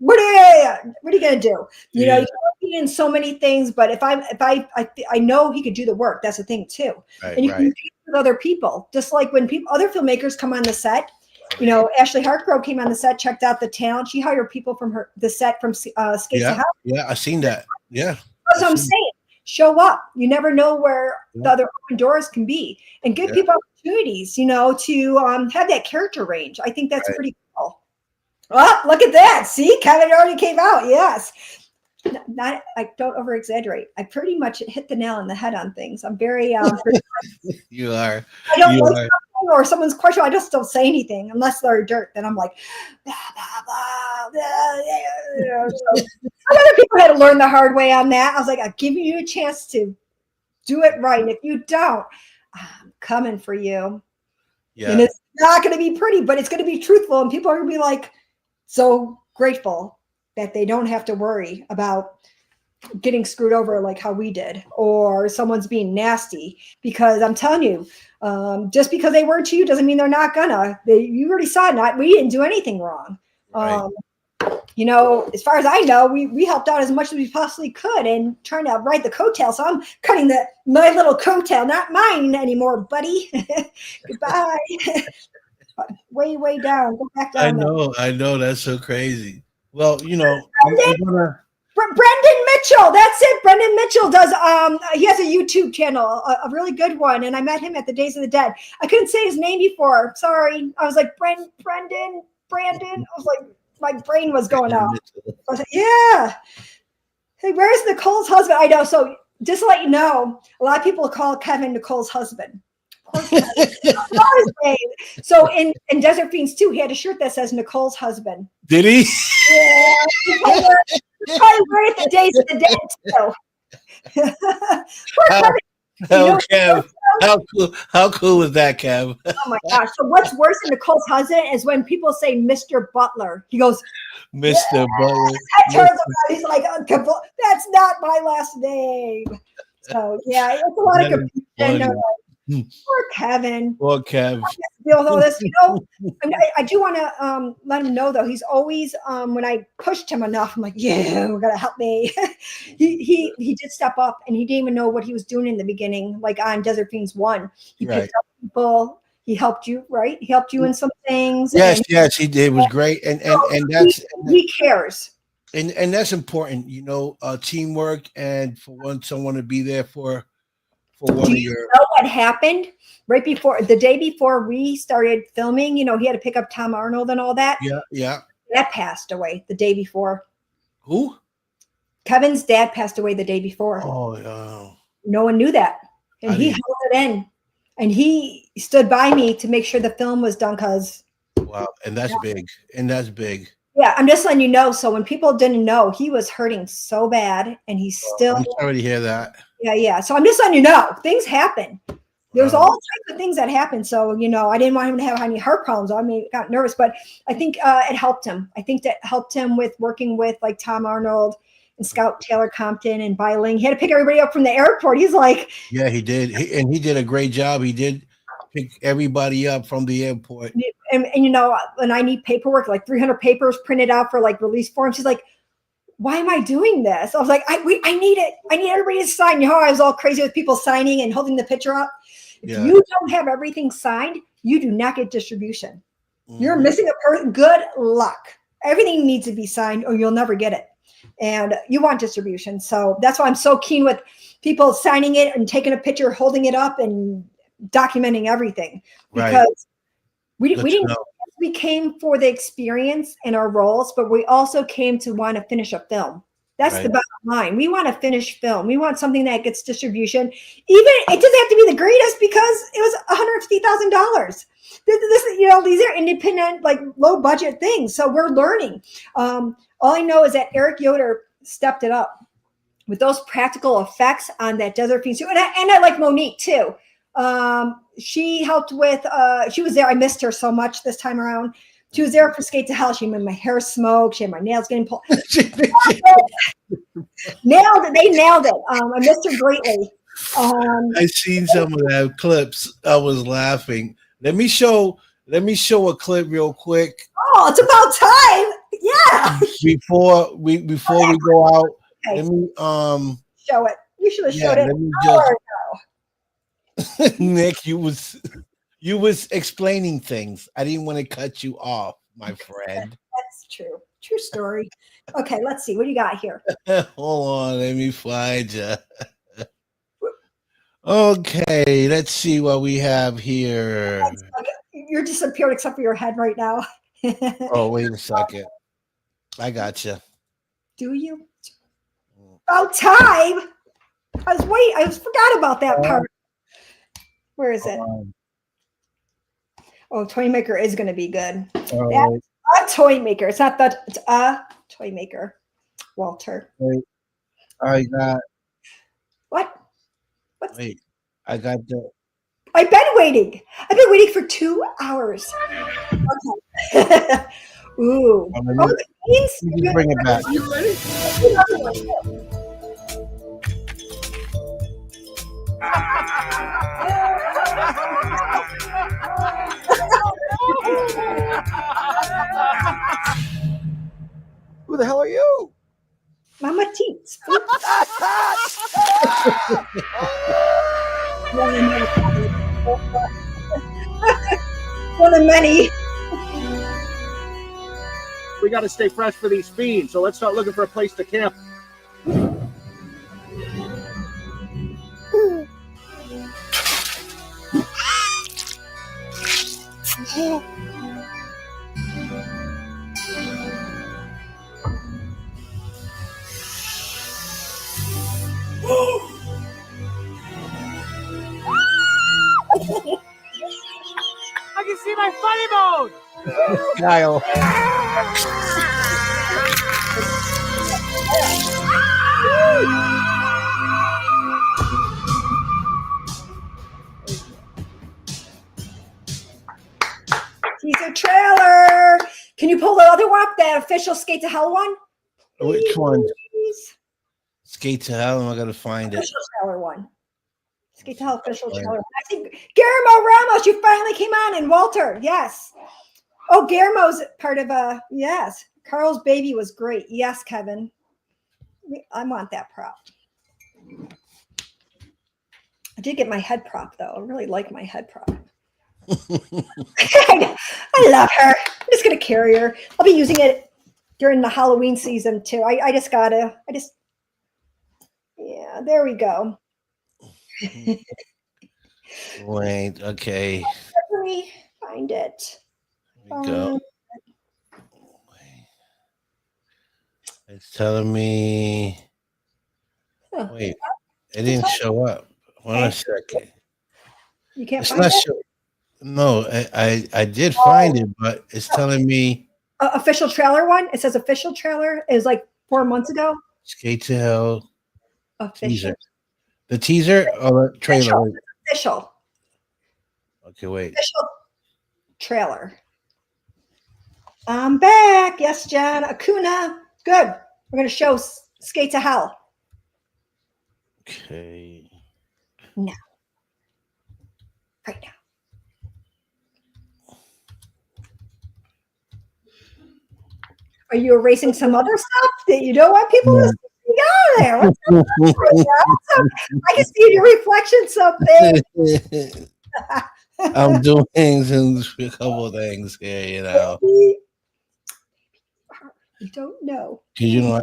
what are you going to do? You know, you can be in so many things, but if I know he could do the work. That's the thing too. Right, and you can compete with other people, just like when other filmmakers come on the set. You know, Ashley Hartgrove came on the set, checked out the talent. She hired people from the set from Skates to House. Yeah, I've seen that. Yeah. That's what I'm saying. Show up. You never know where the other open doors can be. And give people opportunities, you know, to have that character range. I think that's pretty cool. Oh, look at that. See, Kevin already came out. Yes. I don't over exaggerate. I pretty much hit the nail on the head on things. I'm very you are. I don't know something or someone's question. I just don't say anything unless they're dirt. Then I'm like, blah, blah, blah, blah. So, other people had to learn the hard way on that. I was like, I'm giving you a chance to do it right. And if you don't, I'm coming for you. Yeah. And it's not going to be pretty, but it's going to be truthful. And people are going to be like so grateful that they don't have to worry about getting screwed over like how we did, or someone's being nasty. Because I'm telling you, just because they were to you doesn't mean they're not gonna. You already saw it. We didn't do anything wrong. Right. You know, as far as I know, we helped out as much as we possibly could and trying to ride the coattail. So I'm cutting my little coattail, not mine anymore, buddy. Goodbye. way down. Go back down. I know. That's so crazy. Well, you know, I'm gonna Brendan Mitchell. That's it. Brendan Mitchell does. He has a YouTube channel, a really good one, and I met him at the Days of the Dead. I couldn't say his name before. Sorry. I was like Brandon. I was like, my brain was going out. I was like, yeah. Hey, where's Nicole's husband? I know. So just to let you know, a lot of people call Kevin Nicole's husband. So in Desert Fiends 2, he had a shirt that says Nicole's husband. Did he? Yeah. He probably wear it the Days of the Dead too. How cool was that, Kev? Oh my gosh. So what's worse than Nicole's husband is when people say Mr. Butler. He goes, Mr. Butler. That turns around, he's like, oh, that's not my last name. So yeah, it's a lot of confusion. Poor Kevin. Poor Kev. Deal with all this, I do want to let him know though. He's always when I pushed him enough, I'm like, yeah, we're gonna help me. he did step up, and he didn't even know what he was doing in the beginning. Like on Desert Fiends 1, he picked up people. He helped you, right? He helped you in some things. Yes, he did. It was great, and that's he cares. And that's important, teamwork, and for someone to be there for one of your. Know what happened right before the day before we started filming? He had to pick up Tom Arnold and all that. Yeah. That passed away the day before. Who? Kevin's dad passed away the day before. Oh. No one knew that, and he held it in, and he stood by me to make sure the film was done. Wow, and that's big. Yeah, I'm just letting you know. So when people didn't know, he was hurting so bad, and he's still. I'm sorry to hear that. Yeah. So I'm just letting you know, things happen. There's all types of things that happen. So, I didn't want him to have any heart problems. I mean, got nervous, but I think it helped him. I think that helped him with working with like Tom Arnold and Scout Taylor Compton and Biling. He had to pick everybody up from the airport. He's like, yeah, he did. He did a great job. He did pick everybody up from the airport. And when I need paperwork, like 300 papers printed out for like release forms, he's like, why am I doing this? I was like, I need it. I need everybody to sign. I was all crazy with people signing and holding the picture up. If you don't have everything signed, you do not get distribution. You're missing a person. Good luck. Everything needs to be signed or you'll never get it. And you want distribution. So that's why I'm so keen with people signing it and taking a picture, holding it up and documenting everything. Because we didn't know. We came for the experience and our roles, but we also came to want to finish a film. That's the bottom line. We want to finish film. We want something that gets distribution. Even it doesn't have to be the greatest because it was $150,000. This, these are independent, like low budget things. So we're learning. All I know is that Eric Yoder stepped it up with those practical effects on that Desert Fiends. And I like Monique too. She helped with, she was there. I missed her so much this time around. She was there for Skate to Hell. She made my hair smoke. She had my nails getting pulled. Nailed it. They nailed it. I missed her greatly. I seen some of that clips. I was laughing. Let me show a clip real quick. Oh, it's about time. Yeah. Before we go out, let me show it. You should have showed it. Let me just, Nick, you was explaining things. I didn't want to cut you off, my friend. That's true. True story. Okay, let's see. What do you got here? Hold on, let me find you. Okay, let's see what we have here. You're disappeared except for your head right now. Oh, wait a second. I got you. Do you? About time. I forgot about that part. Where is it? Oh, Toy Maker is going to be good. That's a Toy Maker. It's not that. It's a Toy Maker. Walter. Wait. I got. What? Wait. I got the. I've been waiting. I've been waiting for 2 hours. Okay. Ooh. You bring it back. You ready? Who the hell are you? Mama Teets. One of many. We got to stay fresh for these fiends, so let's start looking for a place to camp. I can see my funny bone. Kyle. Teaser trailer. Can you pull the other one up? That official Skate to Hell one? Which one? Please. Skate to Hell. I gotta find it. Official trailer one. Skate to Hell official trailer. I think Guillermo Ramos, you finally came on, and Walter. Yes. Oh, Guillermo's part of yes. Carl's baby was great. Yes, Kevin. I want that prop. I did get my head prop though. I really like my head prop. I love her. I'm just gonna carry her. I'll be using it during the Halloween season too. Yeah, there we go. Wait, okay. Let me find it. Here we go. It's telling me. Wait, it didn't show up. Hold on a second. You can't It's find not it? No, I did find it, but it's telling me Official trailer one. It says official trailer. It was like 4 months ago. Skate to Hell Official. teaser. The teaser or the trailer? Official. Okay, wait. Official trailer. I'm back. Yes, John. Acuna. Good. We're going to show Skate to Hell. Okay. Now. Right now. Are you erasing some other stuff that you don't want people to see out there? What's going on? I can see your reflection something. I'm doing a couple of things here, you know. You don't know. Cause you know,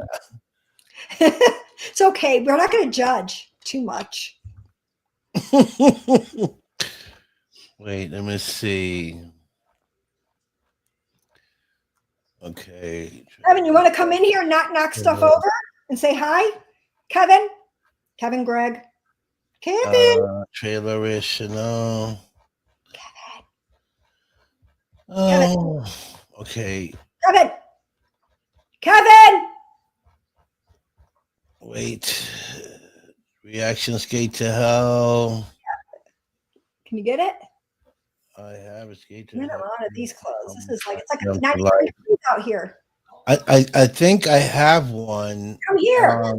It's okay. We're not going to judge too much. wait, let me see. Okay. Kevin, you want to come in here and not knock stuff over and say hi? Kevin? Kevin Gregg. Kevin. Trailerish, you know. Kevin. Oh, okay. Kevin. Kevin. Wait. Reaction Skate to Hell. Can you get it? I have a Skate to Man, I'm Hell. out of these clothes. This is like, it's like Jump a 90 to life. degrees out here. I think I have one. Come here.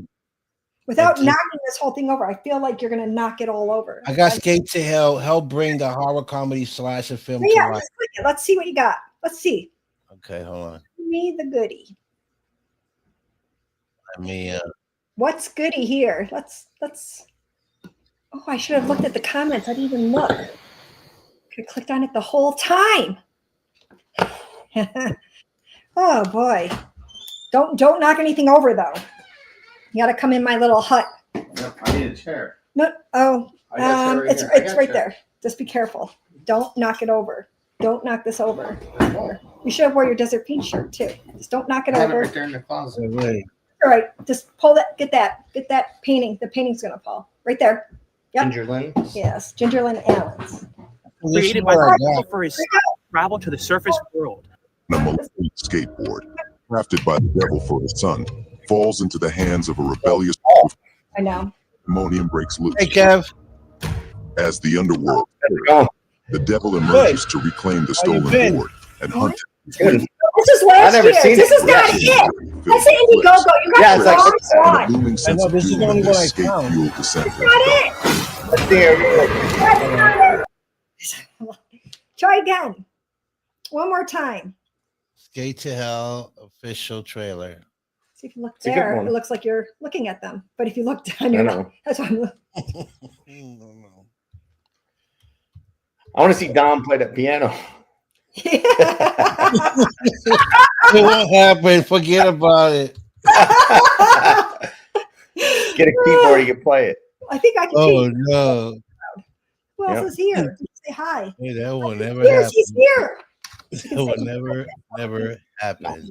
Without I did- knocking this whole thing over. I feel like you're going to knock it all over. I got Skate to Hell. Help bring the horror comedy slasher film to Yeah, life. just click it. Let's see what you got. Let's see. Okay, hold on. Give me the goodie. Let me. What's goodie here? Let's. Oh, I should have looked at the comments. I didn't even look. Could have clicked on it the whole time. Oh boy! Don't knock anything over though. You got to come in my little hut. Yep, I need a chair. No. Oh, I got a chair right it's here. I it's got right a chair. there. Just be careful. Don't knock it over. Don't knock this over. You should have wore your Desert Pink shirt too. Just don't knock it I have it over. right there in the closet. Wait. All right, just pull that. Get that painting. The painting's gonna fall right there. Yep. Ginger Lynn. Yes, Gingerlyn Allens. Created by the devil for his travel to the surface world. A malevolent skateboard, crafted by the devil for his son, falls into the hands of a rebellious I know. ammonium breaks loose. Hey, Kev. As the underworld, the devil emerges to reclaim the stolen board and hunt Good. This is last never year. seen This it. is not Yeah. it. That's the Indiegogo. You got Yeah, the it's like wrong and a one. looming sense of this is doom the in only this one I skate found. fueled descent. That's not it. Let's see here. That's not it. Try again. One more time. Skate to Hell official trailer. See if you look It's a good there. one. It looks like you're looking at them. But if you look down, you're I not. know. That's why I'm looking. I want to see Dom play the piano. It won't happen. Forget about it. Get a keyboard, you can play it. I think I can Oh teach. no. Who else Yep. is here? Say hi. Hey, that will never Here, happen. she's here. It will never happen.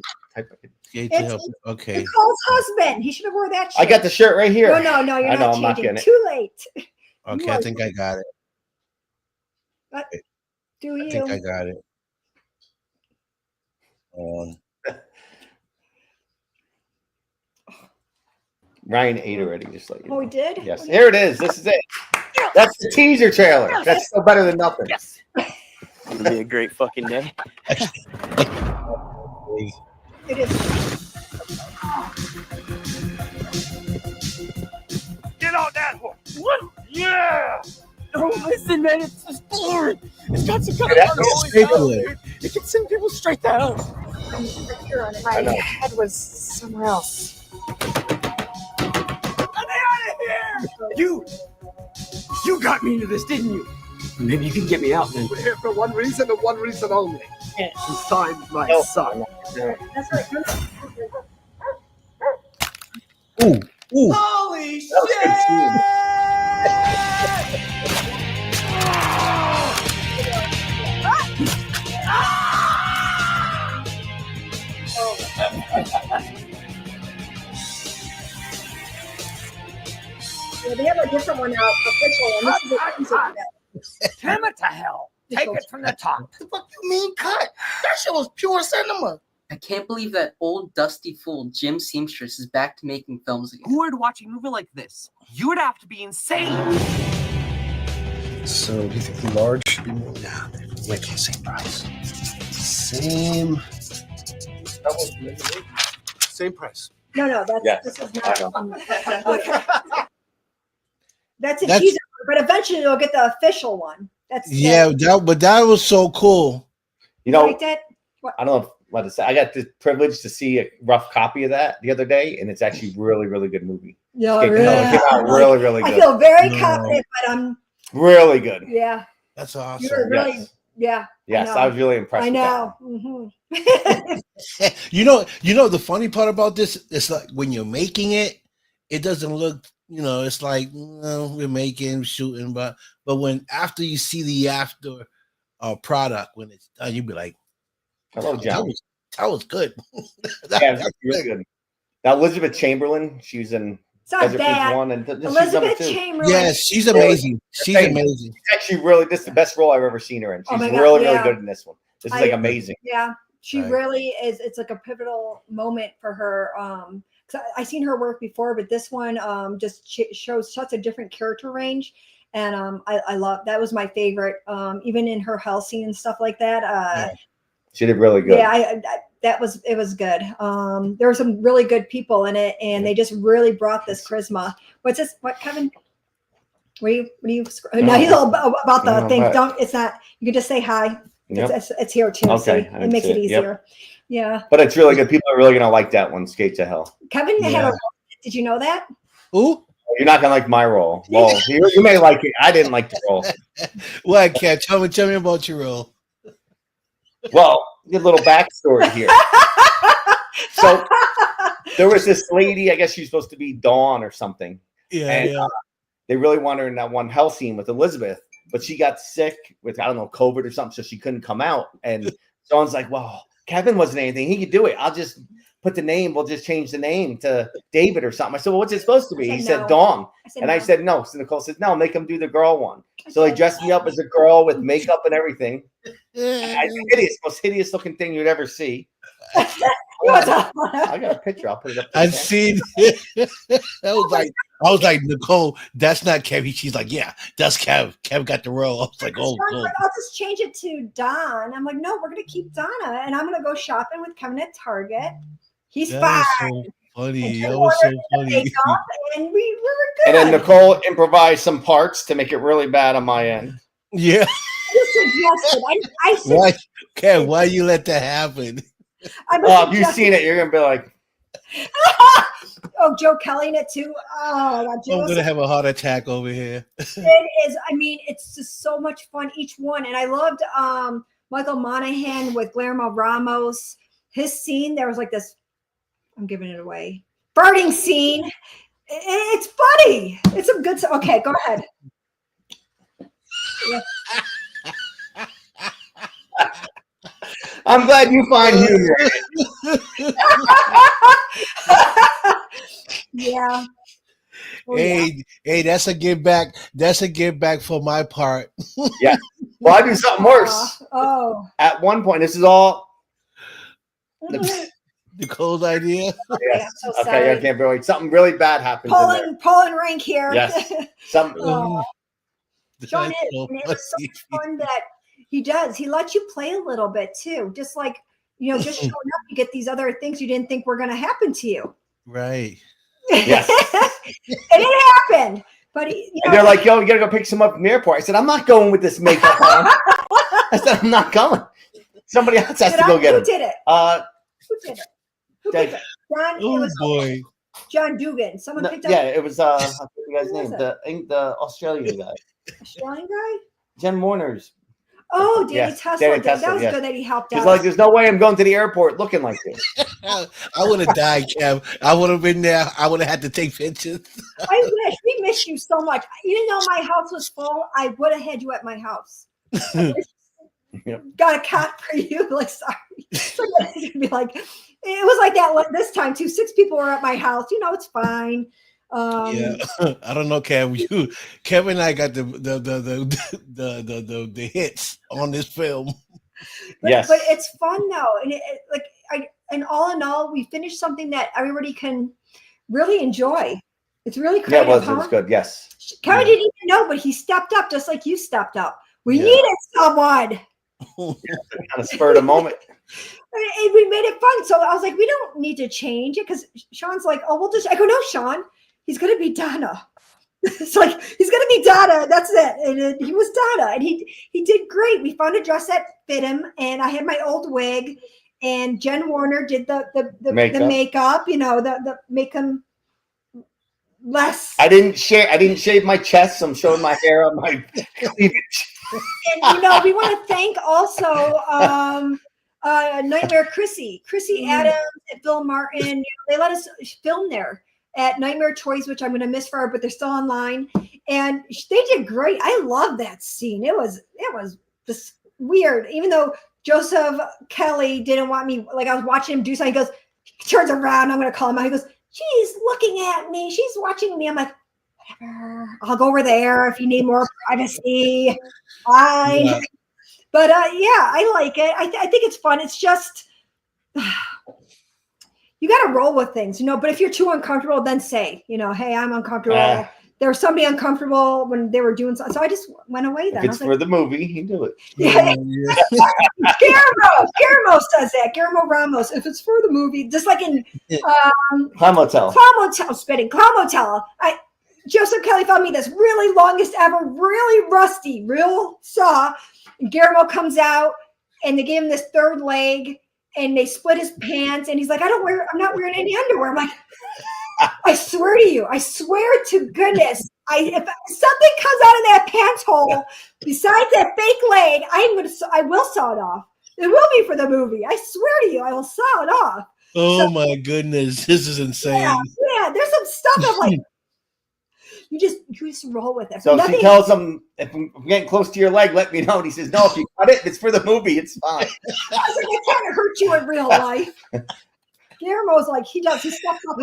Skate to help. Okay. Nicole's husband. He should have wore that shirt. I got the shirt right here. No, you're not I'm not changing. getting it. Too late. Okay, I think I got it. But do you? I think I got it. Ryan ate already, just like you. Oh, he did? Yes. Here it is. This is it. That's the teaser trailer. That's still better than nothing. Yes. It'll be a great fucking day. It is. Get on that one. What? Yeah. Oh, listen, man, it's just boring. It's got some kind of it can send people straight down. My head was somewhere else. Get out of here! You got me into this, didn't you? Maybe you can get me out then. We're here for one reason and one reason only. To find my son. That's right. Ooh. Holy shit! Yeah, they have a different one out, official, and this is a teaser. Damn it to hell. Take it from the top. What the fuck you mean cut? That shit was pure cinema. I can't believe that old dusty fool Jim Seamstress is back to making films again. Who would watch a movie like this? You would have to be insane. So, do you think the large should be more? Nah, they're making the same price. Same price. No, that's Yes. this is not. That's a teaser, but eventually you'll get the official one. That's that was so cool. You know, liked it? I don't know what to say. I got the privilege to see a rough copy of that the other day, and it's actually really, really good movie. Yeah, It came out really, really good. I feel very confident, but I'm really good. yeah. That's awesome. You're really Yes. yeah. I was really impressed. I with know. You know the funny part about this is like when you're making it, it doesn't look, it's like we're making, shooting, but when after you see the after product when it's done, you'll be like, Hello, John. That was good. That's really good. Now Elizabeth Chamberlain, she was in It's not Desert bad. Bridge 1 and Elizabeth Chamberlain. Yes, she's amazing. She's amazing. She's actually really, this is the best role I've ever seen her in. She's my God, really yeah. good in this one. This is like amazing. Yeah, she Right. really is. It's like a pivotal moment for her. Cause I seen her work before, but this one just shows such a different character range. And I love, that was my favorite. Even in her hell scene and stuff like that. She did really good. Yeah, it was good. There were some really good people in it, and they just really brought this charisma. What's this? What, Kevin? What are you? No, he's all about the thing. Don't. It's not. You can just say hi. Yep. It's here too. Okay, So it makes it easier. Yeah. But it's really good. People are really gonna like that one. Skate to Hell. Kevin had a. Did you know that? Who? You're not gonna like my role. Well, you may like it. I didn't like the role. What, Kat? Tell me about your role. Well, a little backstory here. So there was this lady. I guess she's supposed to be Dawn or something. Yeah. They really want her in that one hell scene with Elizabeth, but she got sick with, I don't know, COVID or something, so she couldn't come out. And Dawn's like, well, Kevin wasn't anything. He could do it. I'll just put the name. We'll just change the name to David or something. I said, well, what's it supposed to be? He said Dawn. I said, no. So Nicole said, no, make him do the girl one. So they dressed me up as a girl with makeup and everything. Hideous, most hideous looking thing you'd ever see. I got a picture. I'll put it up. I've seen it. I was like, Nicole, that's not Kev. She's like, yeah, that's Kev. Kev got the role. I was like, oh, cool. I'll just change it to Don. I'm like, no, we're gonna keep Donna, and I'm gonna go shopping with Kevin at Target. He's fine. So funny. That was so funny. And we were good. And then Nicole improvised some parts to make it really bad on my end. Yeah. I suggested. Why, Kev? Why you let that happen? If you've seen it, you're gonna be like, oh, Joe Kelly in it too. Oh, my God, I'm gonna have a heart attack over here. It is. I mean, it's just so much fun each one, and I loved Michael Monaghan with Guillermo Ramos. His scene, there was like this. I'm giving it away. Farting scene. It's funny. It's some good. Okay, go ahead. Yeah. I'm glad you find humor. Yeah. Oh, hey, that's a give back. That's a give back for my part. Yeah. Well, I do something worse. Oh. At one point, this is all. Nicole's idea. Okay, I'm so Okay, sorry. I can't wait. Something really bad happens. Pulling rank here. Yes. Some. Oh. Sean That's is, so and it was so funny. much fun that he does. He lets you play a little bit too, just like just showing up. You get these other things you didn't think were going to happen to you. Right. Yes. And it happened, but and they're like, "Yo, you gotta go pick some up from the airport." I said, "I'm not going with this makeup on." I said, "I'm not going. Somebody else has to go get it." Who did it? Who did it? Who picked it? John. Oh It was boy. John Dugan. Someone picked up. Yeah, it was. I forget the guy's Who name. was The Australian guy. Australian guy. Jen Warner's. Oh, Danny Yes, Tesla. Danny That Tesla, was yes. good that he helped He's out. like, "There's no way I'm going to the airport looking like this." I would have died, Kev. I would have been there. I would have had to take pictures. I wish we missed you so much. Even though my house was full, I would have had you at my house. Yep. Got a cat for you. Like, sorry. It's gonna be like, it was like that this time too. 6 people were at my house. It's fine. Yeah, I don't know, Kev. Kevin and I got the hits on this film. Yes. But it's fun though, and and all in all, we finished something that everybody can really enjoy. It's really creative. Yeah, it was good. Yes. Kevin didn't even know, but he stepped up just like you stepped up. We needed someone. Kind of spurred a moment. And we made it fun. So I was like, we don't need to change it because Sean's like, oh, we'll just. I go, no, Sean, he's gonna be Donna. It's like he's gonna be Donna. That's it. And he was Donna, and he did great. We found a dress that fit him, and I had my old wig, and Jen Warner did the makeup. The make him less. I didn't shave my chest. So I'm showing my hair on my cleavage. And we want to thank also Nightmare Chrissy Adams and Bill Martin. They let us film there at Nightmare Toys, which I'm going to miss for her, but they're still online, and they did great. I love that scene. It was just weird, even though Joseph Kelly didn't want me. Like I was watching him do something. He goes, he turns around. I'm going to call him out. He goes, she's looking at me. She's watching me. I'm like, whatever. I'll go over there if you need more privacy. Fine. Yeah. But I like it. I think it's fun. It's just you got to roll with things, But if you're too uncomfortable, then say, hey, I'm uncomfortable. There was somebody uncomfortable when they were doing something, so I just went away. Then if it's for the movie, he do it. Yeah. Guillermo says that. Guillermo Ramos. If it's for the movie, just like in Clown Motel. Clown Motel. Joseph Kelly found me this really longest ever, really rusty, real saw. And Guillermo comes out, and they gave him this third leg, and they split his pants, and he's like, I'm not wearing any underwear. I'm like, I swear to you, I swear to goodness, if something comes out of that pants hole besides that fake leg, I will saw it off. It will be for the movie. I swear to you, I will saw it off. Oh my goodness, this is insane. Yeah, there's some stuff of like you just roll with it. So she tells him, if I'm getting close to your leg, let me know. And he says, no, if you cut it, it's for the movie. It's fine. I was like, I can't hurt you in real life. Guillermo's like, he steps up.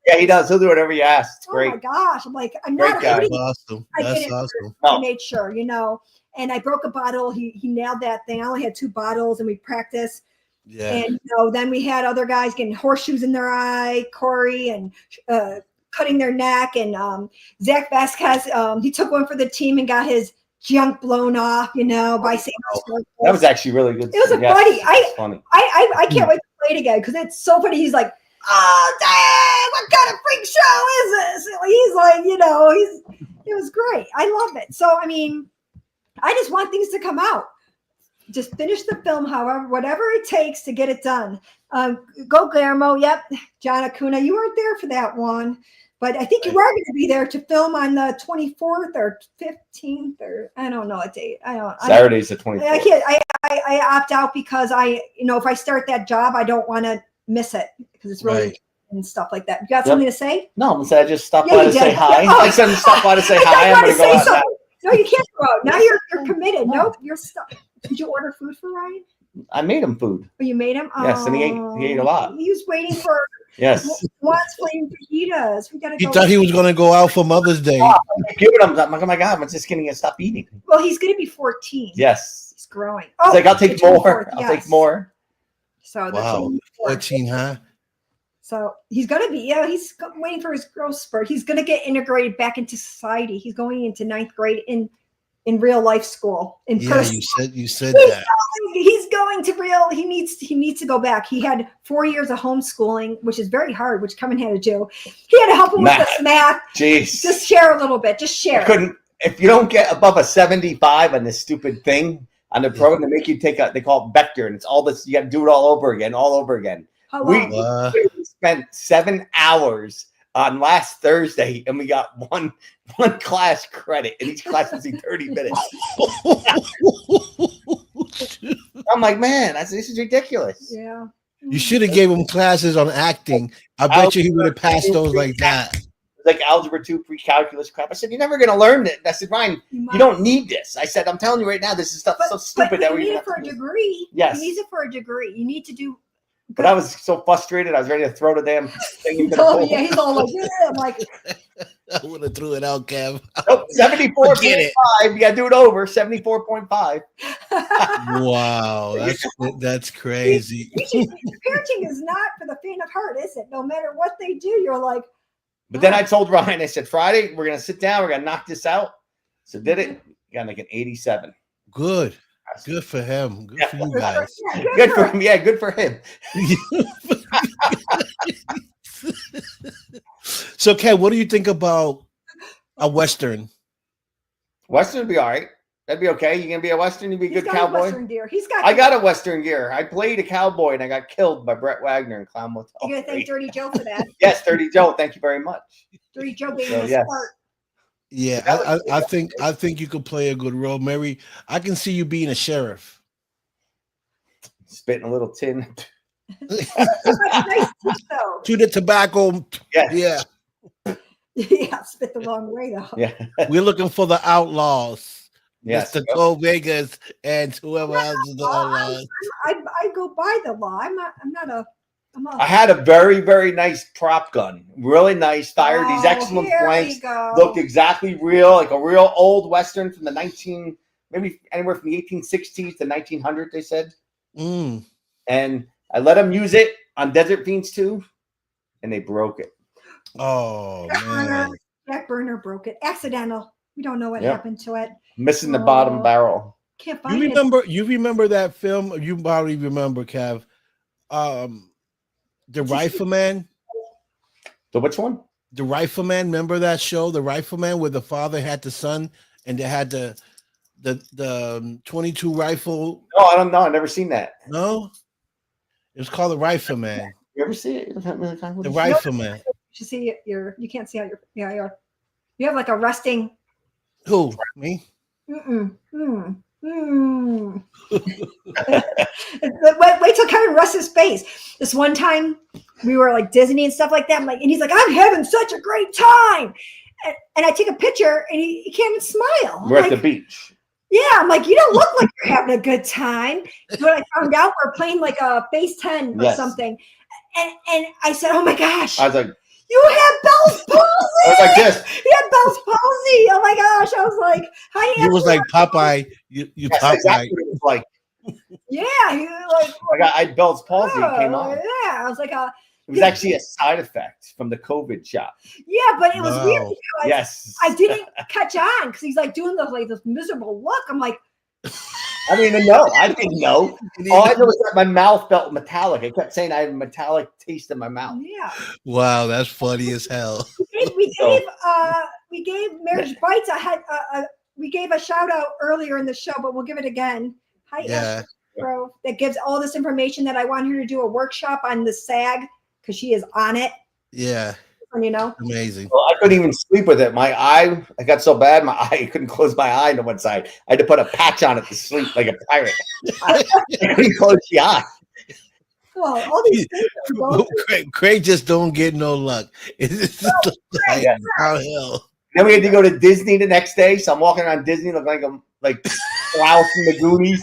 Yeah, he does. He'll do whatever you ask. It's great. Oh my gosh. I'm like, I'm great not guy. hurting. Awesome. That's awesome. I made sure, and I broke a bottle. He nailed that thing. I only had 2 bottles, and we practiced. Yeah. And then we had other guys getting horseshoes in their eye, Corey, and cutting their neck, and Zach Vasquez. He took one for the team and got his junk blown off, by St. That was actually really good. It was funny. I can't wait to play it again because it's so funny. He's like, oh dang, what kind of freak show is this? He's like, it was great. I love it. So I just want things to come out. Just finish the film, whatever it takes to get it done. Go Guillermo. Yep. John Acuna, you weren't there for that one, but I think you are going to be there to film on the 24th or 15th, or I don't know a date. Saturday's the 24th. I can't. I opt out because if I start that job, I don't want to miss it because it's really and stuff like that. You got something to say? No, I just stopped by to say hi. I said stop by to say hi. I'm going to go out now. No, you can't go out. Now you're committed. Nope, you're stuck. Did you order food for Ryan? I made him food. Oh, you made him? Yes, and he ate a lot. He was waiting for Yes. wants flaming fajitas. We gotta He go. thought he was going to go out for Mother's Day. I'm like, oh my God, I'm just getting to stop eating. Well, he's gonna be 14. Yes. He's growing. It's like, I'll take more. 4th, I'll yes. take more. So Wow, 14, huh? So he's gonna be, he's waiting for his growth spurt. He's gonna get integrated back into society. He's going into 9th grade in real life school. Yeah, you said that. He's going to real. He needs to go back. He had 4 years of homeschooling, which is very hard, which Kevin had to do. He had to help him with this math. Jeez. Just share a little bit. Just share. I couldn't. If you don't get above a 75 on this stupid thing on the program, they make you take they call it vector, and it's all this. You got to do it all over again. How We long? spent 7 hours on last Thursday, and we got one class credit, and each class was 30 minutes. I'm like, man, this is ridiculous. Yeah. You should have gave him classes on acting. I bet you he would have passed those like that. Like algebra 2, pre-calculus crap. I said, you're never going to learn it. I said, Ryan, you don't need this. I said, I'm telling you right now, this is stuff so stupid that you we need it for a degree. Yes. You need it for a degree. You need to do. But I was so frustrated. I was ready to throw the damn thing into the Oh pool. yeah, he's all like, yeah. I'm like, I would have threw it out, Kev. Nope, 74.5. You got to do it over. 74.5. Wow, that's crazy. parenting is not for the faint of heart, is it? No matter what they do, you're like. But then I told Ryan, I said, Friday, we're going to sit down. We're going to knock this out. So did it. Got like an 87. Good. Good for him. Good for you guys. Yeah, Good for him. Yeah, good for him. So, Kev, what do you think about a Western? Western would be all right. That'd be okay. You gonna be a Western? You be a He's good got cowboy. A Western gear. I got a Western gear. I played a cowboy and I got killed by Brett Wagner in Clown Motel. You're gonna thank Dirty Joe for that. Yes, Dirty Joe. Thank you very much. Dirty Joe gave So, me a yes. spark. Yeah, I think you could play a good role, Mary. I can see you being a sheriff. Spitting a little tin. Nice tip, though. To the tobacco. Yes. Yeah. Yeah, spit the wrong way though. Yeah. We're looking for the outlaws. Yes. Mr. Nicole Vegas and whoever else is the outlaws. I go by the law. I'm not a. I had a very, very nice prop gun. Really nice. Fired these excellent here blanks. we go. Looked exactly real, like a real old Western from the maybe anywhere from the 1860s to 1900, they said. Mm. And I let them use it on Desert Fiends 2, and they broke it. Oh, man. Jack Burner broke it. Accidental. We don't know what happened to it. Missing the bottom barrel. Can't find You remember that film? You probably remember, Kev. The Rifleman. The which one? The Rifleman. Remember that show, The Rifleman, where the father had the son and they had the 22 rifle. No, I don't know. I've never seen that. No, it was called The Rifleman. You ever see it? The Rifleman. You see you can't see how you have like a resting. Who? Me? Wait till Kevin rests his face. This one time we were like Disney and stuff like that. And he's like, I'm having such a great time. And I take a picture and he can't even smile. We're at the beach. Yeah, I'm like, you don't look like you're having a good time. But I found out we're playing like a base 10 or something. And I said, oh my gosh. I was like, you have Bell's palsy. I was like this. He had Bell's palsy. Oh my gosh. I was like, hi. He was like Popeye. You That's Popeye. exactly what it was like. Yeah. He was like, I had Bell's palsy. It came on. Yeah. I was like, it was actually a side effect from the COVID shot. Yeah, but it was weird because Yes. I didn't catch on because he's like doing this miserable look. I'm like, I didn't even know. I didn't know. All I know is that my mouth felt metallic. I kept saying I had a metallic taste in my mouth. Yeah. Wow, that's funny as hell. We gave Marriage Bites. We gave a shout out earlier in the show, but we'll give it again. Hi, Yeah. Bro, that gives all this information that I want her to do a workshop on the SAG because she is on it. Yeah. You know, amazing. Well, I couldn't even sleep with it. My eye, I got so bad, I couldn't close my eye to one side. I had to put a patch on it to sleep like a pirate. I couldn't close the eye. Well, all these things Craig just don't get no luck. It's just like, how hell. Then we had to go to Disney the next day, so I'm walking around Disney looking like I'm like Klaus from the Goonies.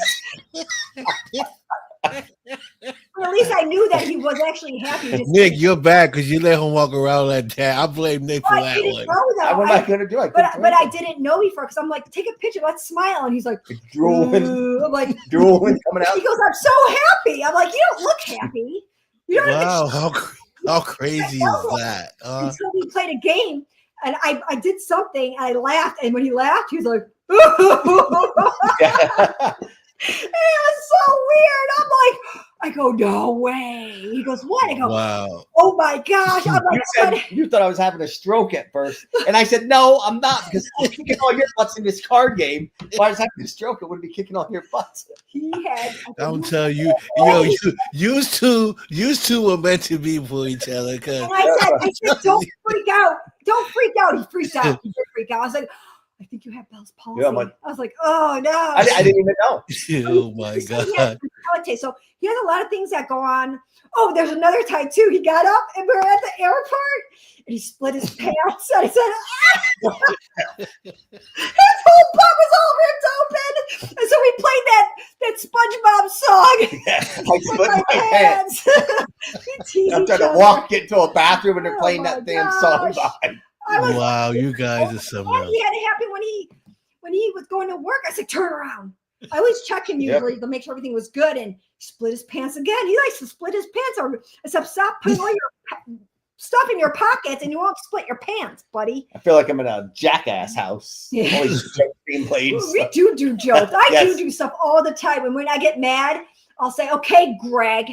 But at least I knew that he was actually happy. Just Nick, you're bad because you let him walk around like that. I blame Nick for that one. What am I going to do? But I didn't know before because I'm like, take a picture, let's smile. And he's like, drooling. I'm like, drooling coming out. He goes, I'm so happy. I'm like, you don't look happy. You don't wow, how crazy is that? Until we played a game and I did something, I laughed, and when he laughed, he was like, Yeah. it was so weird. I'm like, I go, no way. He goes, what? I go, wow. Oh my gosh. I'm like, you thought I was having a stroke at first. And I said, no, I'm not, because I'm kicking all your butts in this card game. If I was having a stroke, it would be kicking all your butts. He had I'm telling you, you two were meant to be for each other. And I said, don't freak out. Don't freak out. He freaked out. He did freak out. I was like, I think you have Bell's palsy. Yeah, I was like, oh no. I didn't even know. Oh my God. So he has a lot of things that go on. Oh, there's another time too. He got up and we were at the airport and he split his pants. And I said, his whole butt was all ripped open. And so we played that SpongeBob song. Yeah, I split my pants. I'm trying to get into a bathroom and they're playing that damn song by. Wow, you guys are something else. He had it happen when he was going to work. I said, turn around. I always check him usually to make sure everything was good, and he split his pants again. He likes to split his pants. Or I said, stop putting all your stuff in your pockets and you won't split your pants, buddy. I feel like I'm in a jackass house. Yeah. All these jokes being played. We do jokes. I do stuff all the time. And when I get mad, I'll say, okay, Greg.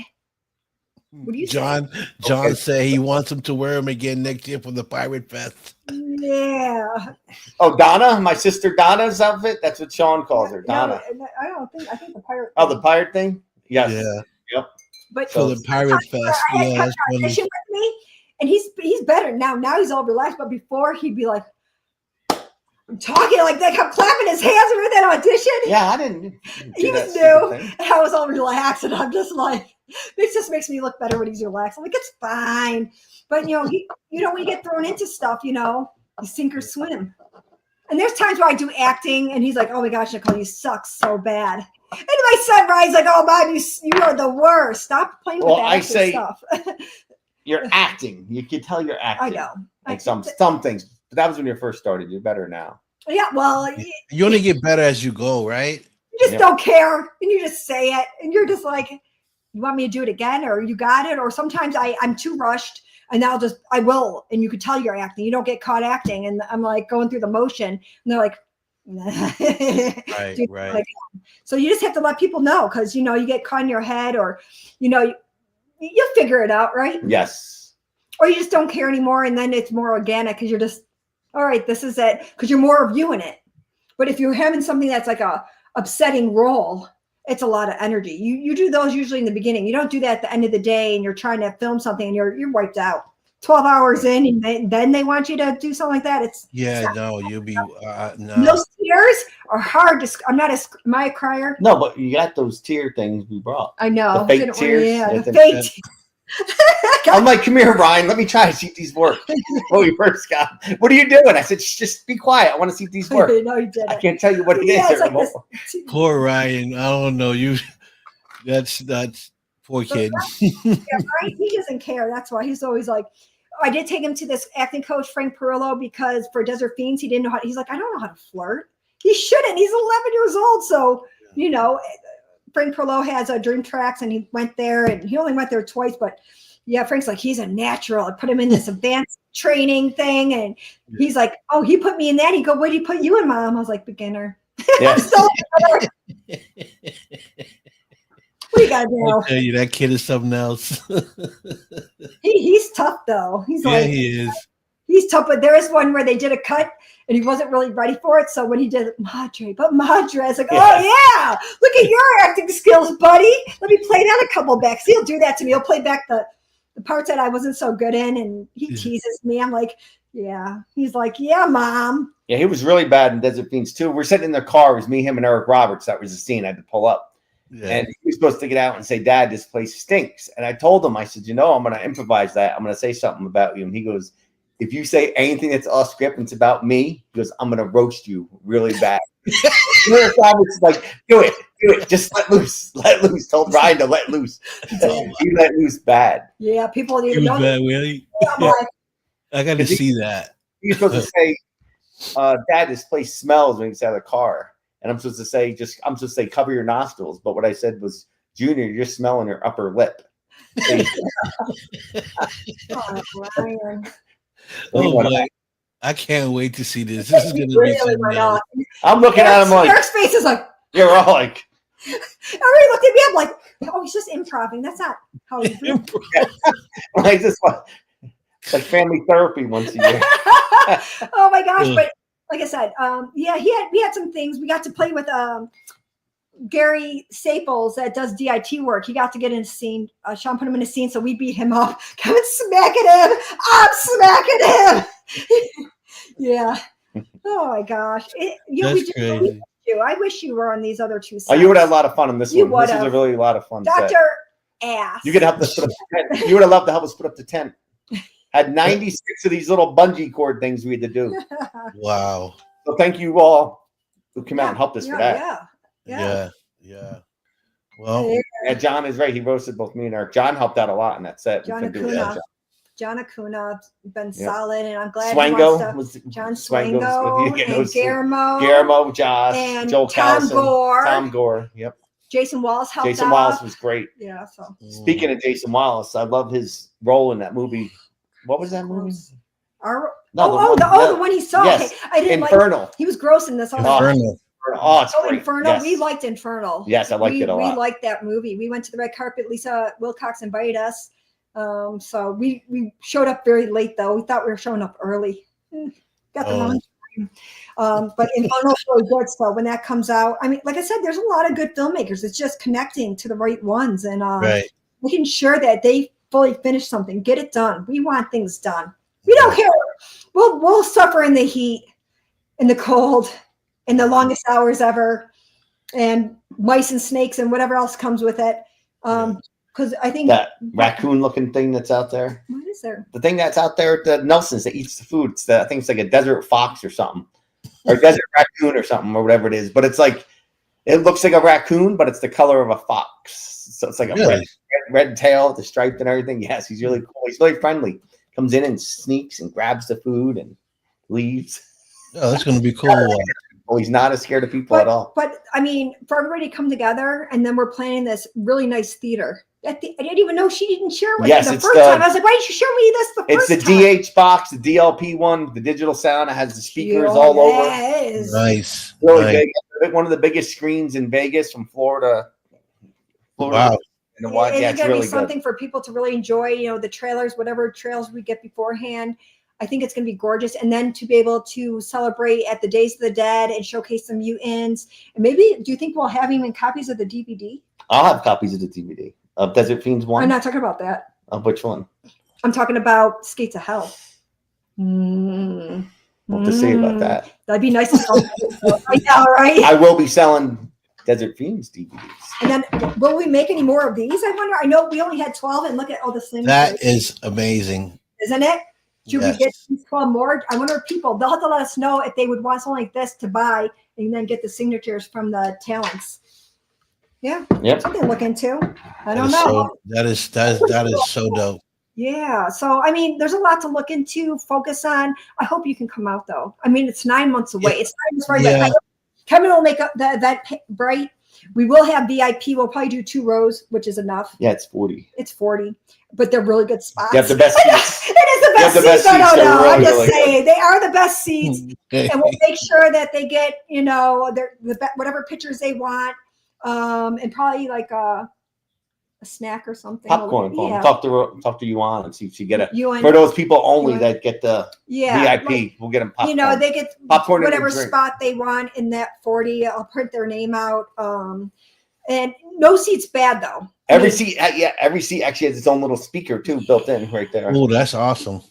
What do you John said he wants him to wear them again next year for the Pirate Fest. Yeah. Oh, Donna, my sister Donna's outfit. That's what Sean calls her, Donna. No, I think the pirate. Oh, the pirate thing. Yes. Yeah. Yep. But for the Pirate Fest. Yeah, that's with me, and he's better now. Now he's all relaxed, but before he'd be like, I'm talking like that. I'm clapping his hands over that audition. Yeah, I didn't. He was new, and I was all relaxed, and I'm just like, this just makes me look better when he's relaxed. I'm like, it's fine, but when you get thrown into stuff, you sink or swim. And there's times where I do acting, and he's like, oh my gosh, Nicole, you suck so bad. And my son Ryan's like, oh, Mom, you are the worst. Stop playing with that stuff. You're acting. You can tell you're acting. I know. Like some things. But that was when you first started. You're better now. Yeah, well. You only get better as you go, right? You just don't care. And you just say it. And you're just like, you want me to do it again? Or you got it? Or sometimes I'm too rushed. And I will. And you could tell you're acting. You don't get caught acting. And I'm like going through the motion. And they're like, right. So you just have to let people know, because you get caught in your head, or you'll figure it out, right? Yes. Or you just don't care anymore, and then it's more organic because you're just, all right, this is it, because you're more of you in it. But if you're having something that's like a upsetting role, it's a lot of energy. You do those usually in the beginning. You don't do that at the end of the day, and you're trying to film something and you're wiped out. 12 hours in, and then they want you to do something like that. You'll be no. Those tears are hard to. Am I a crier? No, but you got those tear things we brought. I know. The fake tears. Yeah, the fake. I'm like, come here, Ryan. Let me try to see if these work. When we first got, what are you doing? I said, just be quiet. I want to see if these work. No, you didn't. I can't tell you what it is. Like poor Ryan. I don't know. That's poor kid. Ryan, he doesn't care. That's why he's always like. I did take him to this acting coach, Frank Perillo, because for Desert Fiends, he didn't know how. He's like, I don't know how to flirt. He shouldn't. He's 11 years old. So, Frank Perillo has a Dream Tracks, and he went there, and he only went there twice. But yeah, Frank's like, he's a natural. I put him in this advanced training thing, and he's like, oh, he put me in that. He go, what did he put you in, Mom? I was like, beginner. Yeah. What do you gotta do? I'll tell you, that kid is something else. He's tough though. He is. He's tough, but there is one where they did a cut and he wasn't really ready for it. So when he did Madre, I was like, oh yeah, look at your acting skills, buddy. Let me play that a couple back. He'll do that to me. He'll play back the parts that I wasn't so good in, and he teases me. I'm like, yeah. He's like, yeah, Mom. Yeah, he was really bad in Desert Fiends too. We're sitting in the car. It was me, him, and Eric Roberts. That was the scene I had to pull up. Yeah. And he was supposed to get out and say, Dad, this place stinks. And I told him, I said, I'm going to improvise that. I'm going to say something about you. And he goes, if you say anything that's off script and it's about me, he goes, I'm going to roast you really bad. Roberts is like, do it, just let loose. Told Ryan to let loose. He let loose bad. Yeah, people didn't It even was know. bad, really. I'm like, I got to see that. He's supposed to say, Dad, this place smells when he's out of the car. And I'm supposed to say, cover your nostrils. But what I said was, Junior, you're smelling your upper lip. oh, Ryan. Oh boy, I can't wait to see this. This is going to be something else. I'm looking at him like, Eric's face is like, you're all like, everybody looked at me. I'm like, oh, he's just improvising. That's not how he's doing. like this one. It's like family therapy once a year. Oh my gosh! But like I said, we had some things. We got to play with Gary Staples that does DIT work. He got to get in a scene. Sean put him in a scene, so we beat him up. Kevin's smacking him. I'm smacking him. Yeah. Oh my gosh! That's crazy. I wish you were on these other two sets. Oh, you would have a lot of fun on this one. This is would've. a really lot of fun. Dr. Set. Ass. You could help us put up the tent. You would have loved to help us put up the tent. Had 96 of these little bungee cord things we had to do. Wow. So thank you all who came out and helped us for that. Yeah. Well, yeah, John is right. He roasted both me and Eric. John helped out a lot in that set. John Acuna been solid, and I'm glad Swango was John Swango and Guillermo, Josh, and Joel Tom Gore. Tom Gore. Yep. Jason Wallace helped Jason out. Wallace was great. Yeah. So speaking of Jason Wallace, I love his role in that movie. What was that movie? The one he saw. Yes. Okay. I didn't Infernal. Like. He was gross in this. Infernal. Oh, it's great. Infernal. Yes. We liked Infernal. Yes, I liked it a lot. We liked that movie. We went to the red carpet. Lisa Wilcox invited us. So we showed up very late though. We thought we were showing up early. Got the wrong time. But Infernal's really good. So when that comes out, I mean, like I said, there's a lot of good filmmakers. It's just connecting to the right ones and making sure that they fully finish something, get it done. We want things done. We don't care. We'll suffer in the heat, in the cold, in the longest hours ever, and mice and snakes and whatever else comes with it. Because I think that raccoon-looking thing that's out there. What is there? The thing that's out there at the Nelsons that eats the food. I think it's like a desert fox or something, or desert raccoon or something, or whatever it is. But it's like it looks like a raccoon, but it's the color of a fox. So it's like a red tail, the striped and everything. Yes, he's really cool. He's really friendly. Comes in and sneaks and grabs the food and leaves. Oh, that's going to be cool. Well, he's not as scared of people at all. But I mean, for everybody to come together, and then we're planning this really nice theater. I didn't even know she didn't share with me the first time. I was like, why didn't you show me this the first time? It's the DH box, the DLP one, the digital sound. It has the speakers all over. Nice. Really big. One of the biggest screens in Vegas from Florida. Wow. It's going to be something for people to really enjoy, the trailers, whatever trailers we get beforehand. I think it's going to be gorgeous. And then to be able to celebrate at the Days of the Dead and showcase some mutants. And maybe, do you think we'll have even copies of the DVD? I'll have copies of the DVD. Of Desert Fiends 1? I'm not talking about that. Of which one? I'm talking about Skates of Hell. What to say about that? That'd be nice to sell. I know, right? I will be selling Desert Fiends DVDs. And then, will we make any more of these? I wonder. I know we only had 12, and look at all the things. That is amazing. Isn't it? Should we get 12 more? I wonder if they'll have to let us know if they would want something like this to buy and then get the signatures from the talents. Yeah. Yep. Something to look into. I don't know. That is so dope. Yeah. So, I mean, there's a lot to look into, focus on. I hope you can come out, though. I mean, it's 9 months away. It's 9 months away. Yeah. Kevin will make the event bright. We will have VIP. We'll probably do 2 rows, which is enough. Yeah, it's 40. It's 40. But they're really good spots. You have the best seats. It is the best seats. I don't know. Really, I'm just saying. They are the best seats. And we'll make sure that they get, whatever pictures they want. And probably like a snack or something. Popcorn. Yeah. Talk to Yuan and see if you get it. For those people only that get the VIP, we'll get them popcorn. They get popcorn, whatever spot they want in that 40. I'll print their name out. And no seat's bad though. Every seat actually has its own little speaker too, built in right there. Oh, that's awesome.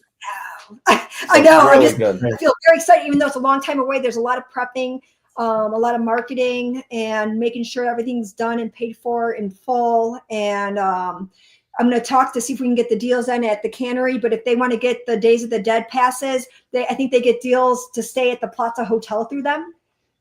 I know. Really I feel very excited, even though it's a long time away. There's a lot of prepping. A lot of marketing and making sure everything's done and paid for in full. And I'm going to talk to see if we can get the deals in at the cannery. But if they want to get the Days of the Dead passes, I think they get deals to stay at the Plaza Hotel through them.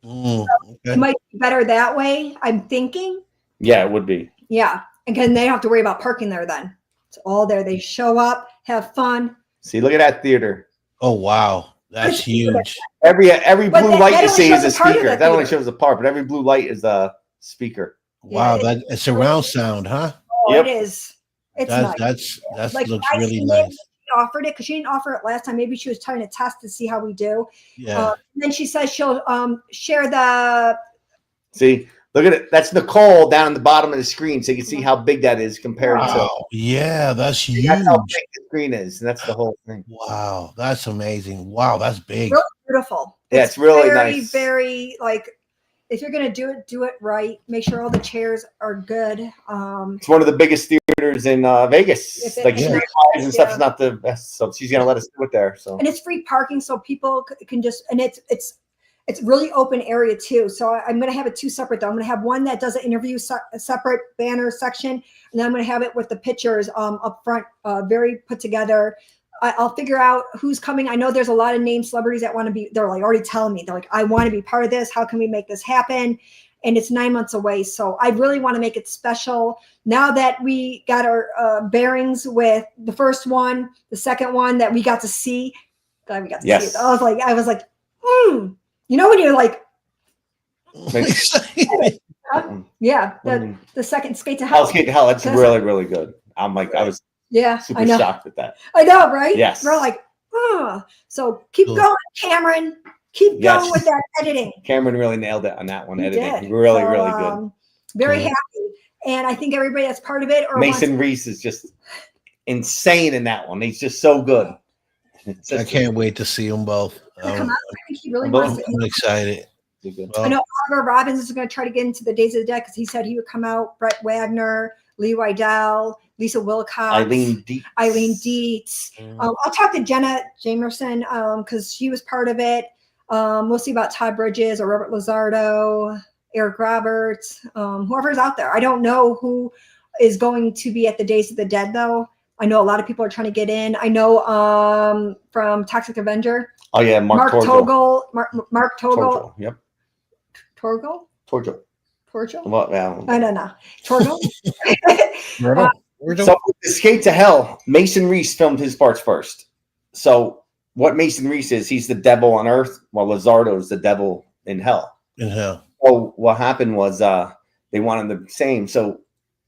It might be better that way, I'm thinking. Yeah, it would be. Yeah. Again, they don't have to worry about parking there then. It's all there. They show up, have fun. See, look at that theater. Oh wow, that's huge. Every blue light that you only see shows is a a part of speaker. the That only theater. shows a part, but every blue light is a speaker. Wow, that it's surround sound, huh? Oh, Yep. it is. It's That nice. that looks I really seen nice. She offered it because she didn't offer it last time. Maybe she was trying to test to see how we do. Yeah. And then she says she'll share the. See, look at it. That's Nicole down at the bottom of the screen, so you can see how big that is compared to. Yeah, that's huge. That's how big the screen is, and that's the whole thing. Wow, that's amazing. Wow, that's big. Really beautiful. Yeah, it's really very, nice. very like. If you're gonna do it right. Make sure all the chairs are good. It's one of the biggest theaters in Vegas. Like street wise and stuff is not the best, so she's gonna let us do it there. So and it's free parking, so people can just and it's really open area too. So I'm gonna have it two separate though. I'm gonna have one that does an interview separate banner section, and then I'm gonna have it with the pictures up front, very put together. I'll figure out who's coming. I know there's a lot of named celebrities that want to be, they're like already telling me, they're like, I want to be part of this. How can we make this happen? And it's 9 months away. So I really want to make it special. Now that we got our bearings with the first one, the second one that we got to see, glad we got to see it. I was like, you know, when you're like, yeah, the second Skate to Hell. Skate to Hell, that's really, really good. I'm like, I was super shocked at that. I know, right? Yes. We're like, so keep going, Cameron. Keep going with that editing. Cameron really nailed it on that one. Editing, really, really good. Very happy, and I think everybody that's part of it. Or Mason Reese is just insane in that one. He's just so good. I can't wait to see them both. Come out. I think he really wants it. I'm excited. I know Oliver Robbins is going to try to get into the Days of the Dead because he said he would come out. Brett Wagner, Lee Wydell, Lisa Wilcox, Eileen Dietz. I'll talk to Jenna Jamerson because she was part of it. We'll see about Todd Bridges or Robert Lizardo, Eric Roberts, whoever's out there. I don't know who is going to be at the Days of the Dead, though. I know a lot of people are trying to get in. I know from Toxic Avenger. Oh, yeah, Mark Togel. Mark Togel. Yep. Torgel? Torgel? What? I don't know. Torgel? So the Skate to Hell, Mason Reese filmed his parts first. So what Mason Reese is, he's the devil on earth, while Lizardo is the devil in hell. So what happened was they wanted the same. So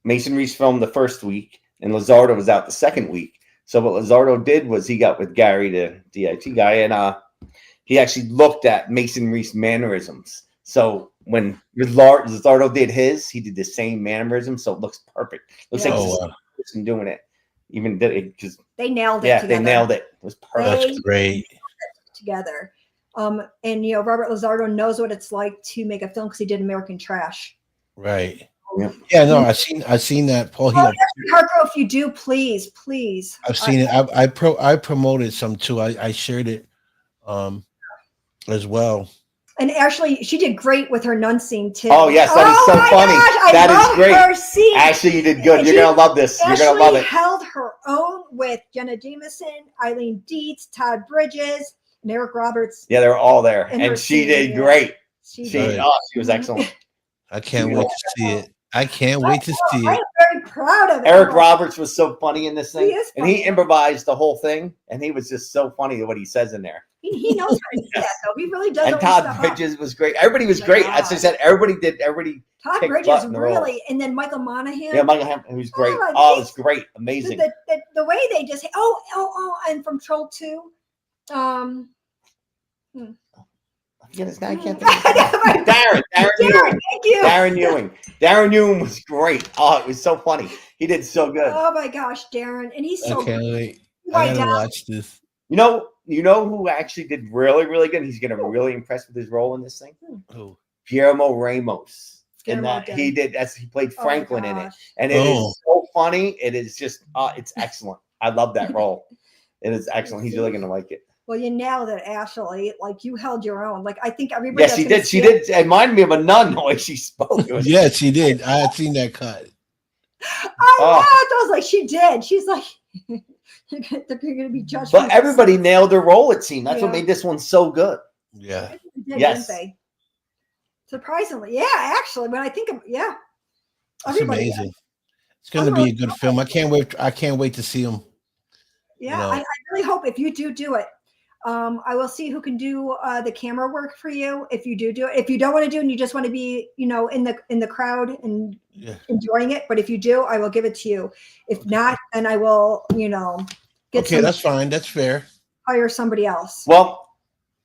Mason Reese filmed the first week, and Lizardo was out the second week. So what Lizardo did was he got with Gary, the DIT guy, and he actually looked at Mason Reese mannerisms. So when Lizardo did his, he did the same mannerism, so it looks perfect. Looks like the person doing it. Even did it because they nailed it. Yeah, together. they nailed it. It was perfect. That's great. Together, and you know, Robert Lizardo knows what it's like to make a film because he did American Trash. Right. Yeah. No, I seen that. Paul. Harko, if you do, please. I've seen it. I promoted some too. I shared it, as well. And Ashley, she did great with her nun scene too. Oh yes, that is so funny. Gosh, that is great. Ashley, you did good. You're gonna love this. You're gonna love it. Ashley held her own with Jenna Jameson, Eileen Dietz, Todd Bridges, and Eric Roberts. Yeah, they're all there, and she did great. She was excellent. I can't wait to see it. I can't wait to see it. I'm very proud of it. Eric Roberts was so funny in this thing, and he funny. improvised the whole thing, and he was just so funny what he says in there. He knows how to do that, though. He really does. And Todd Bridges was great. Everybody was great. As I said, everybody. Todd Bridges really, and then Michael Monaghan. Yeah, Michael Monaghan, who's great. It was great, amazing. The way they just and from Troll 2, I can't think of Darren Ewing. Thank you. Darren Ewing was great. Oh, it was so funny. He did so good. Oh my gosh, Darren, and he's so. I can't wait. I gotta watch this. You know who actually did really, really good? He's gonna really impress with his role in this thing. Who? Guillermo Ramos. And that he did as he played Franklin in it, and it is so funny. It is just it's excellent. I love that role. It is excellent. He's really gonna like it. Well, you nailed it, Ashley. Like you held your own. Like I think everybody. Yes, she did. She did. It reminded me of a nun the way she spoke. Yeah, she did. I had seen that cut. I was like, she did. She's like, you're gonna be judged. But everybody nailed their role. It seemed that's what made this one so good. Yeah. Yes. Surprisingly, yeah. Actually, when I think of It's everybody. amazing. It's going to be a good film. I can't wait. I can't wait to see them. Yeah, I really hope if you do it, I will see who can do the camera work for you. If you do it, if you don't want to do it and you just want to be, in the crowd and enjoying it, but if you do, I will give it to you. If not, then I will, Okay, that's fine. That's fair. Hire somebody else. Well,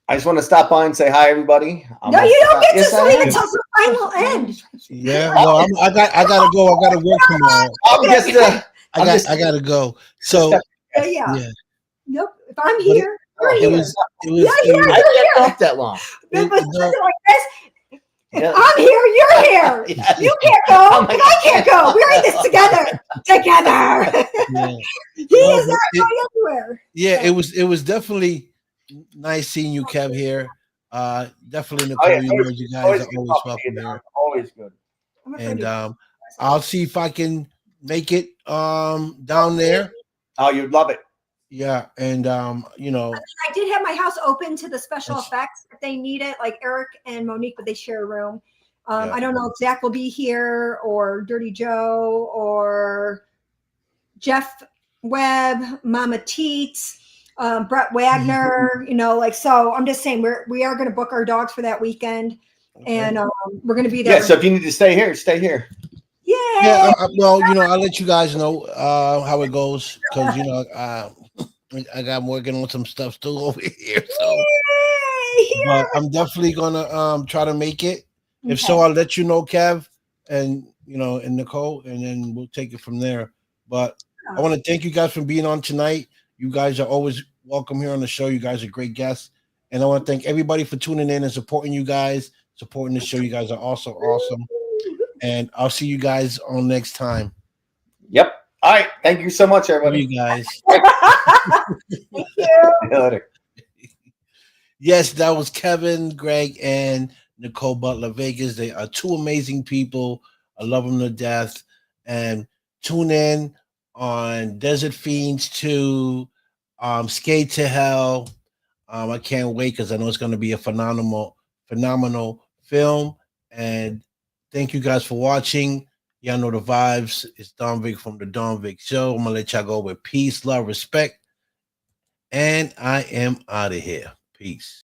I just want to stop by and say hi, everybody. No, you don't get to leave until the final end. Yeah, well, I gotta go. I gotta work tomorrow. I gotta go. So yeah. Nope. If I'm here, you're here. It was. I can't talk that long. Like this. If I'm here, you're here. Yes. You can't go, and I can't go. We're in this together. Yeah. He is not going anywhere. Yeah, it was definitely nice seeing you, Kev, here. Definitely, Nicole. You guys are always welcome here. Always good. And I'll see if I can make it down there. Oh, you'd love it. Yeah, and I did have my house open to the special effects if they need it, like Eric and Monique, but they share a room. I don't know if Zach will be here or Dirty Joe or Jeff Webb, Mama Teets, Brett Wagner. So I'm just saying we are going to book our dogs for that weekend, and we're going to be there. Yeah, so if you need to stay here, stay here. Yeah. Well, I'll let you guys know how it goes because I got working on some stuff still over here. So, but I'm definitely gonna try to make it. If so, I'll let you know, Kev, and and Nicole, and then we'll take it from there. But I want to thank you guys for being on tonight. You guys are always welcome here on the show. You guys are great guests, and I want to thank everybody for tuning in and supporting you guys, supporting the show. You guys are also awesome, and I'll see you guys on next time. Yep. All right. Thank you so much, everybody. Love you guys. Thank you. Later. Yes, that was Kevin, Greg, and Nicole Butler Vegas. They are two amazing people. I love them to death. And tune in on Desert Fiends 2, Skate to Hell. I can't wait because I know it's going to be a phenomenal film. And thank you guys for watching. Y'all know the vibes. It's Don Vic from the Don Vic Show. I'm going to let y'all go with peace, love, respect. And I am out of here. Peace.